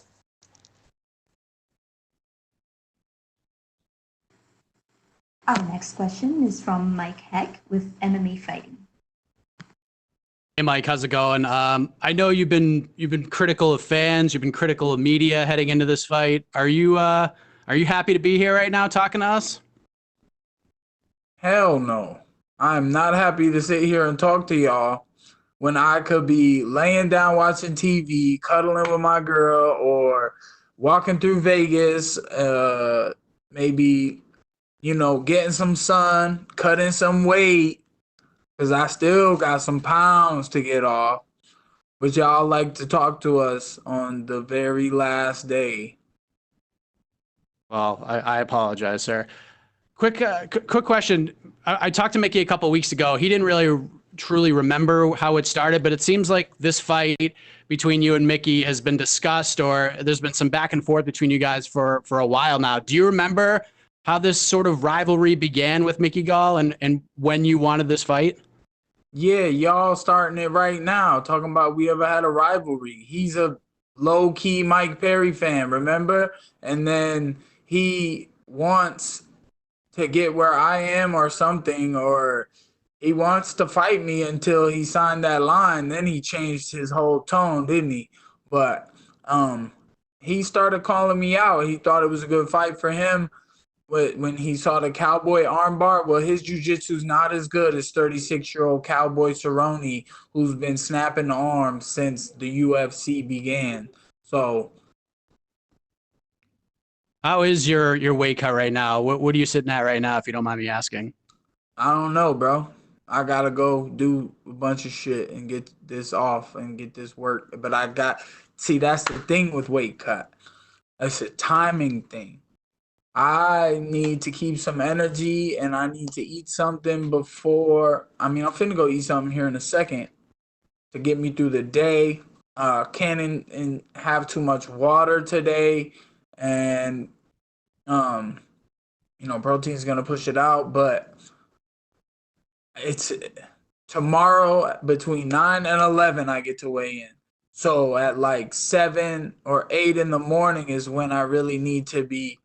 Our next question is from Mike Heck with MMA Fighting. Hey, Mike, how's it going? I know you've been critical of fans, you've been critical of media heading into this fight. Are you happy to be here right now talking to us? Hell no. I'm not happy to sit here and talk to y'all when I could be laying down watching TV, cuddling with my girl, or walking through Vegas, maybe, getting some sun, cutting some weight, because I still got some pounds to get off. But y'all like to talk to us on the very last day. Well, I apologize, sir. Quick question. I talked to Mickey a couple of weeks ago. He didn't really truly remember how it started, but it seems like this fight between you and Mickey has been discussed, or there's been some back and forth between you guys for a while now. Do you remember how this sort of rivalry began with Mickey Gall and when you wanted this fight? Yeah, y'all starting it right now, talking about we ever had a rivalry. He's a low-key Mike Perry fan, remember? And then he wants to get where I am or something, or he wants to fight me until he signed that line. Then he changed his whole tone, didn't he? But he started calling me out. He thought it was a good fight for him. When he saw the cowboy armbar, well, his jiu-jitsu's not as good as 36-year-old Cowboy Cerrone, who's been snapping the arms since the UFC began. So, how is your weight cut right now? What are you sitting at right now, if you don't mind me asking? I don't know, bro. I gotta go do a bunch of shit and get this off and get this work. But that's the thing with weight cut. It's a timing thing. I need to keep some energy and I need to eat something before. I'm finna go eat something here in a second to get me through the day. Can't have too much water today, and protein's gonna push it out. But it's tomorrow between 9 and 11 I get to weigh in. So at like 7 or 8 in the morning is when I really need to be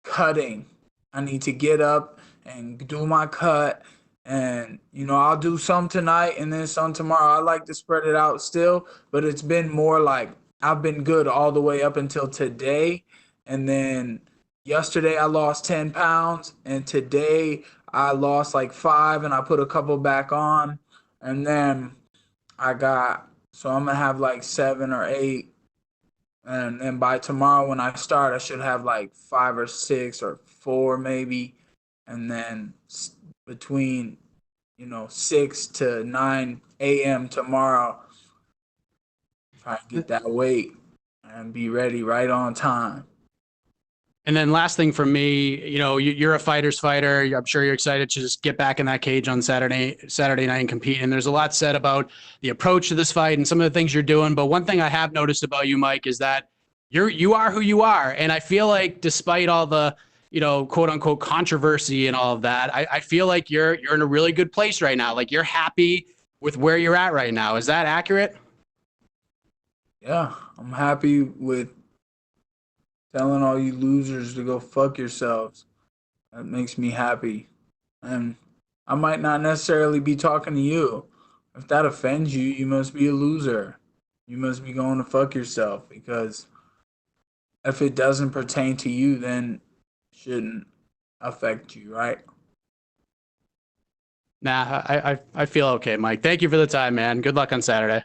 cutting. I need to get up and do my cut, and I'll do some tonight and then some tomorrow. I like to spread it out still, but it's been more like I've been good all the way up until today, and then yesterday I lost 10 pounds, and today I lost like 5 and I put a couple back on, and then I'm gonna have like 7 or 8. And then by tomorrow when I start, I should have like 5 or 6 or 4 maybe. And then between, 6 to 9 a.m. tomorrow, try to get that weight and be ready right on time. And then last thing from me, you're a fighter's fighter. I'm sure you're excited to just get back in that cage on Saturday night and compete. And there's a lot said about the approach to this fight and some of the things you're doing. But one thing I have noticed about you, Mike, is that you are who you are. And I feel like despite all the, quote unquote controversy and all of that, I feel like you're in a really good place right now. Like you're happy with where you're at right now. Is that accurate? Yeah, I'm happy with telling all you losers to go fuck yourselves. That makes me happy. And I might not necessarily be talking to you. If that offends you, you must be a loser. You must be going to fuck yourself, because if it doesn't pertain to you, then it shouldn't affect you, right? Nah, I feel okay, Mike. Thank you for the time, man. Good luck on Saturday.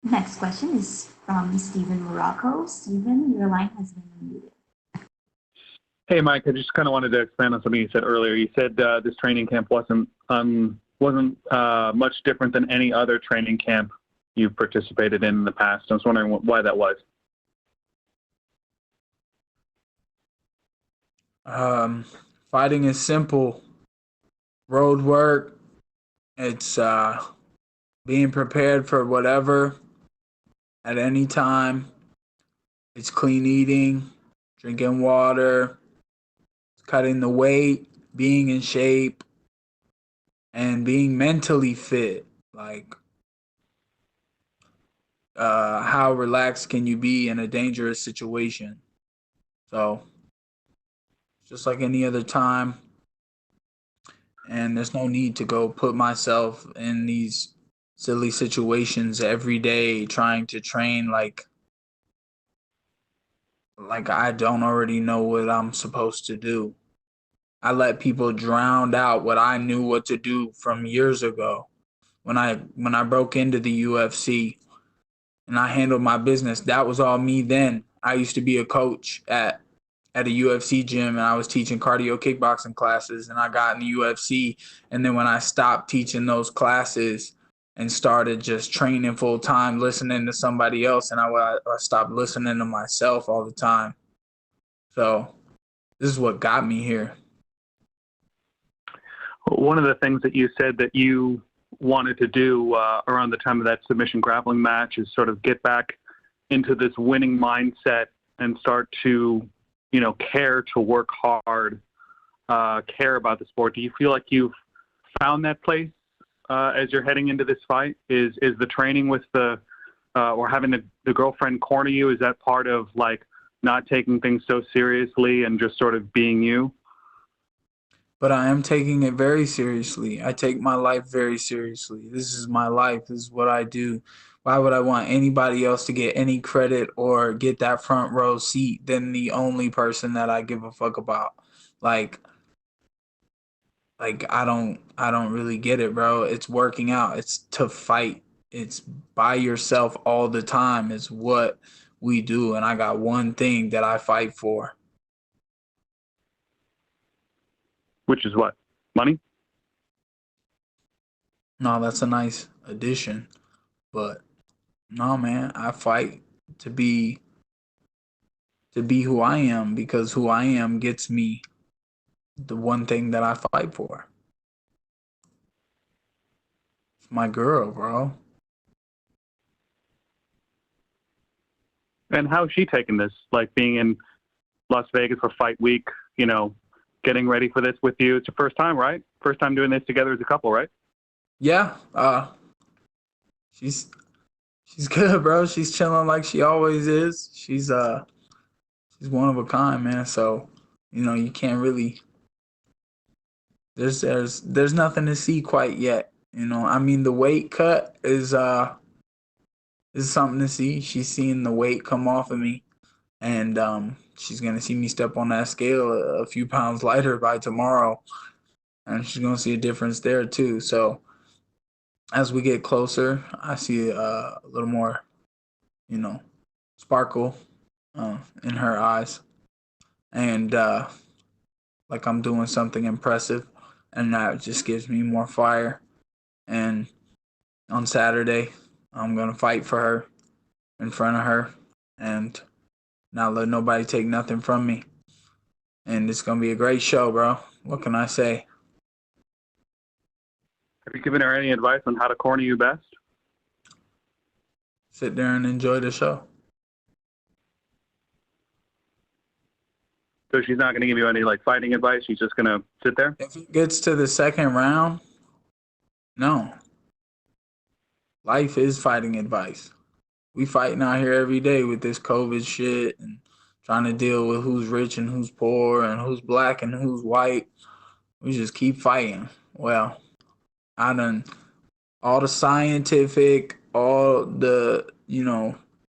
Next question is from Steven Morocco. Steven, your line has been unmuted. Hey, Mike, I just kind of wanted to expand on something you said earlier. You said this training camp wasn't much different than any other training camp you've participated in the past. I was wondering why that was. Fighting is simple. Road work. It's being prepared for whatever at any time. It's clean eating, drinking water, cutting the weight, being in shape, and being mentally fit. Like, how relaxed can you be in a dangerous situation? So, just like any other time. And there's no need to go put myself in these silly situations every day trying to train like I don't already know what I'm supposed to do. I let people drown out what I knew what to do from years ago. When I broke into the UFC and I handled my business, that was all me then. I used to be a coach at a UFC gym, and I was teaching cardio kickboxing classes, and I got in the UFC. And then when I stopped teaching those classes and started just training full time, listening to somebody else, and I stopped listening to myself all the time. So this is what got me here. One of the things that you said that you wanted to do around the time of that submission grappling match is sort of get back into this winning mindset and start to, care to work hard, care about the sport? Do you feel like you've found that place as you're heading into this fight? Is the training with or having the girlfriend corner you, is that part of like not taking things so seriously and just sort of being you? But I am taking it very seriously. I take my life very seriously. This is my life. This is what I do. Why would I want anybody else to get any credit or get that front row seat than the only person that I give a fuck about? Like I don't really get it, bro. It's working out. It's to fight. It's by yourself all the time is what we do. And I got one thing that I fight for. Which is what? Money? No, that's a nice addition. But no, man, I fight to be who I am, because who I am gets me the one thing that I fight for. It's my girl, bro. And how's she taking this? Like being in Las Vegas for fight week, getting ready for this with you. It's your first time, right? First time doing this together as a couple, right? Yeah. She's good, bro. She's chilling like she always is. She's one of a kind, man. So, you can't really there's nothing to see quite yet. I mean, the weight cut is something to see. She's seeing the weight come off of me, and she's gonna see me step on that scale a few pounds lighter by tomorrow, and she's gonna see a difference there too. So as we get closer, I see a little more, sparkle in her eyes, and like I'm doing something impressive, and that just gives me more fire. And on Saturday, I'm gonna fight for her in front of her and not let nobody take nothing from me. And it's gonna be a great show, bro. What can I say? Have you given her any advice on how to corner you best? Sit there and enjoy the show. So she's not going to give you any like fighting advice? She's just going to sit there? If it gets to the second round, no. Life is fighting advice. We fighting out here every day with this COVID shit and trying to deal with who's rich and who's poor and who's black and who's white. We just keep fighting. Well, I done all the scientific, all the,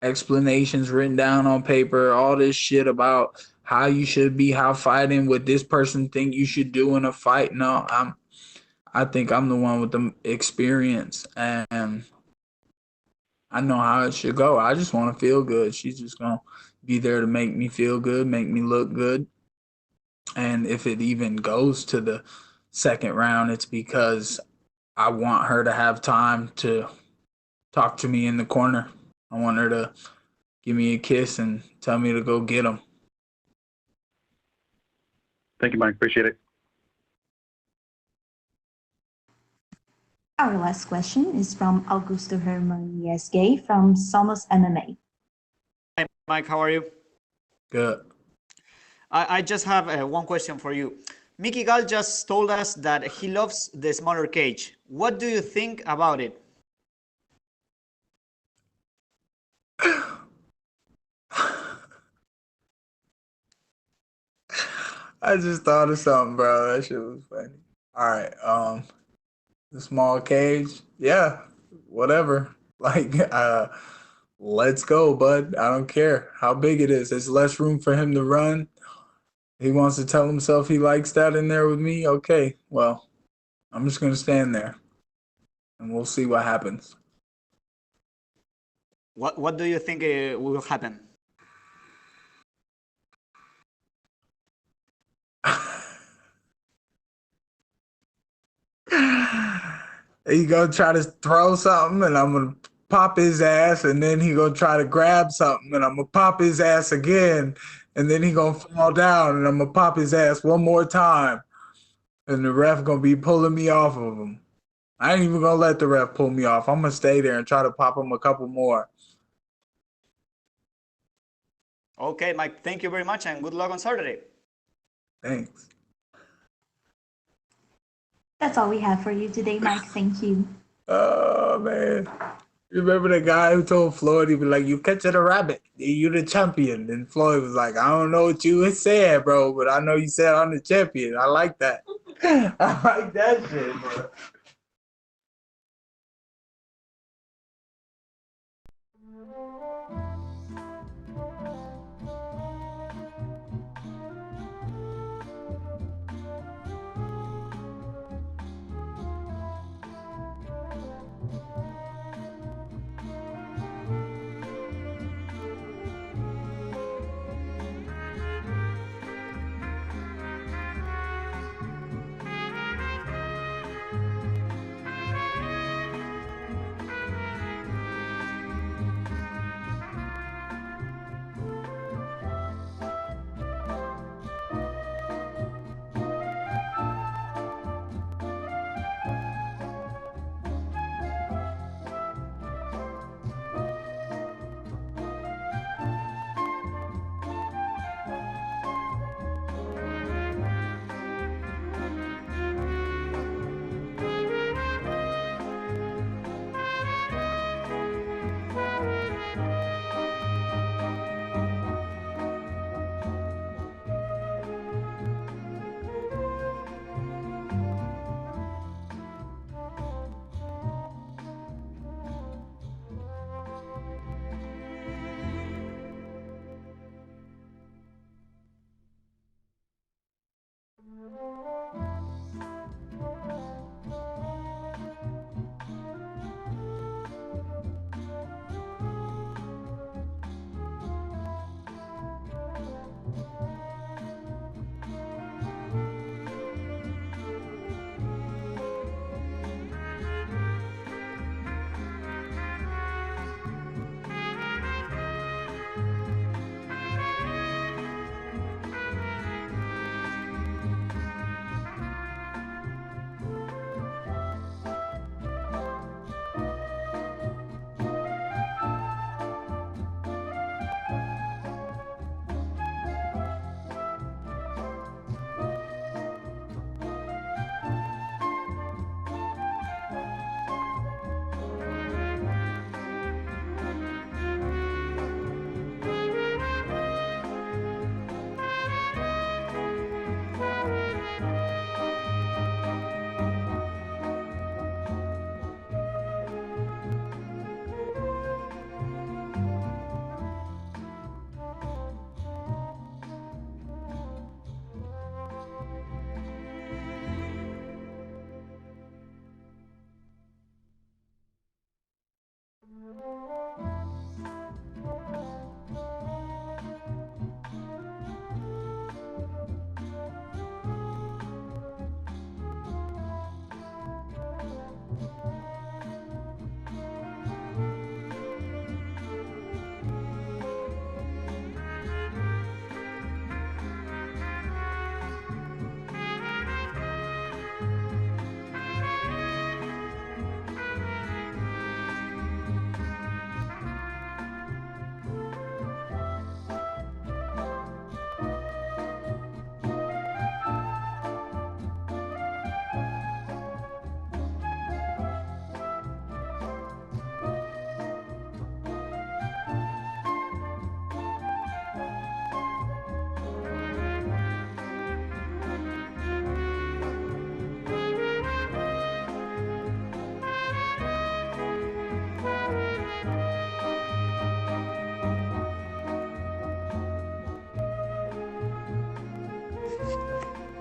explanations written down on paper, all this shit about how you should be, how fighting, what this person think you should do in a fight. No, I think I'm the one with the experience, and I know how it should go. I just want to feel good. She's just going to be there to make me feel good, make me look good. And if it even goes to the second round, it's because I want her to have time to talk to me in the corner. I want her to give me a kiss and tell me to go get him. Thank you, Mike. Appreciate it. Our last question is from Augusto Herman Gay from Somos MMA. Hi, Mike. How are you? Good. I just have one question for you. Mickey Gall just told us that he loves the smaller cage. What do you think about it? I just thought of something, bro. That shit was funny. All right. The small cage. Yeah. Whatever. Like, let's go, bud. I don't care how big it is. There's less room for him to run. He wants to tell himself he likes that in there with me. Okay. Well, I'm just going to stand there and we'll see what happens. What do you think will happen? He gonna try to throw something and I'm gonna pop his ass, and then he gonna try to grab something and I'm gonna pop his ass again, and then he gonna fall down and I'm gonna pop his ass one more time, and the ref gonna be pulling me off of him. I ain't even gonna let the ref pull me off. I'm gonna stay there and try to pop him a couple more. Okay, Mike, thank you very much and good luck on Saturday. Thanks. That's all we have for you today, Mike. Thank you. Oh man. You remember the guy who told Floyd, he was like, "You catching a rabbit, you the champion." And Floyd was like, "I don't know what you was saying, bro, but I know you said I'm the champion." I like that. I like that shit, bro.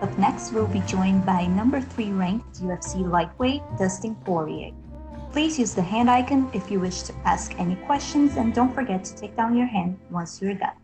Up next, we'll be joined by number 3 ranked UFC lightweight Dustin Poirier. Please use the hand icon if you wish to ask any questions, and don't forget to take down your hand once you're done.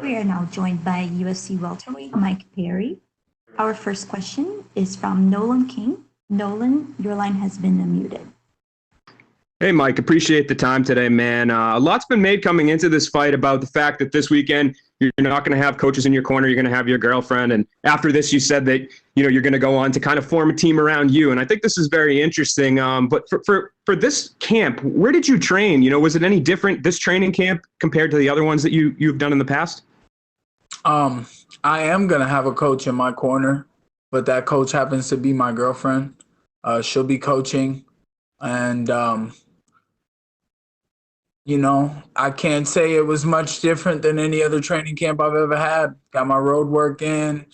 We are now joined by UFC welterweight Mike Perry. Our first question is from Nolan King. Nolan, your line has been unmuted. Hey, Mike, appreciate the time today, man. A lot's been made coming into this fight about the fact that this weekend you're not going to have coaches in your corner. You're going to have your girlfriend. And after this, you said that, you're going to go on to kind of form a team around you. And I think this is very interesting. But for this camp, where did you train? Was it any different, this training camp, compared to the other ones that you've done in the past? I am going to have a coach in my corner, but that coach happens to be my girlfriend. She'll be coaching. And, I can't say it was much different than any other training camp I've ever had. Got my road work in,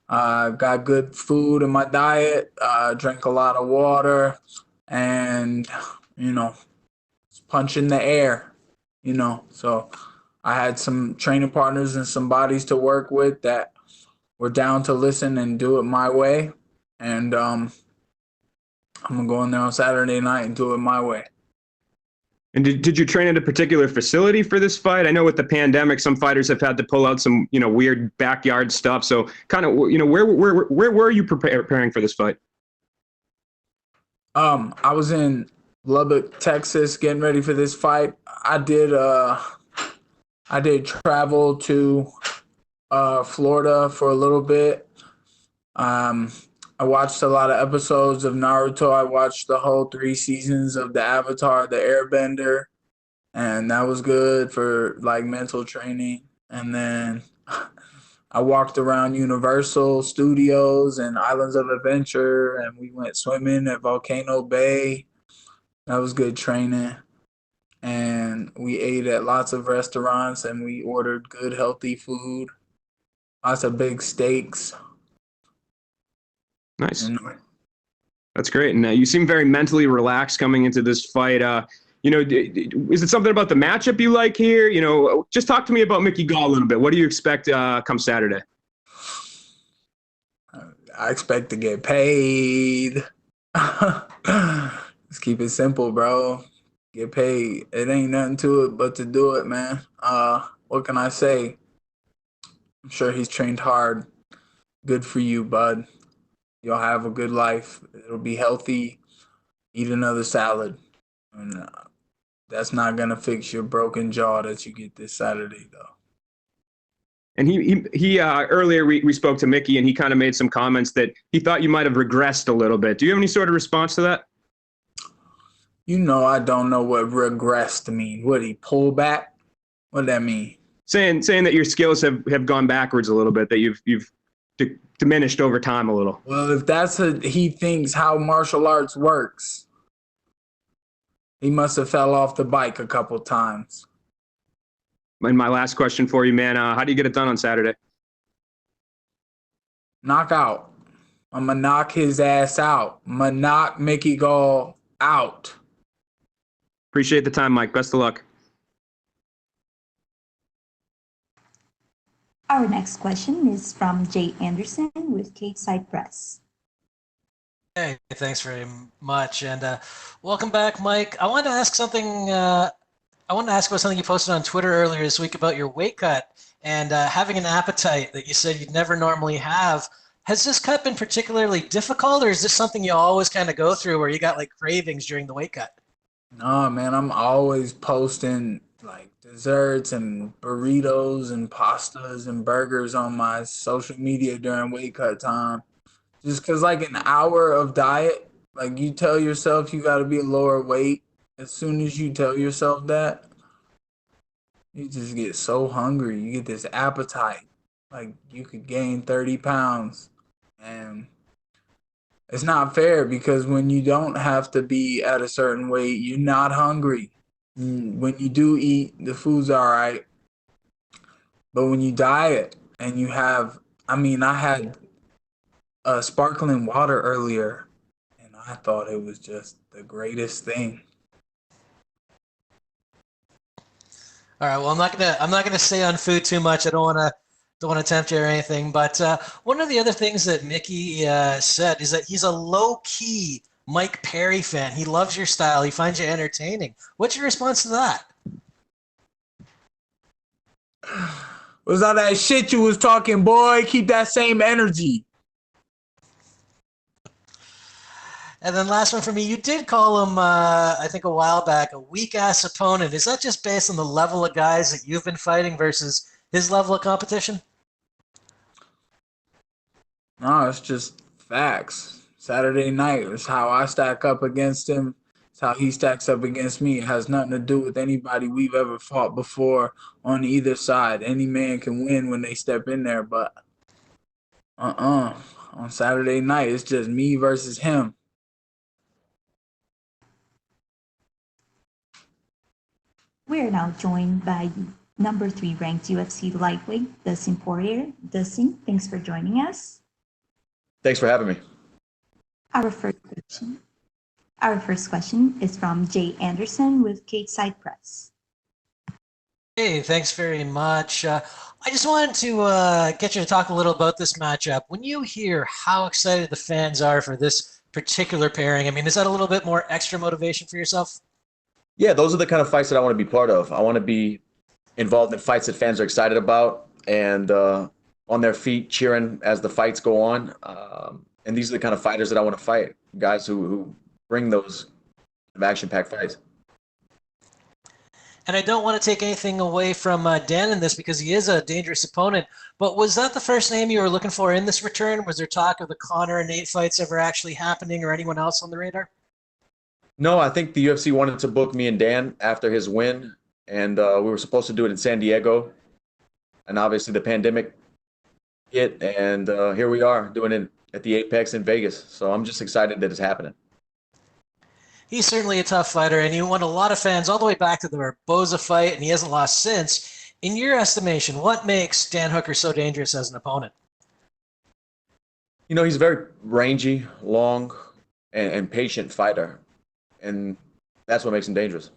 got good food in my diet, drank a lot of water, and, punch in the air, So I had some training partners and some bodies to work with that were down to listen and do it my way. And I'm going to go in there on Saturday night and do it my way. And did you train at a particular facility for this fight? I know with the pandemic, some fighters have had to pull out some, weird backyard stuff. So kind of, where were you preparing for this fight? I was in Lubbock, Texas, getting ready for this fight. I did travel to Florida for a little bit. I watched a lot of episodes of Naruto. I watched the whole 3 seasons of the Avatar, the Airbender, and that was good for mental training. And then I walked around Universal Studios and Islands of Adventure, and we went swimming at Volcano Bay. That was good training. And we ate at lots of restaurants, and we ordered good, healthy food, lots of big steaks. Nice. That's great. And you seem very mentally relaxed coming into this fight. Is it something about the matchup you like here? Just talk to me about Mickey Gall a little bit. What do you expect come Saturday? I expect to get paid. Let's keep it simple, bro. Get paid. It ain't nothing to it but to do it, man. What can I say? I'm sure he's trained hard. Good for you, bud. You'll have a good life. It'll be healthy. Eat another salad. And that's not going to fix your broken jaw that you get this Saturday, though. And he earlier we spoke to Mickey, and he kind of made some comments that he thought you might have regressed a little bit. Do you have any sort of response to that? I don't know what regressed mean. What, he pulled back? What that mean? Saying that your skills have gone backwards a little bit, that you've diminished over time a little. Well, if that's he thinks how martial arts works, he must have fell off the bike a couple times. And my last question for you, man, how do you get it done on Saturday? Knockout. I'm going to knock his ass out. I'm going to knock Mickey Gall out. Appreciate the time, Mike. Best of luck. Our next question is from Jay Anderson with Cageside Press. Hey, thanks very much, and welcome back, Mike. I wanted to ask something. I wanted to ask about something you posted on Twitter earlier this week about your weight cut and having an appetite that you said you'd never normally have. Has this cut been particularly difficult, or is this something you always kind of go through where you got cravings during the weight cut? No, man, I'm always posting desserts and burritos and pastas and burgers on my social media during weight cut time. Just because an hour of diet, you tell yourself you got to be a lower weight. As soon as you tell yourself that, you just get so hungry. You get this appetite. You could gain 30 pounds. And it's not fair because when you don't have to be at a certain weight, you're not hungry. When you do eat, the food's all right. But when you diet and you have, I had sparkling water earlier, and I thought it was just the greatest thing. All right. Well, I'm not gonna stay on food too much. I don't want to tempt you or anything. But one of the other things that Mickey said is that he's a low-key Mike Perry fan. He loves your style. He finds you entertaining. What's your response to that? Was all that shit you was talking, boy? Keep that same energy. And then last one for me, you did call him, I think a while back, a weak-ass opponent. Is that just based on the level of guys that you've been fighting versus his level of competition? No, it's just facts. Saturday night is how I stack up against him. It's how he stacks up against me. It has nothing to do with anybody we've ever fought before on either side. Any man can win when they step in there, but on Saturday night, it's just me versus him. We are now joined by the number 3 ranked UFC lightweight, Dustin Poirier. Dustin, thanks for joining us. Thanks for having me. Our first question is from Jay Anderson with Cateside Press. Hey, thanks very much. I just wanted to get you to talk a little about this matchup. When you hear how excited the fans are for this particular pairing, I mean, is that a little bit more extra motivation for yourself? Yeah, those are the kind of fights that I want to be part of. I want to be involved in fights that fans are excited about and on their feet cheering as the fights go on. And these are the kind of fighters that I want to fight, guys who bring those action-packed fights. And I don't want to take anything away from Dan in this because he is a dangerous opponent, but was that the first name you were looking for in this return? Was there talk of the Conor and Nate fights ever actually happening or anyone else on the radar? No, I think the UFC wanted to book me and Dan after his win, and we were supposed to do it in San Diego. And obviously the pandemic hit, and here we are doing it at the Apex in Vegas. So I'm just excited that it's happening. He's certainly a tough fighter, and he won a lot of fans all the way back to the Barboza fight, and he hasn't lost since. In your estimation, what makes Dan Hooker so dangerous as an opponent? You know, he's a very rangy, long, and patient fighter. And that's what makes him dangerous.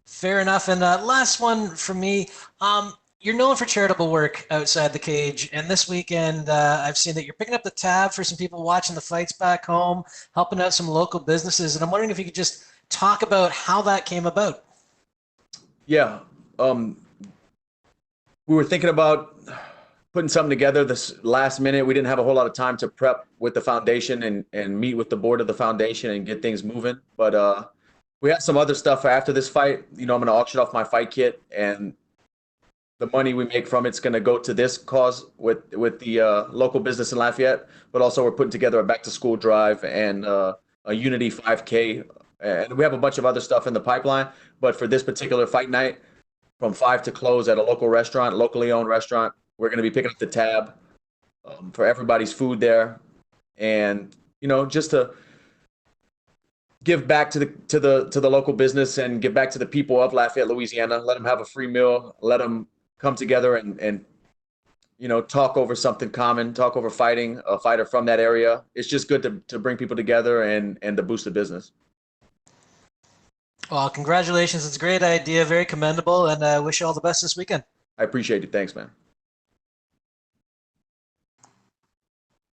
Fair enough. And last one for me. You're known for charitable work outside the cage. And this weekend, I've seen that you're picking up the tab for some people watching the fights back home, helping out some local businesses. And I'm wondering if you could just talk about how that came about. Yeah. We were thinking about putting something together this last minute. We didn't have a whole lot of time to prep with the foundation and meet with the board of the foundation and get things moving. But we had some other stuff after this fight. You know, I'm going to auction off my fight kit, and the money we make from it's going to go to this cause with the local business in Lafayette. But also we're putting together a back to school drive and a Unity 5K. And we have a bunch of other stuff in the pipeline. But for this particular fight night, from 5 to close at a local restaurant, locally owned restaurant, we're going to be picking up the tab for everybody's food there, and you know, just to give back to the local business and give back to the people of Lafayette, Louisiana. Let them have a free meal. Let them come together and you know, talk over something common, talk over fighting a fighter from that area. It's just good to bring people together and to boost the business. Well, congratulations. It's a great idea, very commendable, and I wish you all the best this weekend. I appreciate it. Thanks, man.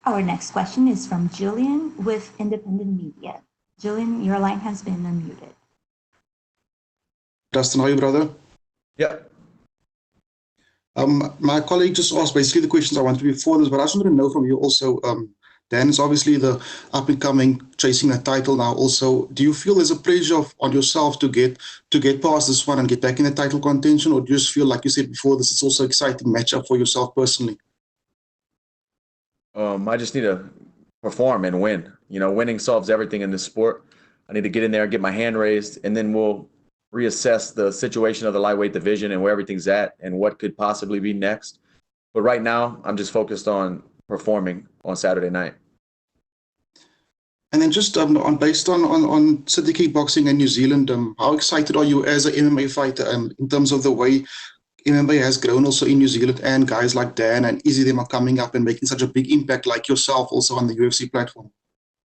Our next question is from Jillian with Independent Media. Jillian, your line has been unmuted. Dustin, how are you, brother? Yeah. My colleague just asked basically the questions I wanted before this, but I just wanted to know from you also, Dan is obviously the up-and-coming, chasing that title now also. Do you feel there's a pressure on yourself to get past this one and get back in the title contention, or do you just feel, like you said before, this is also an exciting matchup for yourself personally? I just need to perform and win. You know, winning solves everything in this sport. I need to get in there and get my hand raised, and then we'll reassess the situation of the lightweight division and where everything's at and what could possibly be next. But right now, I'm just focused on performing on Saturday night. And then just based on City Kickboxing in New Zealand, how excited are you as an MMA fighter in terms of the way MMA has grown also in New Zealand, and guys like Dan and Izzy them are coming up and making such a big impact like yourself also on the UFC platform?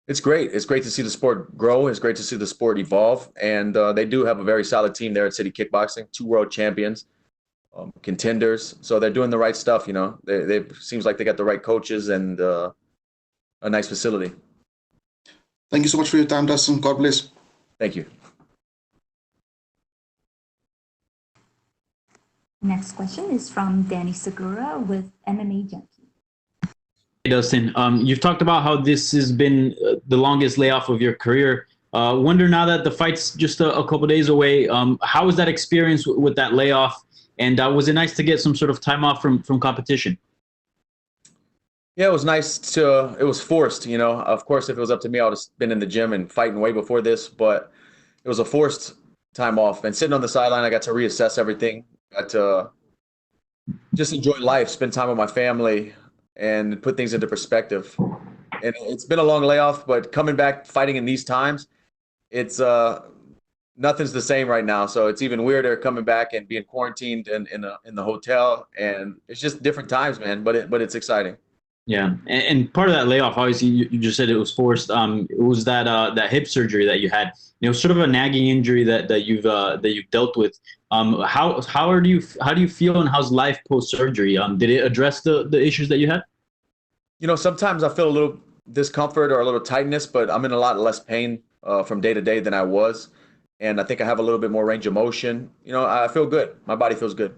It's great. It's great to see the sport grow. It's great to see the sport evolve. And they do have a very solid team there at City Kickboxing, 2 world champions, contenders. So they're doing the right stuff, you know. They seems like they got the right coaches and a nice facility. Thank you so much for your time, Dustin. God bless. Thank you. Next question is from Danny Segura with MMA Junkie. Hey, Dustin, you've talked about how this has been the longest layoff of your career. Wonder now that the fight's just a couple days away, how was that experience with that layoff? And was it nice to get some sort of time off from competition? Yeah, it was nice to, it was forced, you know. Of course, if it was up to me, I would have been in the gym and fighting way before this, but it was a forced time off. And sitting on the sideline, I got to reassess everything, got to just enjoy life, spend time with my family, and put things into perspective. And it's been a long layoff, but coming back fighting in these times, it's nothing's the same right now. So it's even weirder coming back and being quarantined in the hotel, and it's just different times, man. But it's exciting. Yeah, and part of that layoff, obviously, you just said it was forced. It was that hip surgery that you had. You know, sort of a nagging injury that you've dealt with. How do you feel, and how's life post surgery? Did it address the issues that you had? You know, sometimes I feel a little discomfort or a little tightness, but I'm in a lot less pain from day to day than I was, and I think I have a little bit more range of motion. You know, I feel good. My body feels good.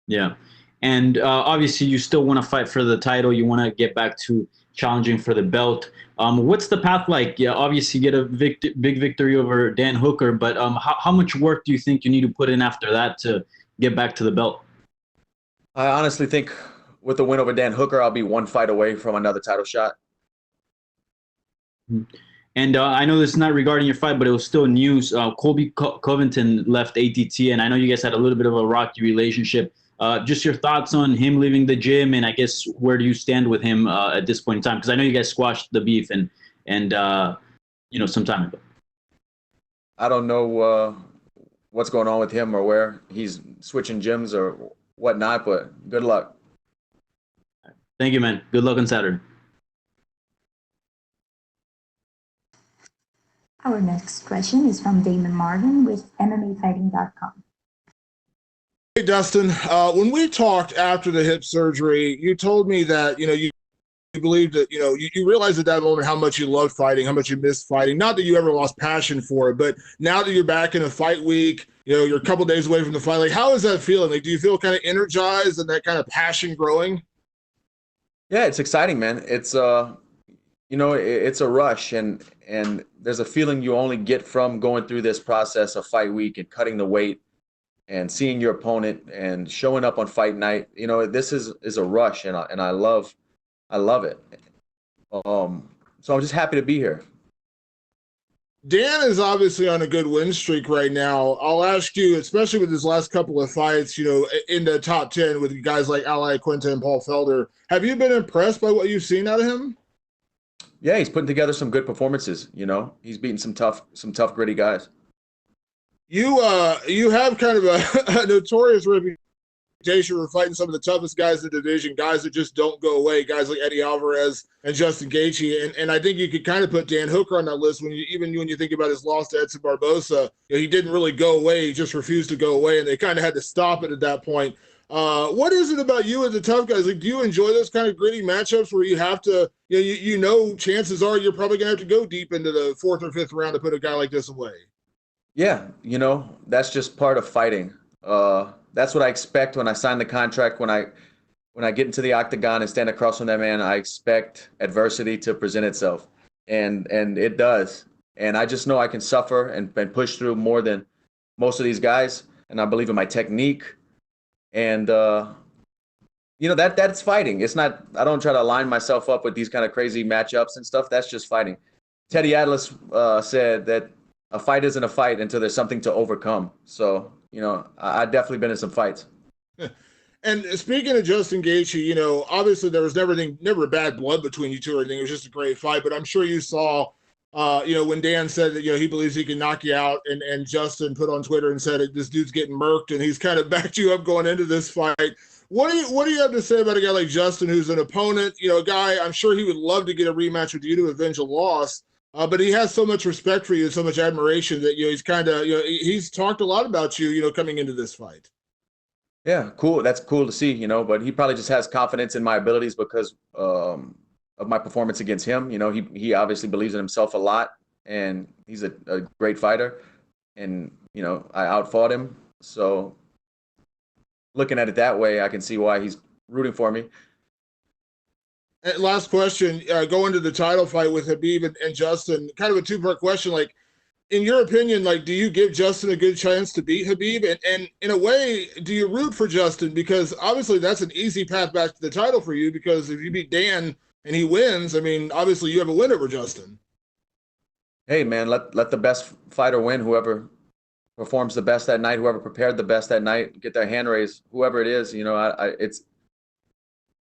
Yeah. And obviously, you still want to fight for the title. You want to get back to challenging for the belt. What's the path like? Yeah, obviously, get a big victory over Dan Hooker, but how much work do you think you need to put in after that to get back to the belt? I honestly think with the win over Dan Hooker, I'll be one fight away from another title shot. And I know this is not regarding your fight, but it was still news. Colby Covington left ATT, and I know you guys had a little bit of a rocky relationship. Just your thoughts on him leaving the gym, and I guess where do you stand with him at this point in time? Because I know you guys squashed the beef and you know, some time ago. I don't know what's going on with him or where he's switching gyms or whatnot, but good luck. Thank you, man. Good luck on Saturday. Our next question is from Damon Martin with MMAfighting.com. Hey, Dustin, when we talked after the hip surgery, you told me that, you know, you believed that, you know, you realized at that moment how much you loved fighting, how much you missed fighting. Not that you ever lost passion for it, but now that you're back in a fight week, you know, you're a couple days away from the fight. Like, how is that feeling? Like, do you feel kind of energized and that kind of passion growing? Yeah, it's exciting, man. It's you know, it's a rush, and there's a feeling you only get from going through this process of fight week and cutting the weight and seeing your opponent and showing up on fight night. You know, this is a rush, and I love it. So I'm just happy to be here. Dan is obviously on a good win streak right now. I'll ask you, especially with his last couple of fights, you know, in the top 10 with guys like Ali Quinta and Paul Felder, have you been impressed by what you've seen out of him? Yeah, he's putting together some good performances. You know, he's beating some tough, gritty guys. You have kind of a notorious reputation for fighting some of the toughest guys in the division, guys that just don't go away, guys like Eddie Alvarez and Justin Gaethje, and I think you could kind of put Dan Hooker on that list when you think about his loss to Edson Barbosa. You know, he didn't really go away; he just refused to go away, and they kind of had to stop it at that point. What is it about you and the tough guys? Like, do you enjoy those kind of gritty matchups where you have to, you know, chances are you're probably gonna have to go deep into the fourth or fifth round to put a guy like this away? Yeah, you know, that's just part of fighting. That's what I expect when I sign the contract. When I get into the octagon and stand across from that man, I expect adversity to present itself, and it does. And I just know I can suffer and push through more than most of these guys. And I believe in my technique. And you know, that's fighting. It's not. I don't try to line myself up with these kind of crazy matchups and stuff. That's just fighting. Teddy Atlas said that a fight isn't a fight until there's something to overcome. So, you know, I've definitely been in some fights. And speaking of Justin Gaethje, you know, obviously there was never bad blood between you two or anything. It was just a great fight. But I'm sure you saw, you know, when Dan said that, you know, he believes he can knock you out, and Justin put on Twitter and said this dude's getting murked, and he's kind of backed you up going into this fight. What do you have to say about a guy like Justin, who's an opponent, you know, a guy I'm sure he would love to get a rematch with you to avenge a loss? But he has so much respect for you and so much admiration that, you know, he's kind of, you know, he's talked a lot about you, you know, coming into this fight. Yeah, cool. That's cool to see, you know, but he probably just has confidence in my abilities because of my performance against him. You know, he obviously believes in himself a lot, and he's a great fighter, and, you know, I outfought him. So looking at it that way, I can see why he's rooting for me. And last question, going to the title fight with Khabib and Justin, kind of a two-part question. Like, in your opinion, like, do you give Justin a good chance to beat Khabib? And in a way, do you root for Justin? Because obviously that's an easy path back to the title for you, because if you beat Dan and he wins, I mean, obviously you have a win over Justin. Hey, man, let the best fighter win. Whoever performs the best that night, whoever prepared the best that night, get their hand raised, whoever it is, you know, it's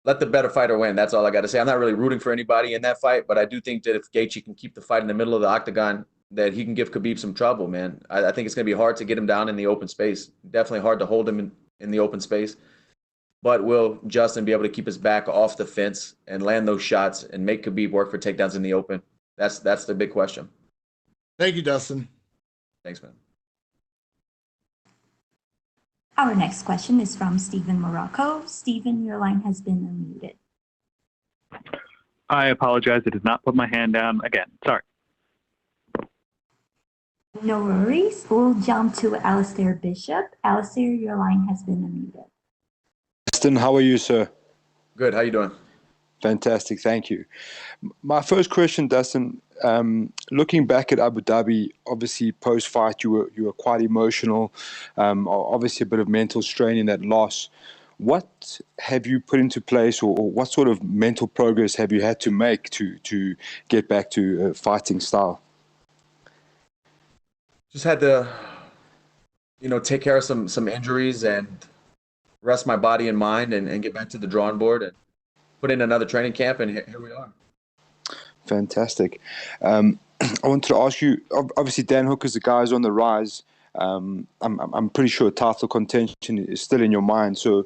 let the better fighter win. That's all I got to say. I'm not really rooting for anybody in that fight, but I do think that if Gaethje can keep the fight in the middle of the octagon, that he can give Khabib some trouble, man. I think it's going to be hard to get him down in the open space. Definitely hard to hold him in the open space. But will Justin be able to keep his back off the fence and land those shots and make Khabib work for takedowns in the open? That's the big question. Thank you, Dustin. Thanks, man. Our next question is from Stephen Morocco. Stephen, your line has been unmuted. I apologize. I did not put my hand down again. Sorry. No worries. We'll jump to Alistair Bishop. Alistair, your line has been unmuted. Dustin, how are you, sir? Good. How you doing? Fantastic. Thank you. My first question, Dustin, looking back at Abu Dhabi, obviously post-fight you were quite emotional, obviously a bit of mental strain in that loss. What have you put into place, or what sort of mental progress have you had to make to get back to fighting style? Just had to, take care of some injuries and rest my body and mind and get back to the drawing board and put in another training camp, and here we are. Fantastic. I wanted to ask you, obviously Dan Hooker's the guy who's on the rise. I'm pretty sure title contention is still in your mind. So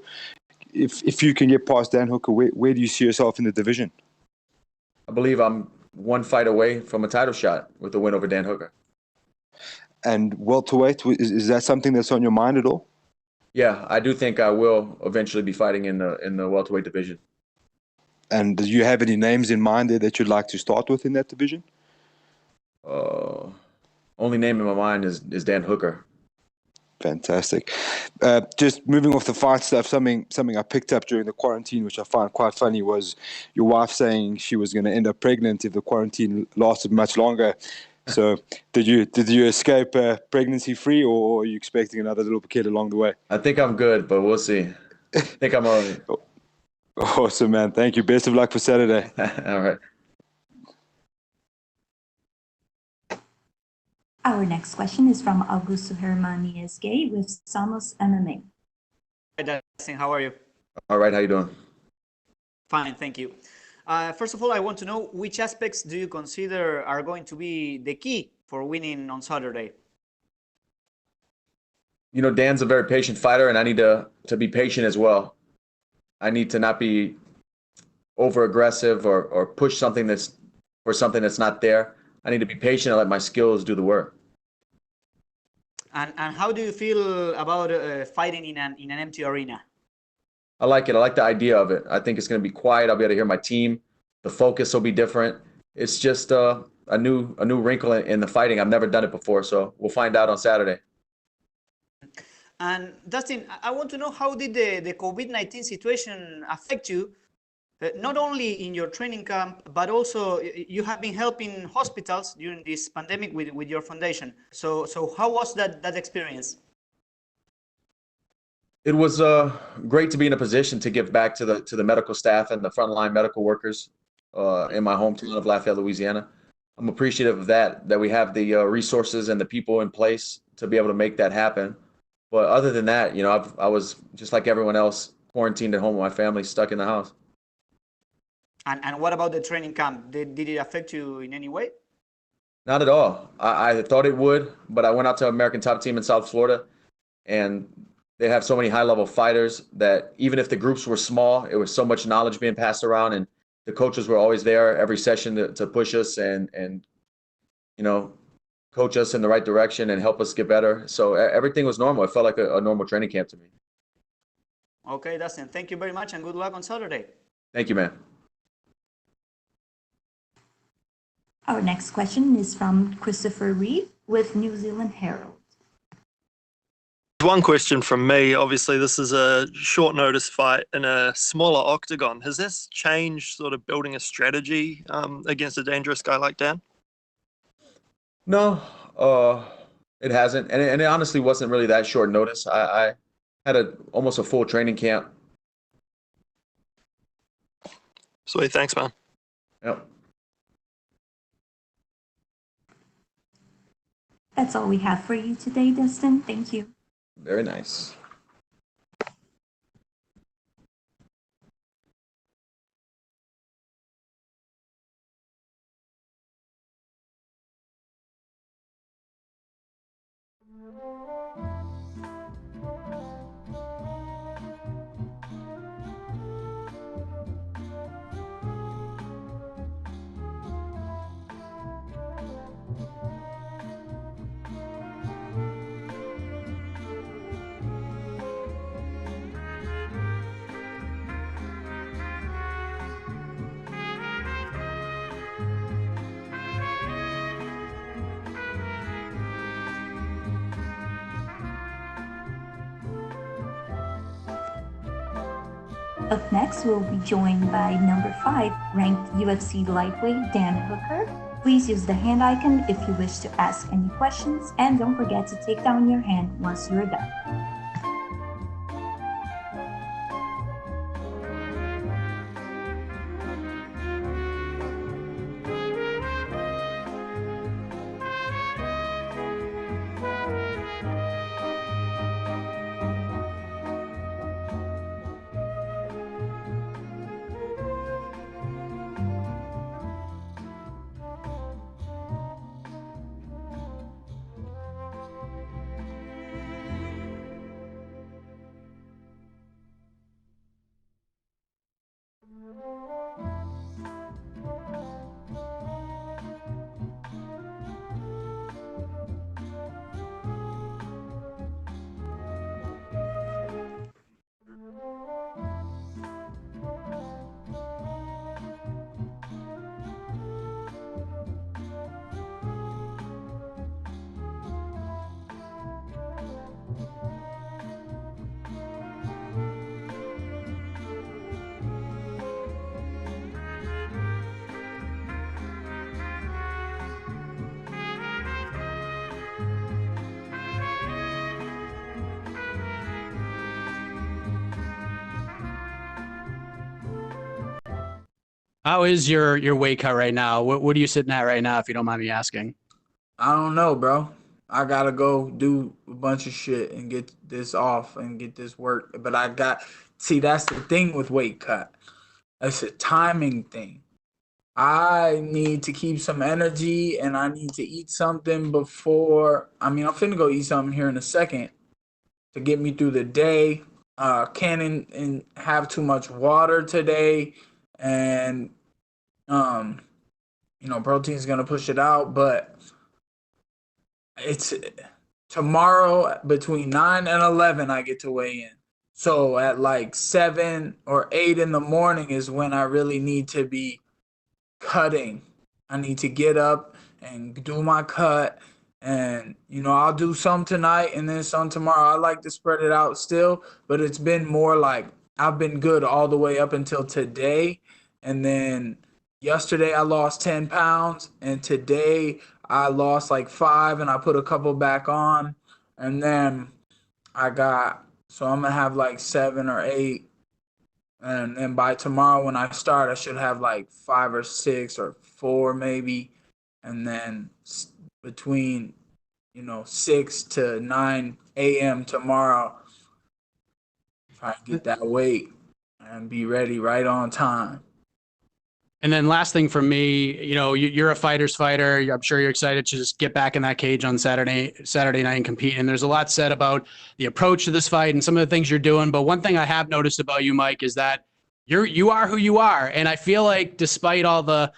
if you can get past Dan Hooker, where do you see yourself in the division? I believe I'm one fight away from a title shot with the win over Dan Hooker. And welterweight, is that something that's on your mind at all? Yeah, I do think I will eventually be fighting in the welterweight division. And do you have any names in mind there that you'd like to start with in that division? Only name in my mind is Dan Hooker. Fantastic. Just moving off the fight stuff, something I picked up during the quarantine, which I find quite funny, was your wife saying she was going to end up pregnant if the quarantine lasted much longer. So did you escape pregnancy free, or are you expecting another little kid along the way? I think I'm good, but we'll see. I think I'm all right. Awesome, man. Thank you. Best of luck for Saturday. All right. Our next question is from Augusto Hermanies-Gay with Samos MMA. Hi, Dustin. How are you? All right. How you doing? Fine, thank you. First of all, I want to know which aspects do you consider are going to be the key for winning on Saturday? Dan's a very patient fighter, and I need to be patient as well. I need to not be over aggressive or push something that's not there. I need to be patient and let my skills do the work. And how do you feel about fighting in an empty arena? I like it. I like the idea of it. I think it's going to be quiet. I'll be able to hear my team. The focus will be different. It's just a new wrinkle in the fighting. I've never done it before, so we'll find out on Saturday. And Dustin, I want to know, how did the COVID-19 situation affect you, not only in your training camp, but also you have been helping hospitals during this pandemic with your foundation. So how was that experience? It was great to be in a position to give back to the medical staff and the frontline medical workers in my hometown of Lafayette, Louisiana. I'm appreciative of that we have the resources and the people in place to be able to make that happen. But other than that, I was just like everyone else, quarantined at home with my family, stuck in the house. And what about the training camp? Did it affect you in any way? Not at all. I thought it would, but I went out to American Top Team in South Florida, and they have so many high-level fighters that even if the groups were small, it was so much knowledge being passed around, and the coaches were always there every session to push us and coach us in the right direction and help us get better. So everything was normal. It felt like a normal training camp to me. Okay, Dustin, thank you very much, and good luck on Saturday. Thank you, man. Our next question is from Christopher Reeve with New Zealand Herald. One question from me. Obviously, this is a short notice fight in a smaller octagon. Has this changed sort of building a strategy against a dangerous guy like Dan? No, it hasn't, and it honestly wasn't really that short notice. I had almost a full training camp. Sweet, thanks, man. Yep. That's all we have for you today, Dustin. Thank you. Very nice. Up next, we'll be joined by number 5 ranked UFC lightweight Dan Hooker. Please use the hand icon if you wish to ask any questions, and don't forget to take down your hand once you're done. How is your weight cut right now? What are you sitting at right now, if you don't mind me asking? I don't know, bro. I gotta go do a bunch of shit and get this off and get this work. But that's the thing with weight cut. It's a timing thing. I need to keep some energy and I need to eat something before. I'm finna go eat something here in a second to get me through the day. Can't and have too much water today, and protein's gonna push it out. But it's tomorrow between 9 and 11 I get to weigh in. So at like 7 or 8 in the morning is when I really need to be cutting. I need to get up and do my cut, and I'll do some tonight and then some tomorrow. I like to spread it out still, but it's been more like I've been good all the way up until today, and then yesterday I lost 10 pounds, and today I lost like 5 and I put a couple back on, and then I'm gonna have like 7 or 8. And then by tomorrow when I start, I should have like 5 or 6 or 4 maybe. And then between, 6 to 9 a.m. tomorrow, try to get that weight and be ready right on time. And then last thing from me, you're a fighter's fighter. I'm sure you're excited to just get back in that cage on Saturday night and compete. And there's a lot said about the approach to this fight and some of the things you're doing. But one thing I have noticed about you, Mike, is that you are who you are. And I feel like despite all the,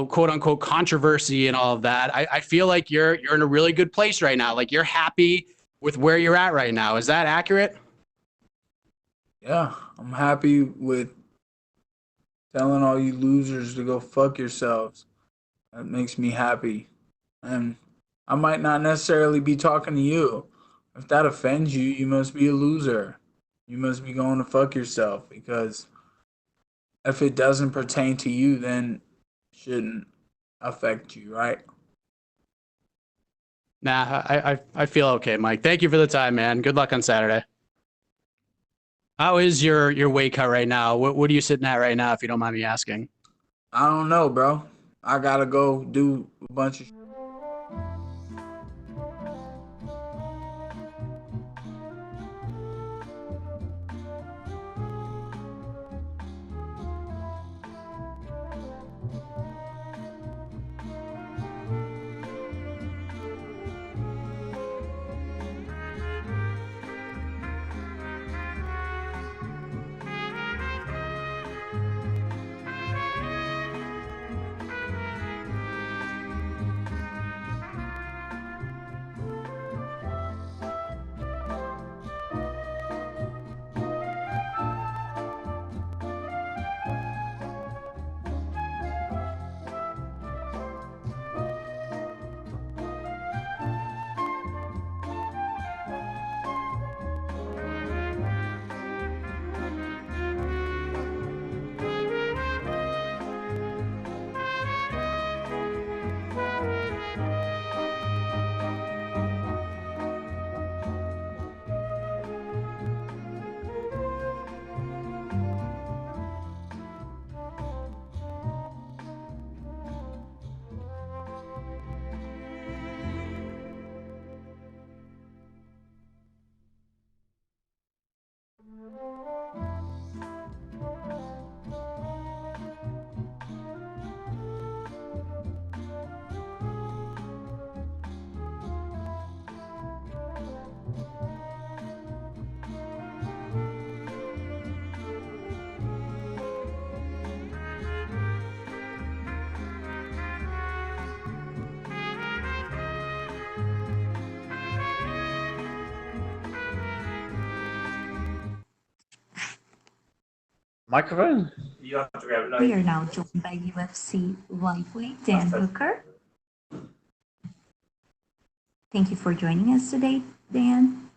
quote unquote controversy and all of that, I feel like you're in a really good place right now. Like you're happy with where you're at right now. Is that accurate? Yeah, I'm happy with telling all you losers to go fuck yourselves. That makes me happy. And I might not necessarily be talking to you, If that offends you, you must be a loser. You must be going to fuck yourself, because if it doesn't pertain to you, then it shouldn't affect you, right? Nah, I feel okay, Mike. Thank you for the time, man. Good luck on Saturday. How is your weight cut right now? What are you sitting at right now, if you don't mind me asking? I don't know, bro. I gotta go do a bunch of Microphone? You have to grab it. We are now joined by UFC lightweight Dan Hooker. Thank you for joining us today, Dan.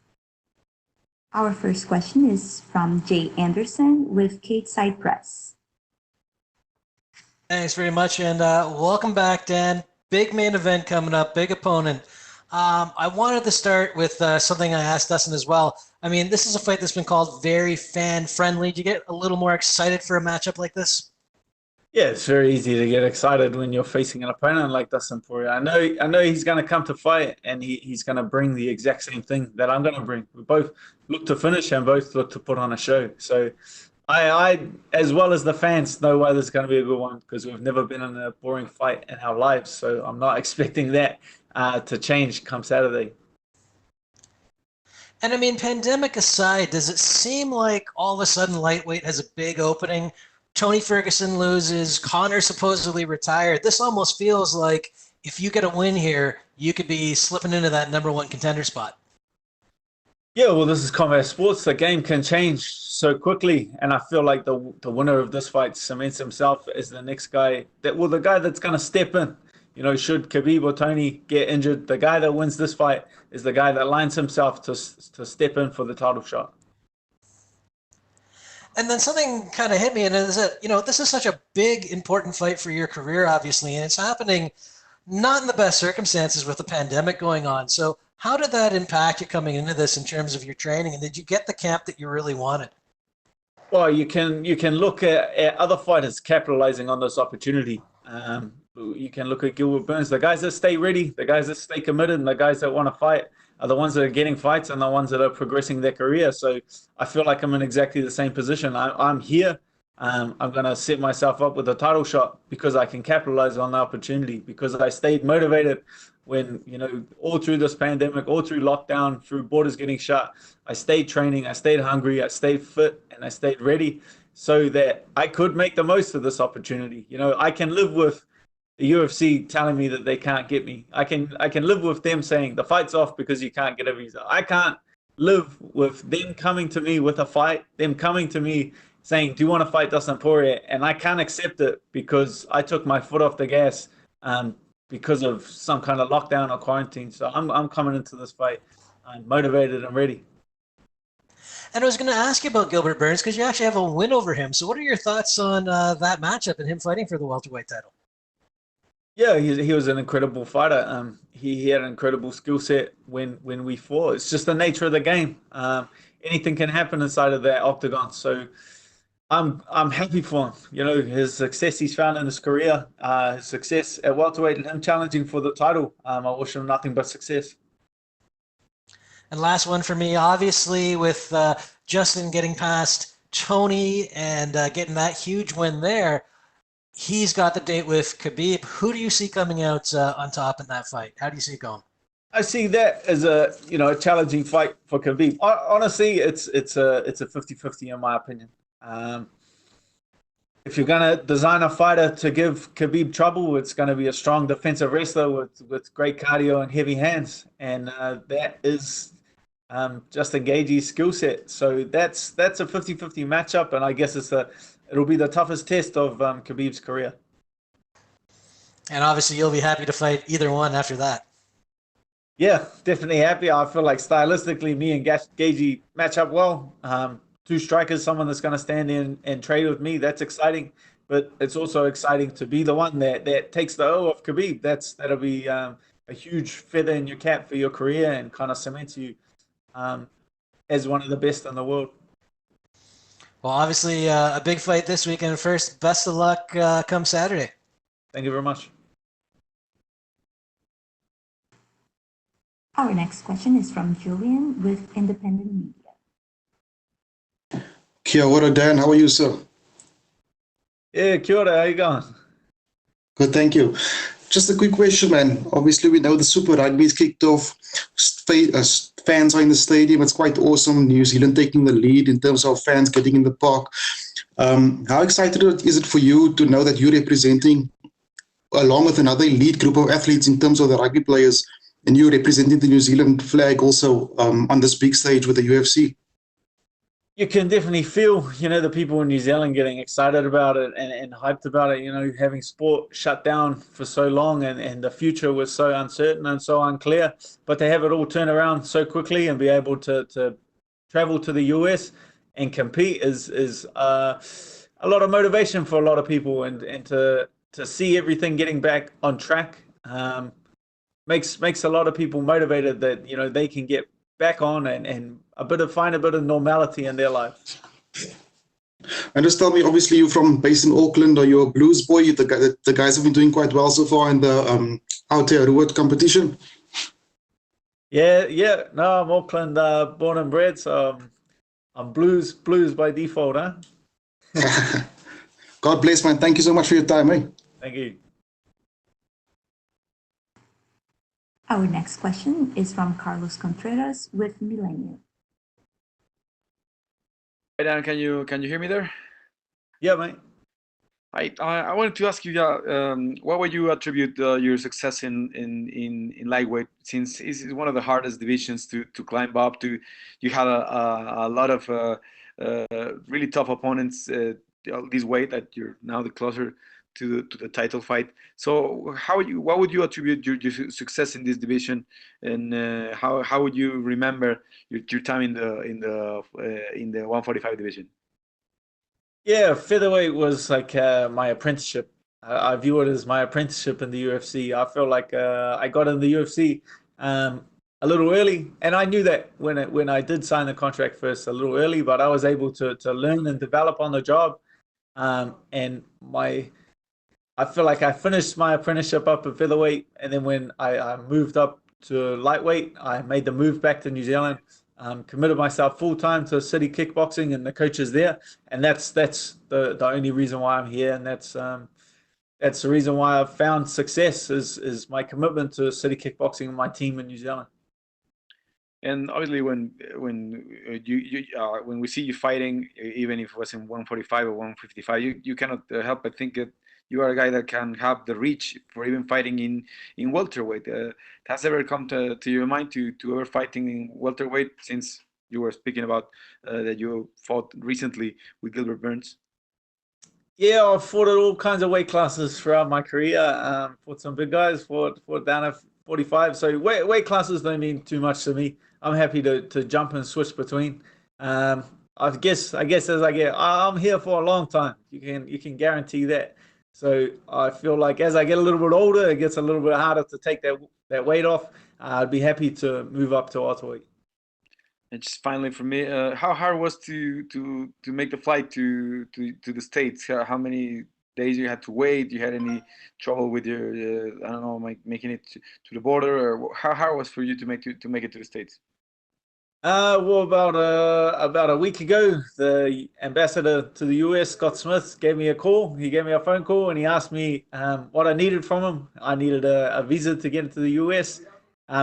Our first question is from Jay Anderson with Side Press. Thanks very much, and welcome back, Dan. Big main event coming up, big opponent. I wanted to start with something I asked Dustin as well. I mean, this is a fight that's been called very fan-friendly. Do you get a little more excited for a matchup like this? Yeah, it's very easy to get excited when you're facing an opponent like Dustin Poirier. I know he's going to come to fight, and he's going to bring the exact same thing that I'm going to bring. We both look to finish and both look to put on a show. So I as well as the fans, know why this is going to be a good one, because we've never been in a boring fight in our lives. So I'm not expecting that to change come Saturday. And I mean, pandemic aside, does it seem like all of a sudden lightweight has a big opening? Tony Ferguson loses, Conor supposedly retired. This almost feels like if you get a win here, you could be slipping into that #1 contender spot. Yeah, well, this is combat sports. The game can change so quickly, and I feel like the winner of this fight cements himself as the next guy. The guy that's going to step in. You know, should Khabib or Tony get injured, the guy that wins this fight is the guy that lines himself to step in for the title shot. And then something kind of hit me, and it is that, you know, this is such a big, important fight for your career, obviously, and it's happening not in the best circumstances with the pandemic going on. So how did that impact you coming into this in terms of your training, and did you get the camp that you really wanted? Well, you can look at other fighters capitalizing on this opportunity. You can look at Gilbert Burns. The guys that stay ready, the guys that stay committed, and the guys that want to fight are the ones that are getting fights and the ones that are progressing their career. So I feel like I'm in exactly the same position. I'm here. I'm going to set myself up with a title shot because I can capitalize on the opportunity, because I stayed motivated when, you know, all through this pandemic, all through lockdown, through borders getting shut. I stayed training, I stayed hungry, I stayed fit, and I stayed ready so that I could make the most of this opportunity. You know, I can live with the UFC telling me that they can't get me. I can live with them saying the fight's off because you can't get a visa. I can't live with them coming to me with a fight, them coming to me saying, do you want to fight Dustin Poirier? And I can't accept it because I took my foot off the gas because of some kind of lockdown or quarantine. So I'm coming into this fight I'm motivated and ready. And I was going to ask you about Gilbert Burns because you actually have a win over him. So what are your thoughts on that matchup and him fighting for the welterweight title? Yeah, he was an incredible fighter. He had an incredible skill set when we fought. It's just the nature of the game. Anything can happen inside of that octagon. So I'm happy for him. You know, his success he's found in his career, his success at welterweight, and him challenging for the title. I wish him nothing but success. And last one for me, obviously, with Justin getting past Tony and getting that huge win there, he's got the date with Khabib. Who do you see coming out on top in that fight? How do you see it going? I see that as a challenging fight for Khabib. Honestly, it's a 50-50 in my opinion. If you're gonna design a fighter to give Khabib trouble, it's gonna be a strong defensive wrestler with great cardio and heavy hands, and that is Justin Gaethje's skill set. So that's a 50-50 matchup, and I guess it'll be the toughest test of Khabib's career. And obviously, you'll be happy to fight either one after that. Yeah, definitely happy. I feel like stylistically, me and Gaethje match up well. Two strikers, someone that's going to stand in and trade with me. That's exciting, but it's also exciting to be the one that takes the O of Khabib. That'll be a huge feather in your cap for your career and kind of cements you as one of the best in the world. Well, obviously, a big fight this weekend. First, best of luck come Saturday. Thank you very much. Our next question is from Julian with Independent Media. Kia ora, Dan. How are you, sir? Yeah, kia ora. How you going? Good, thank you. Just a quick question, man. Obviously, we know the Super Rugby's kicked off. Fans are in the stadium. It's quite awesome. New Zealand taking the lead in terms of fans getting in the park. How excited is it for you to know that you're representing, along with another elite group of athletes in terms of the rugby players, and you're representing the New Zealand flag also on this big stage with the UFC? You can definitely feel, the people in New Zealand getting excited about it and hyped about it, having sport shut down for so long and the future was so uncertain and so unclear, but to have it all turn around so quickly and be able to travel to the US and compete is a lot of motivation for a lot of people, and to see everything getting back on track makes a lot of people motivated that, they can get back on and find a bit of normality in their life. And just tell me, obviously you're based in Auckland, are you a Blues boy? The guys have been doing quite well so far in the Aotearoa competition. Yeah. No, I'm Auckland born and bred, so I'm blues by default, huh? God bless, man. Thank you so much for your time, eh? Thank you. Our next question is from Carlos Contreras with Millennium. Hey Dan, can you hear me there? Yeah, mate. I wanted to ask you, what would you attribute your success in lightweight, since it's one of the hardest divisions to climb up to? You had a lot of really tough opponents this weight that you're now the closer to the title fight. So what would you attribute your success in this division, and how would you remember your time in the 145 division? Yeah, featherweight was like my apprenticeship. I view it as my apprenticeship in the UFC. I feel like I got in the UFC a little early, and I knew that when I did sign the contract first a little early, but I was able to learn and develop on the job. And I feel like I finished my apprenticeship up at featherweight, and then when I moved up to lightweight, I made the move back to New Zealand, committed myself full time to City Kickboxing and the coaches there, and that's the only reason why I'm here, and that's the reason why I've found success is my commitment to City Kickboxing and my team in New Zealand. And obviously, when we see you fighting, even if it was in 145 or 155, you cannot help but think that you are a guy that can have the reach for even fighting in welterweight. Has ever come to your mind to ever fighting in welterweight, since you were speaking about that you fought recently with Gilbert Burns? Yeah, I've fought at all kinds of weight classes throughout my career. Fought some big guys, fought down at 45. So weight classes don't mean too much to me. I'm happy to jump and switch between. I guess as I'm here for a long time. You can guarantee that. So I feel like as I get a little bit older, it gets a little bit harder to take that weight off. I'd be happy to move up to welterweight. And just finally for me, how hard was to make the flight to the States? How many days you had to wait? You had any trouble with your I don't know, making it to the border, or how hard was for you to make it to the States? Well, about a week ago, the ambassador to the US, Scott Smith, gave me a call. He gave me a phone call and he asked me what I needed from him. I needed a visa to get into the US.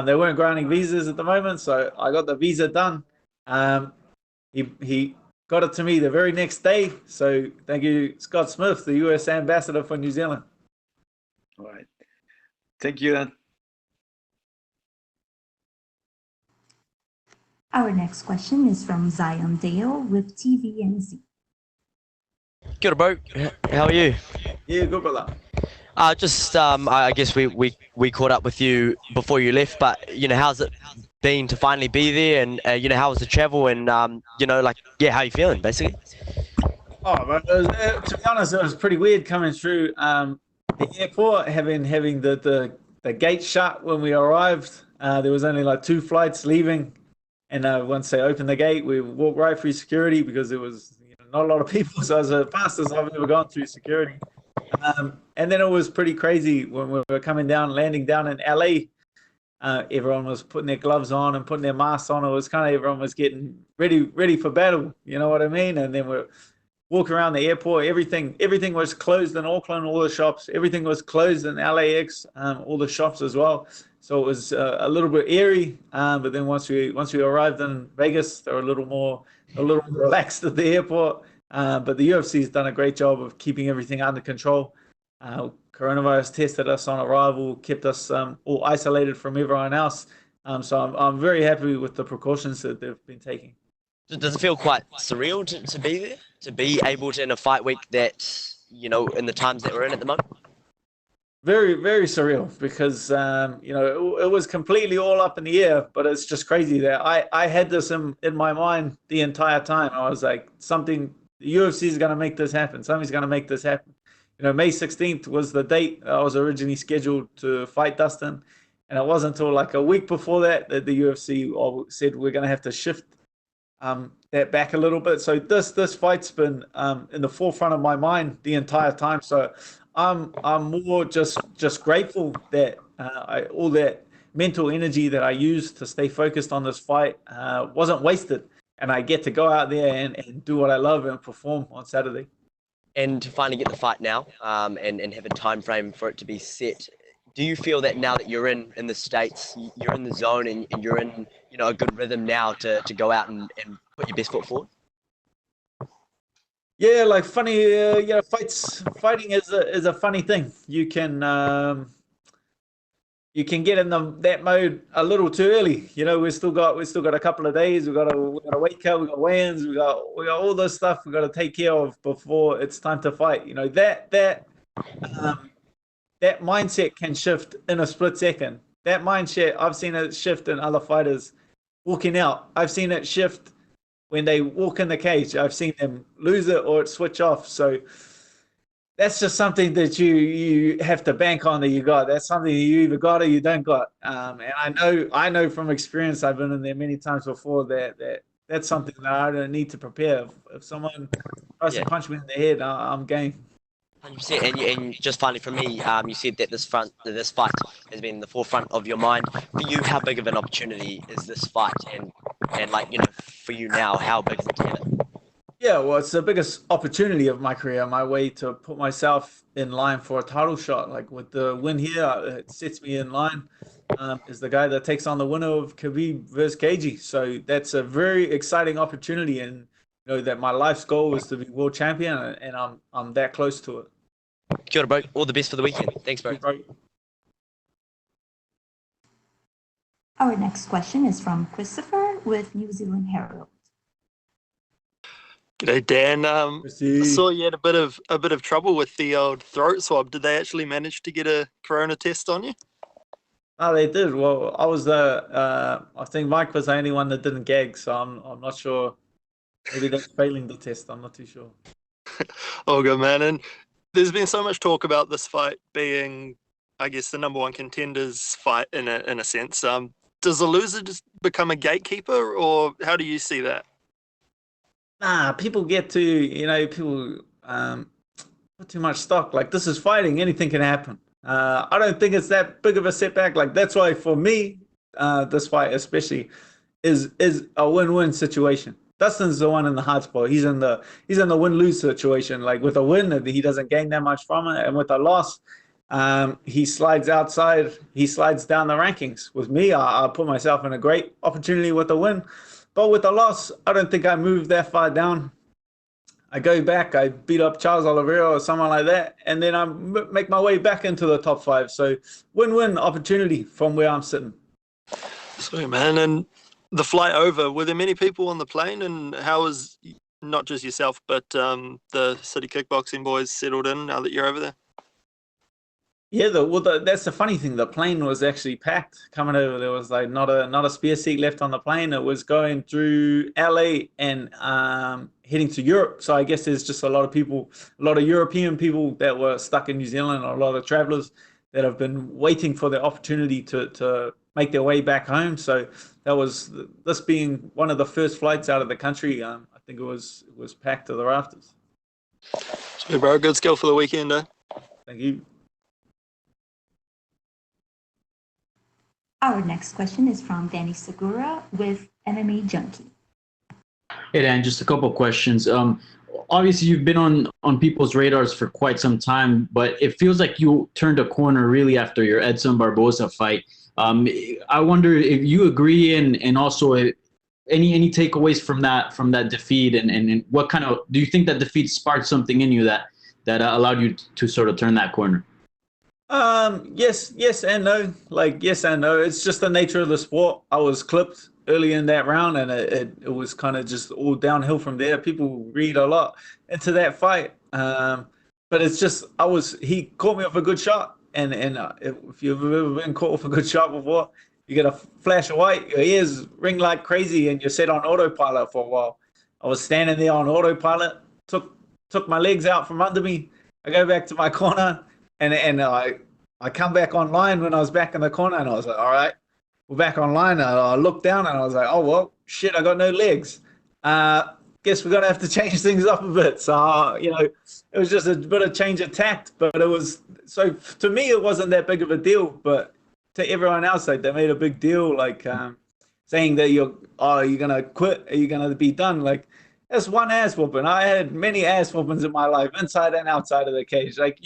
They weren't granting visas at the moment, so I got the visa done. He got it to me the very next day. So thank you, Scott Smith, the US ambassador for New Zealand. All right. Thank you, then. Our next question is from Zion Dale with TVNZ. Kia ora, bro. How are you? Yeah, good, brother. I guess we caught up with you before you left, but how's it been to finally be there, and how was the travel, and how are you feeling, basically? Oh, man, to be honest, it was pretty weird coming through the airport, having the gate shut when we arrived. There was only like 2 flights leaving. And once they opened the gate, we walked right through security because there was not a lot of people. So it was the fastest I've ever gone through security. And then it was pretty crazy when we were landing down in LA. Everyone was putting their gloves on and putting their masks on. It was kind of everyone was getting ready for battle. You know what I mean? And then we're walking around the airport. Everything was closed in Auckland, all the shops. Everything was closed in LAX, all the shops as well. So it was a little bit eerie, but then once we arrived in Vegas, they were a little more relaxed at the airport. But the UFC has done a great job of keeping everything under control. Coronavirus tested us on arrival, kept us all isolated from everyone else. So I'm very happy with the precautions that they've been taking. Does it feel quite surreal to be there, to be able to in a fight week that in the times that we're in at the moment? Very, very surreal because, it was completely all up in the air, but it's just crazy that I had this in my mind the entire time. I was like, the UFC is going to make this happen. Somebody's going to make this happen. May 16th was the date I was originally scheduled to fight Dustin. And it wasn't until like a week before that the UFC said we're going to have to shift that back a little bit. So this fight's been in the forefront of my mind the entire time. So I'm more just grateful that all that mental energy that I used to stay focused on this fight wasn't wasted, and I get to go out there and do what I love and perform on Saturday. And to finally get the fight now, and have a time frame for it to be set. Do you feel that now that you're in the States, you're in the zone and you're in a good rhythm now to go out and put your best foot forward? Yeah, like funny, fighting is a funny thing. You can get in that mode a little too early. We still got a couple of days. We got a weight cut, we got weigh-ins, we got all this stuff we got to take care of before it's time to fight. That mindset can shift in a split second. That mindset, I've seen it shift in other fighters walking out. I've seen it shift when they walk in the cage. I've seen them lose it or it switch off. So that's just something that you have to bank on that you got. That's something you either got or you don't got. And I know from experience, I've been in there many times before, that's something that I don't need to prepare. If someone tries to punch me in the head, I'm game. 100%. And just finally from me, you said that this fight has been in the forefront of your mind. For you, how big of an opportunity is this fight? And for you now, how big is it to have it? Yeah, well, it's the biggest opportunity of my career, my way to put myself in line for a title shot. Like with the win here, it sets me in line. Is the guy that takes on the winner of Khabib versus KG. So that's a very exciting opportunity, and that my life's goal is to be world champion, and I'm that close to it. Kia ora, bro. All the best for the weekend. Thanks, bro. Our next question is from Christopher with New Zealand Herald. G'day, Dan. I saw you had a bit of trouble with the old throat swab. Did they actually manage to get a corona test on you? Oh, they did. Well, I was the. I think Mike was the only one that didn't gag, so I'm not sure. Maybe that's failing the test. I'm not too sure. Oh, good man. And there's been so much talk about this fight being, I guess, the number one contenders fight in a sense. Does the loser just become a gatekeeper, or how do you see that? Nah, people get to people put too much stock. Like, this is fighting; anything can happen. I don't think it's that big of a setback. Like, that's why for me, this fight especially is a win-win situation. Dustin's the one in the hard spot. He's in the win-lose situation. Like, with a win, he doesn't gain that much from it, and with a loss, he slides outside. He slides down the rankings. With me, I put myself in a great opportunity with a win, but with a loss, I don't think I moved that far down. I go back, I beat up Charles Oliveira or someone like that, and then I make my way back into the top 5. So win-win opportunity from where I'm sitting. Sweet, man. And the flight over, were there many people on the plane? And how was not just yourself, but the City Kickboxing boys settled in now that you're over there? Yeah, that's the funny thing. The plane was actually packed coming over. There was like not a spare seat left on the plane. It was going through LA and heading to Europe. So I guess there's just a lot of people, a lot of European people that were stuck in New Zealand, a lot of travelers that have been waiting for the opportunity to make their way back home. So that was this being one of the first flights out of the country. I think it was packed to the rafters. Sweet, bro. Good skill for the weekend, eh? Thank you. Our next question is from Danny Segura with MMA Junkie. Hey Dan, just a couple of questions. Obviously you've been on people's radars for quite some time, but it feels like you turned a corner really after your Edson Barboza fight. I wonder if you agree, and also any takeaways from that defeat, and what kind of, do you think that defeat sparked something in you that allowed you to sort of turn that corner? Yes and no. Like, yes and no. It's just the nature of the sport. I was clipped early in that round, and it was kind of just all downhill from there. People read a lot into that fight, but it's just he caught me off a good shot, and if you've ever been caught off a good shot before, you get a flash of white, your ears ring like crazy, and you're set on autopilot for a while. I was standing there on autopilot, took my legs out from under me. I go back to my corner. And I come back online when I was back in the corner, and I was like, all right, we're back online. I looked down, and I was like, oh, well, shit, I got no legs. Guess we're going to have to change things up a bit. So, it was just a bit of change of tact. But it was, so to me, it wasn't that big of a deal. But to everyone else, like, they made a big deal, like saying that you're going to quit? Are you going to be done? Like, that's one ass whooping. I had many ass whoopings in my life, inside and outside of the cage. Like,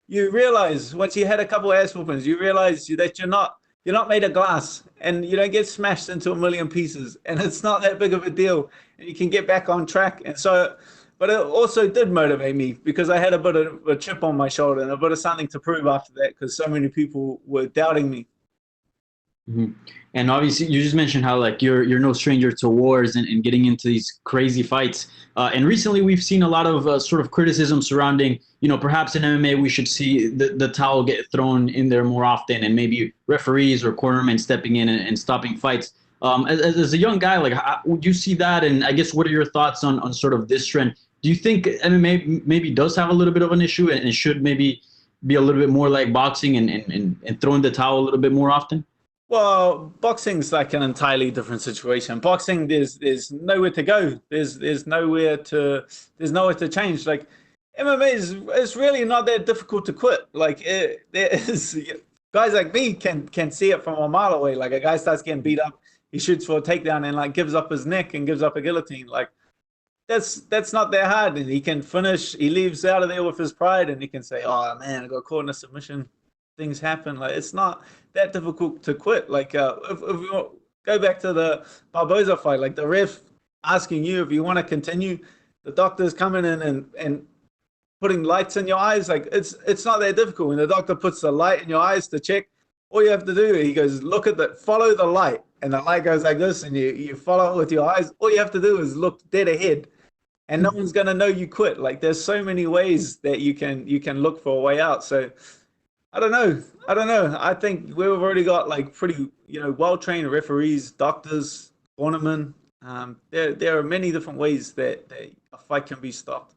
you realize once you had a couple ass whoopings, you realize that you're not made of glass, and you don't get smashed into a million pieces, and it's not that big of a deal, and you can get back on track. And so, but it also did motivate me because I had a bit of a chip on my shoulder and a bit of something to prove after that, because so many people were doubting me. Mm-hmm. And obviously, you just mentioned how like you're no stranger to wars and getting into these crazy fights. And recently, we've seen a lot of sort of criticism surrounding, perhaps in MMA we should see the towel get thrown in there more often, and maybe referees or cornermen stepping in and stopping fights. As a young guy, like, how would you see that? And I guess, what are your thoughts on sort of this trend? Do you think MMA maybe does have a little bit of an issue and should maybe be a little bit more like boxing and throwing the towel a little bit more often? Well, boxing's like an entirely different situation. Boxing, there's nowhere to go. There's nowhere to change. Like, MMA is really not that difficult to quit. Like, there is guys like me can see it from a mile away. Like, a guy starts getting beat up, he shoots for a takedown and like gives up his neck and gives up a guillotine. Like, that's not that hard, and he can finish. He leaves out of there with his pride, and he can say, "Oh man, I got caught in a submission." Things happen. Like, it's not that difficult to quit. Like, if we go back to the Barboza fight, like, the ref asking you if you want to continue, the doctor's coming in and putting lights in your eyes. Like, it's not that difficult. When the doctor puts the light in your eyes to check, all you have to do, he goes, follow the light, and the light goes like this, and you follow it with your eyes. All you have to do is look dead ahead, and no one's gonna know you quit. Like, there's so many ways that you can look for a way out. So I don't know. I think we've already got like pretty, well-trained referees, doctors, cornermen. There are many different ways that a fight can be stopped.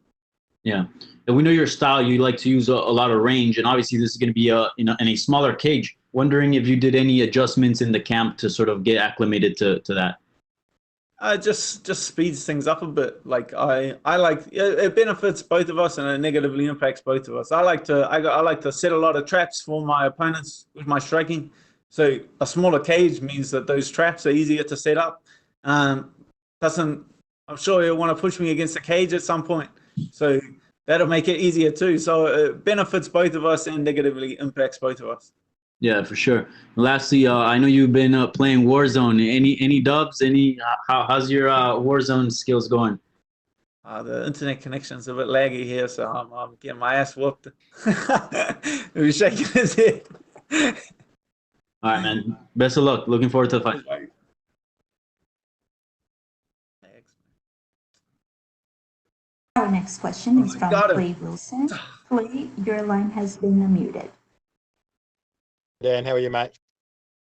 Yeah, and we know your style. You like to use a lot of range, and obviously this is going to be in a smaller cage. Wondering if you did any adjustments in the camp to sort of get acclimated to that. Just speeds things up a bit. Like I like it benefits both of us and it negatively impacts both of us. I like to set a lot of traps for my opponents with my striking. So a smaller cage means that those traps are easier to set up. I'm sure he'll want to push me against the cage at some point. So that'll make it easier too. So it benefits both of us and negatively impacts both of us. Yeah, for sure. Lastly, I know you've been playing Warzone. Any dubs? How's your Warzone skills going? The internet connection's a bit laggy here, so I'm getting my ass whooped. He's shaking his head. All right, man. Best of luck. Looking forward to the fight. Our next question is from Clay Wilson. Clay, your line has been unmuted. Dan, how are you, mate?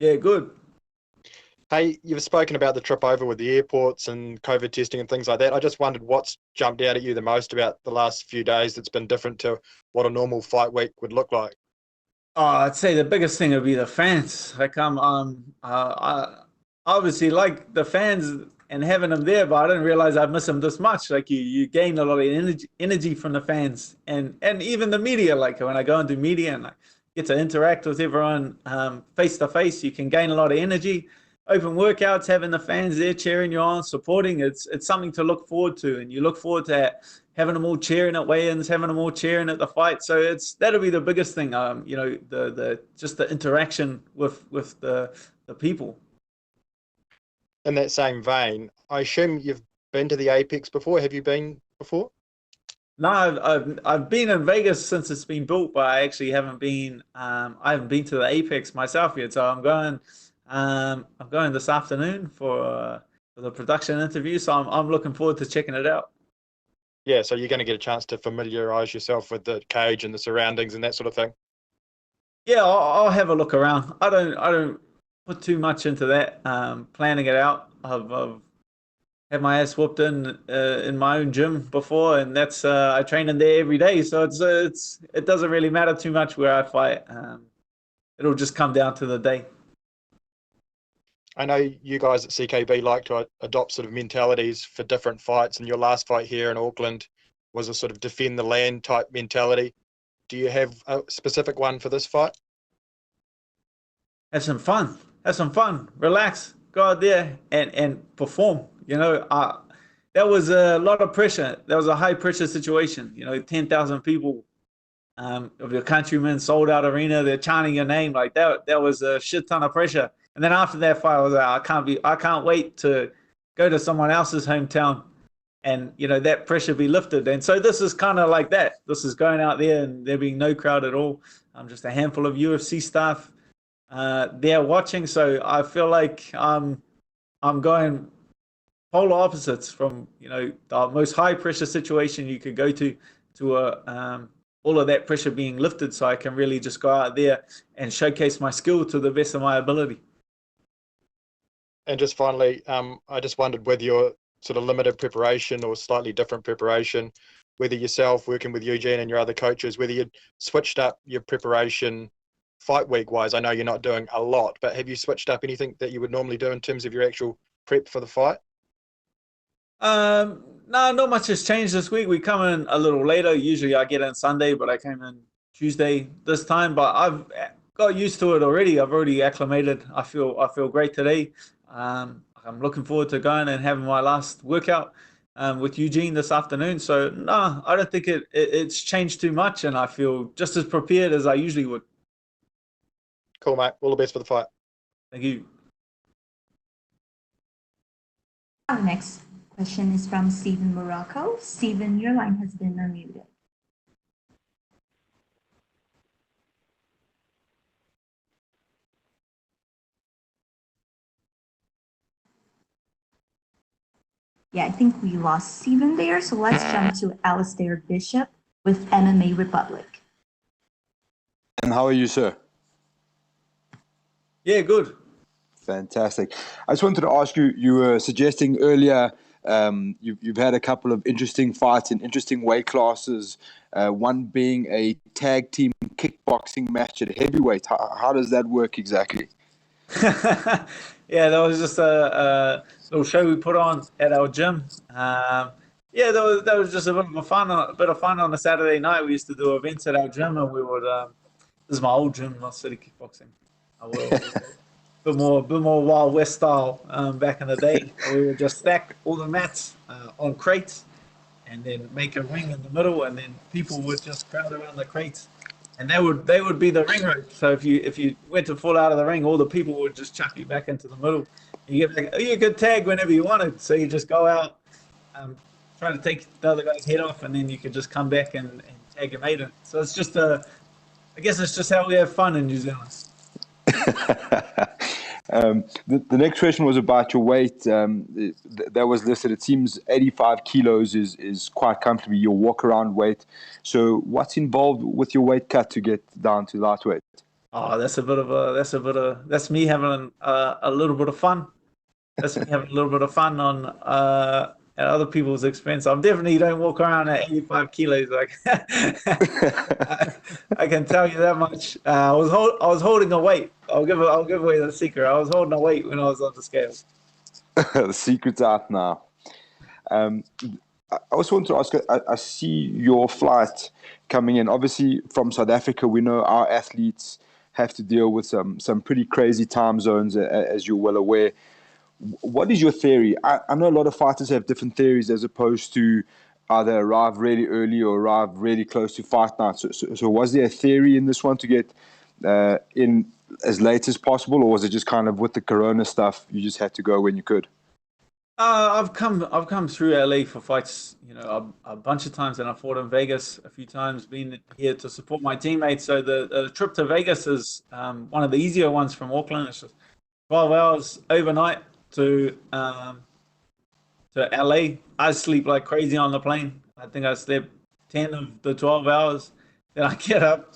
Yeah, good. Hey, you've spoken about the trip over with the airports and COVID testing and things like that. I just wondered what's jumped out at you the most about the last few days that's been different to what a normal fight week would look like. Oh, I'd say the biggest thing would be the fans. Like I obviously like the fans and having them there, but I didn't realize I'd miss them this much. Like you gain a lot of energy from the fans and even the media. Like when I go and do media and I get to interact with everyone face to face, you can gain a lot of energy. Open workouts, having the fans there cheering you on, supporting, it's something to look forward to, and you look forward to having them all cheering at weigh-ins, having them all cheering at the fight. So that'll be the biggest thing. Just the interaction with the people. In that same vein, I assume you've been to the Apex before. Have you been before? No, I've been in Vegas since it's been built, but I actually haven't been. I haven't been to the Apex myself yet, so I'm going. I'm going this afternoon for the production interview, so I'm looking forward to checking it out. Yeah, so you're going to get a chance to familiarize yourself with the cage and the surroundings and that sort of thing. Yeah, I'll have a look around. I don't put too much into that. Planning it out. I've had my ass whooped in my own gym before, and that's I train in there every day, so it doesn't really matter too much where I fight. It'll just come down to the day. I know you guys at CKB like to adopt sort of mentalities for different fights, and your last fight here in Auckland was a sort of defend the land type mentality. Do you have a specific one for this fight? Have some fun, relax, go out there and perform. That was a lot of pressure. That was a high pressure situation. 10,000 people of your countrymen, sold out arena, they're chanting your name like that. That was a shit ton of pressure. And then after that fight, I was like, I can't wait to go to someone else's hometown and, that pressure be lifted. And so this is kind of like that. This is going out there and there being no crowd at all. Just a handful of UFC staff there watching. So I feel like I'm going polar opposites from, the most high pressure situation you could go to all of that pressure being lifted, so I can really just go out there and showcase my skill to the best of my ability. And just finally, I just wondered whether your sort of limited preparation or slightly different preparation, whether yourself working with Eugene and your other coaches, whether you'd switched up your preparation fight week wise. I know you're not doing a lot, but have you switched up anything that you would normally do in terms of your actual prep for the fight? No, not much has changed this week. We come in a little later. Usually I get in Sunday, but I came in Tuesday this time. But I've got used to it already. I've already acclimated. I feel great today. I'm looking forward to going and having my last workout with Eugene this afternoon. So no, I don't think it's changed too much, and I feel just as prepared as I usually would. Cool, mate. All the best for the fight. Thank you. Our next question is from Stephen Morocco. Stephen, your line has been unmuted. Yeah, I think we lost Stephen there. So let's jump to Alistair Bishop with MMA Republic. how are you, sir? Yeah, good. Fantastic. I just wanted to ask you, you were suggesting earlier you've had a couple of interesting fights in interesting weight classes, one being a tag team kickboxing match at heavyweight. How does that work exactly? Yeah, that was just a little show we put on at our gym. Yeah, that was just a bit of fun on a Saturday night. We used to do events at our gym, and we would. This is my old gym, not City Kickboxing. I will. bit more Wild West style back in the day. We would just stack all the mats on crates, and then make a ring in the middle, and then people would just crowd around the crates, and they would be the ring rope. So if you went to fall out of the ring, all the people would just chuck you back into the middle. You could tag whenever you wanted, so you just go out, try to take the other guy's head off, and then you could just come back and tag your mate in. So it's just I guess it's just how we have fun in New Zealand. The next question was about your weight. That was listed. It seems 85 kilos is quite comfortable your walk-around weight. So what's involved with your weight cut to get down to lightweight? Oh, that's me having a little bit of fun. That's me having a little bit of fun on at other people's expense. I definitely don't walk around at 85 kilos. Like I can tell you that much. I was holding a weight. I'll give away the secret. I was holding a weight when I was on the scales. The secret's out now. I also want to ask. I see your flight coming in. Obviously, from South Africa, we know our athletes have to deal with some pretty crazy time zones, as you're well aware. What is your theory? I know a lot of fighters have different theories as opposed to either arrive really early or arrive really close to fight night. So was there a theory in this one to get in as late as possible, or was it just kind of with the corona stuff, you just had to go when you could? I've come through LA for fights, a bunch of times, and I fought in Vegas a few times, been here to support my teammates. So the trip to Vegas is one of the easier ones from Auckland. It's just 12 hours overnight to LA. I sleep like crazy on the plane. I think I slept 10 of the 12 hours. Then I get up,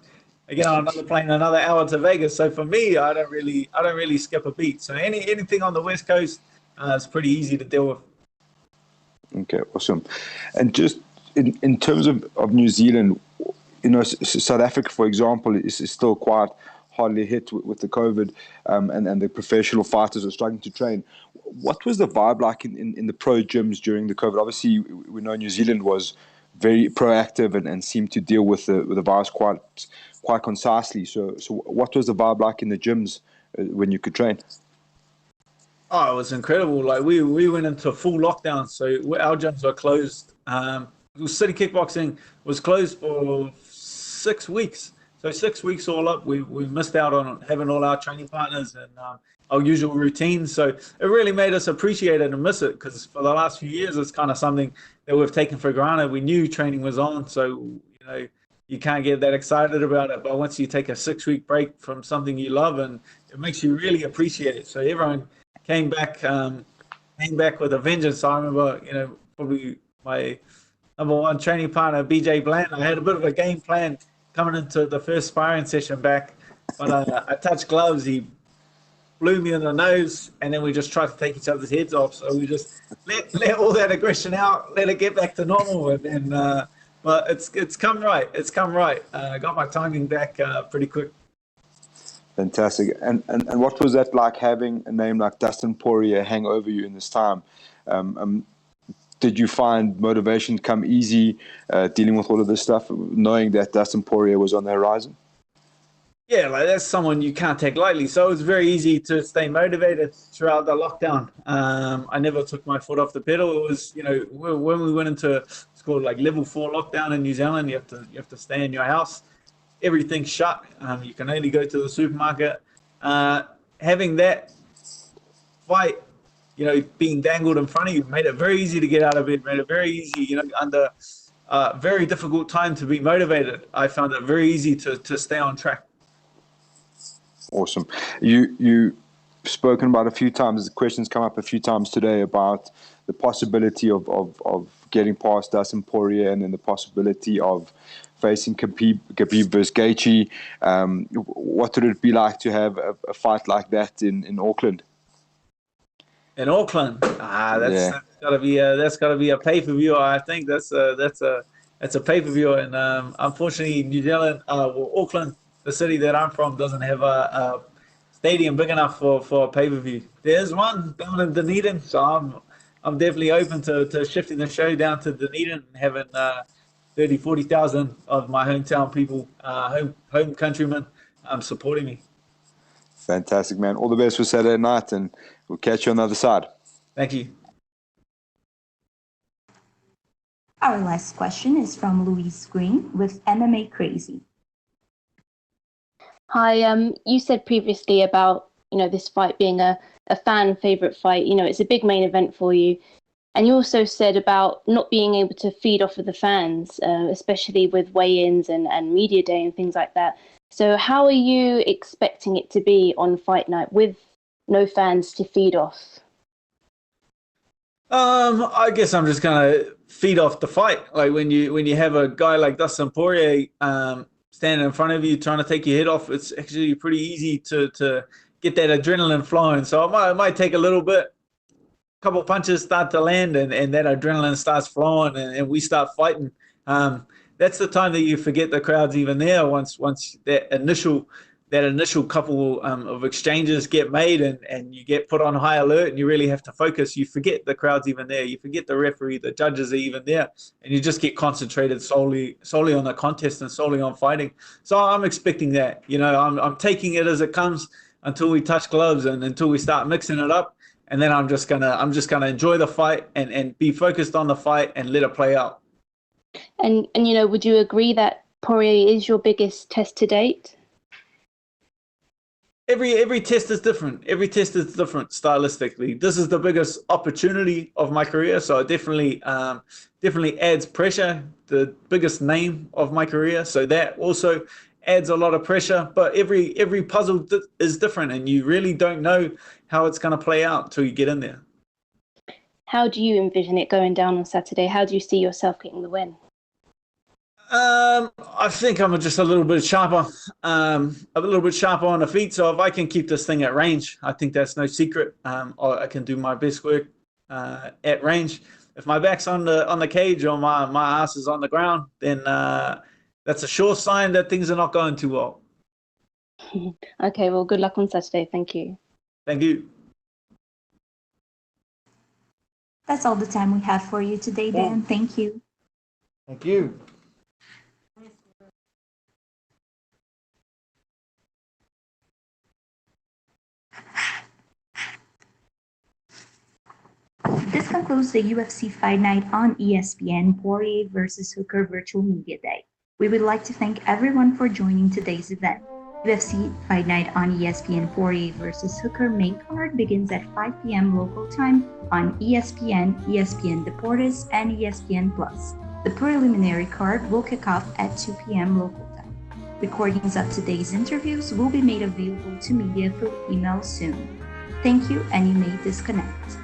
I get on another plane, another hour to Vegas. So for me, I don't really skip a beat. So anything on the West Coast is pretty easy to deal with. Okay, awesome. And just in terms of New Zealand, South Africa, for example, is still quite hardly hit with the COVID, and the professional fighters are struggling to train. What was the vibe like in the pro gyms during the COVID? Obviously, we know New Zealand was very proactive and seemed to deal with the virus quite concisely. So what was the vibe like in the gyms when you could train? Oh, it was incredible. Like we went into full lockdown, so our gyms were closed. City Kickboxing was closed for 6 weeks. So 6 weeks all up, we missed out on having all our training partners and our usual routines. So it really made us appreciate it and miss it, because for the last few years, it's kind of something that we've taken for granted. We knew training was on, so you can't get that excited about it. But once you take a 6-week break from something you love, and it makes you really appreciate it. So everyone came back with a vengeance. I remember, probably my number one training partner, BJ Bland. I had a bit of a game plan coming into the first sparring session back, but I touched gloves. He blew me in the nose, and then we just tried to take each other's heads off. So we just let all that aggression out, let it get back to normal, and then. But it's come right. It's come right. I got my timing back pretty quick. Fantastic. And what was that like, having a name like Dustin Poirier hang over you in this time? Did you find motivation come easy dealing with all of this stuff, knowing that Dustin Poirier was on the horizon? Yeah, like that's someone you can't take lightly. So it was very easy to stay motivated throughout the lockdown. I never took my foot off the pedal. It was, when we went into, it's called like level 4 lockdown in New Zealand. You have to stay in your house. Everything's shut. You can only go to the supermarket. Having that fight, being dangled in front of you, made it very easy to get out of bed. Made it very easy, under a very difficult time to be motivated. I found it very easy to stay on track. Awesome. You spoken about a few times, the questions come up a few times today about the possibility of getting past Dustin Poirier, and then the possibility of facing Khabib versus Gaethje. What would it be like to have a fight like that in Auckland? In Auckland, that's gotta be a pay-per-view. I think that's a pay-per-view, and unfortunately, New Zealand, Auckland, the city that I'm from, doesn't have a stadium big enough for a pay-per-view. There's one down in Dunedin, so I'm definitely open to shifting the show down to Dunedin and having 40,000 of my hometown people, home countrymen, supporting me. Fantastic, man. All the best for Saturday night, and we'll catch you on the other side. Thank you. Our last question is from Maurice Green with MMA Crazy. Hi, you said previously about, this fight being a fan favorite fight. It's a big main event for you. And you also said about not being able to feed off of the fans, especially with weigh-ins and media day and things like that. So how are you expecting it to be on fight night with no fans to feed off? I guess I'm just gonna feed off the fight. Like when you have a guy like Dustin Poirier standing in front of you trying to take your head off, it's actually pretty easy to get that adrenaline flowing. So it might take a little bit. A couple punches start to land and that adrenaline starts flowing and we start fighting. That's the time that you forget the crowd's even there. Once that initial couple of exchanges get made and you get put on high alert and you really have to focus, you forget the crowd's even there. You forget the referee, the judges are even there, and you just get concentrated solely on the contest and solely on fighting. So I'm expecting that. I'm taking it as it comes until we touch gloves and until we start mixing it up, and then I'm just gonna enjoy the fight and be focused on the fight and let it play out. And would you agree that Poirier is your biggest test to date? Every test is different. Every test is different stylistically. This is the biggest opportunity of my career, so it definitely adds pressure. The biggest name of my career, so that also adds a lot of pressure. But every puzzle is different, and you really don't know how it's going to play out until you get in there. How do you envision it going down on Saturday? How do you see yourself getting the win? I think I'm just a little bit sharper on the feet. So if I can keep this thing at range, I think that's no secret. I can do my best work at range. If my back's on the cage or my ass is on the ground, then that's a sure sign that things are not going too well. Okay, well, good luck on Saturday. Thank you. Thank you. That's all the time we have for you today, Dan. Thank you. Thank you. This concludes the UFC Fight Night on ESPN Poirier vs. Hooker Virtual Media Day. We would like to thank everyone for joining today's event. UFC Fight Night on ESPN Poirier vs. Hooker main card begins at 5 p.m. local time on ESPN, ESPN Deportes, and ESPN Plus. The preliminary card will kick off at 2 p.m. local time. Recordings of today's interviews will be made available to media through email soon. Thank you, and you may disconnect.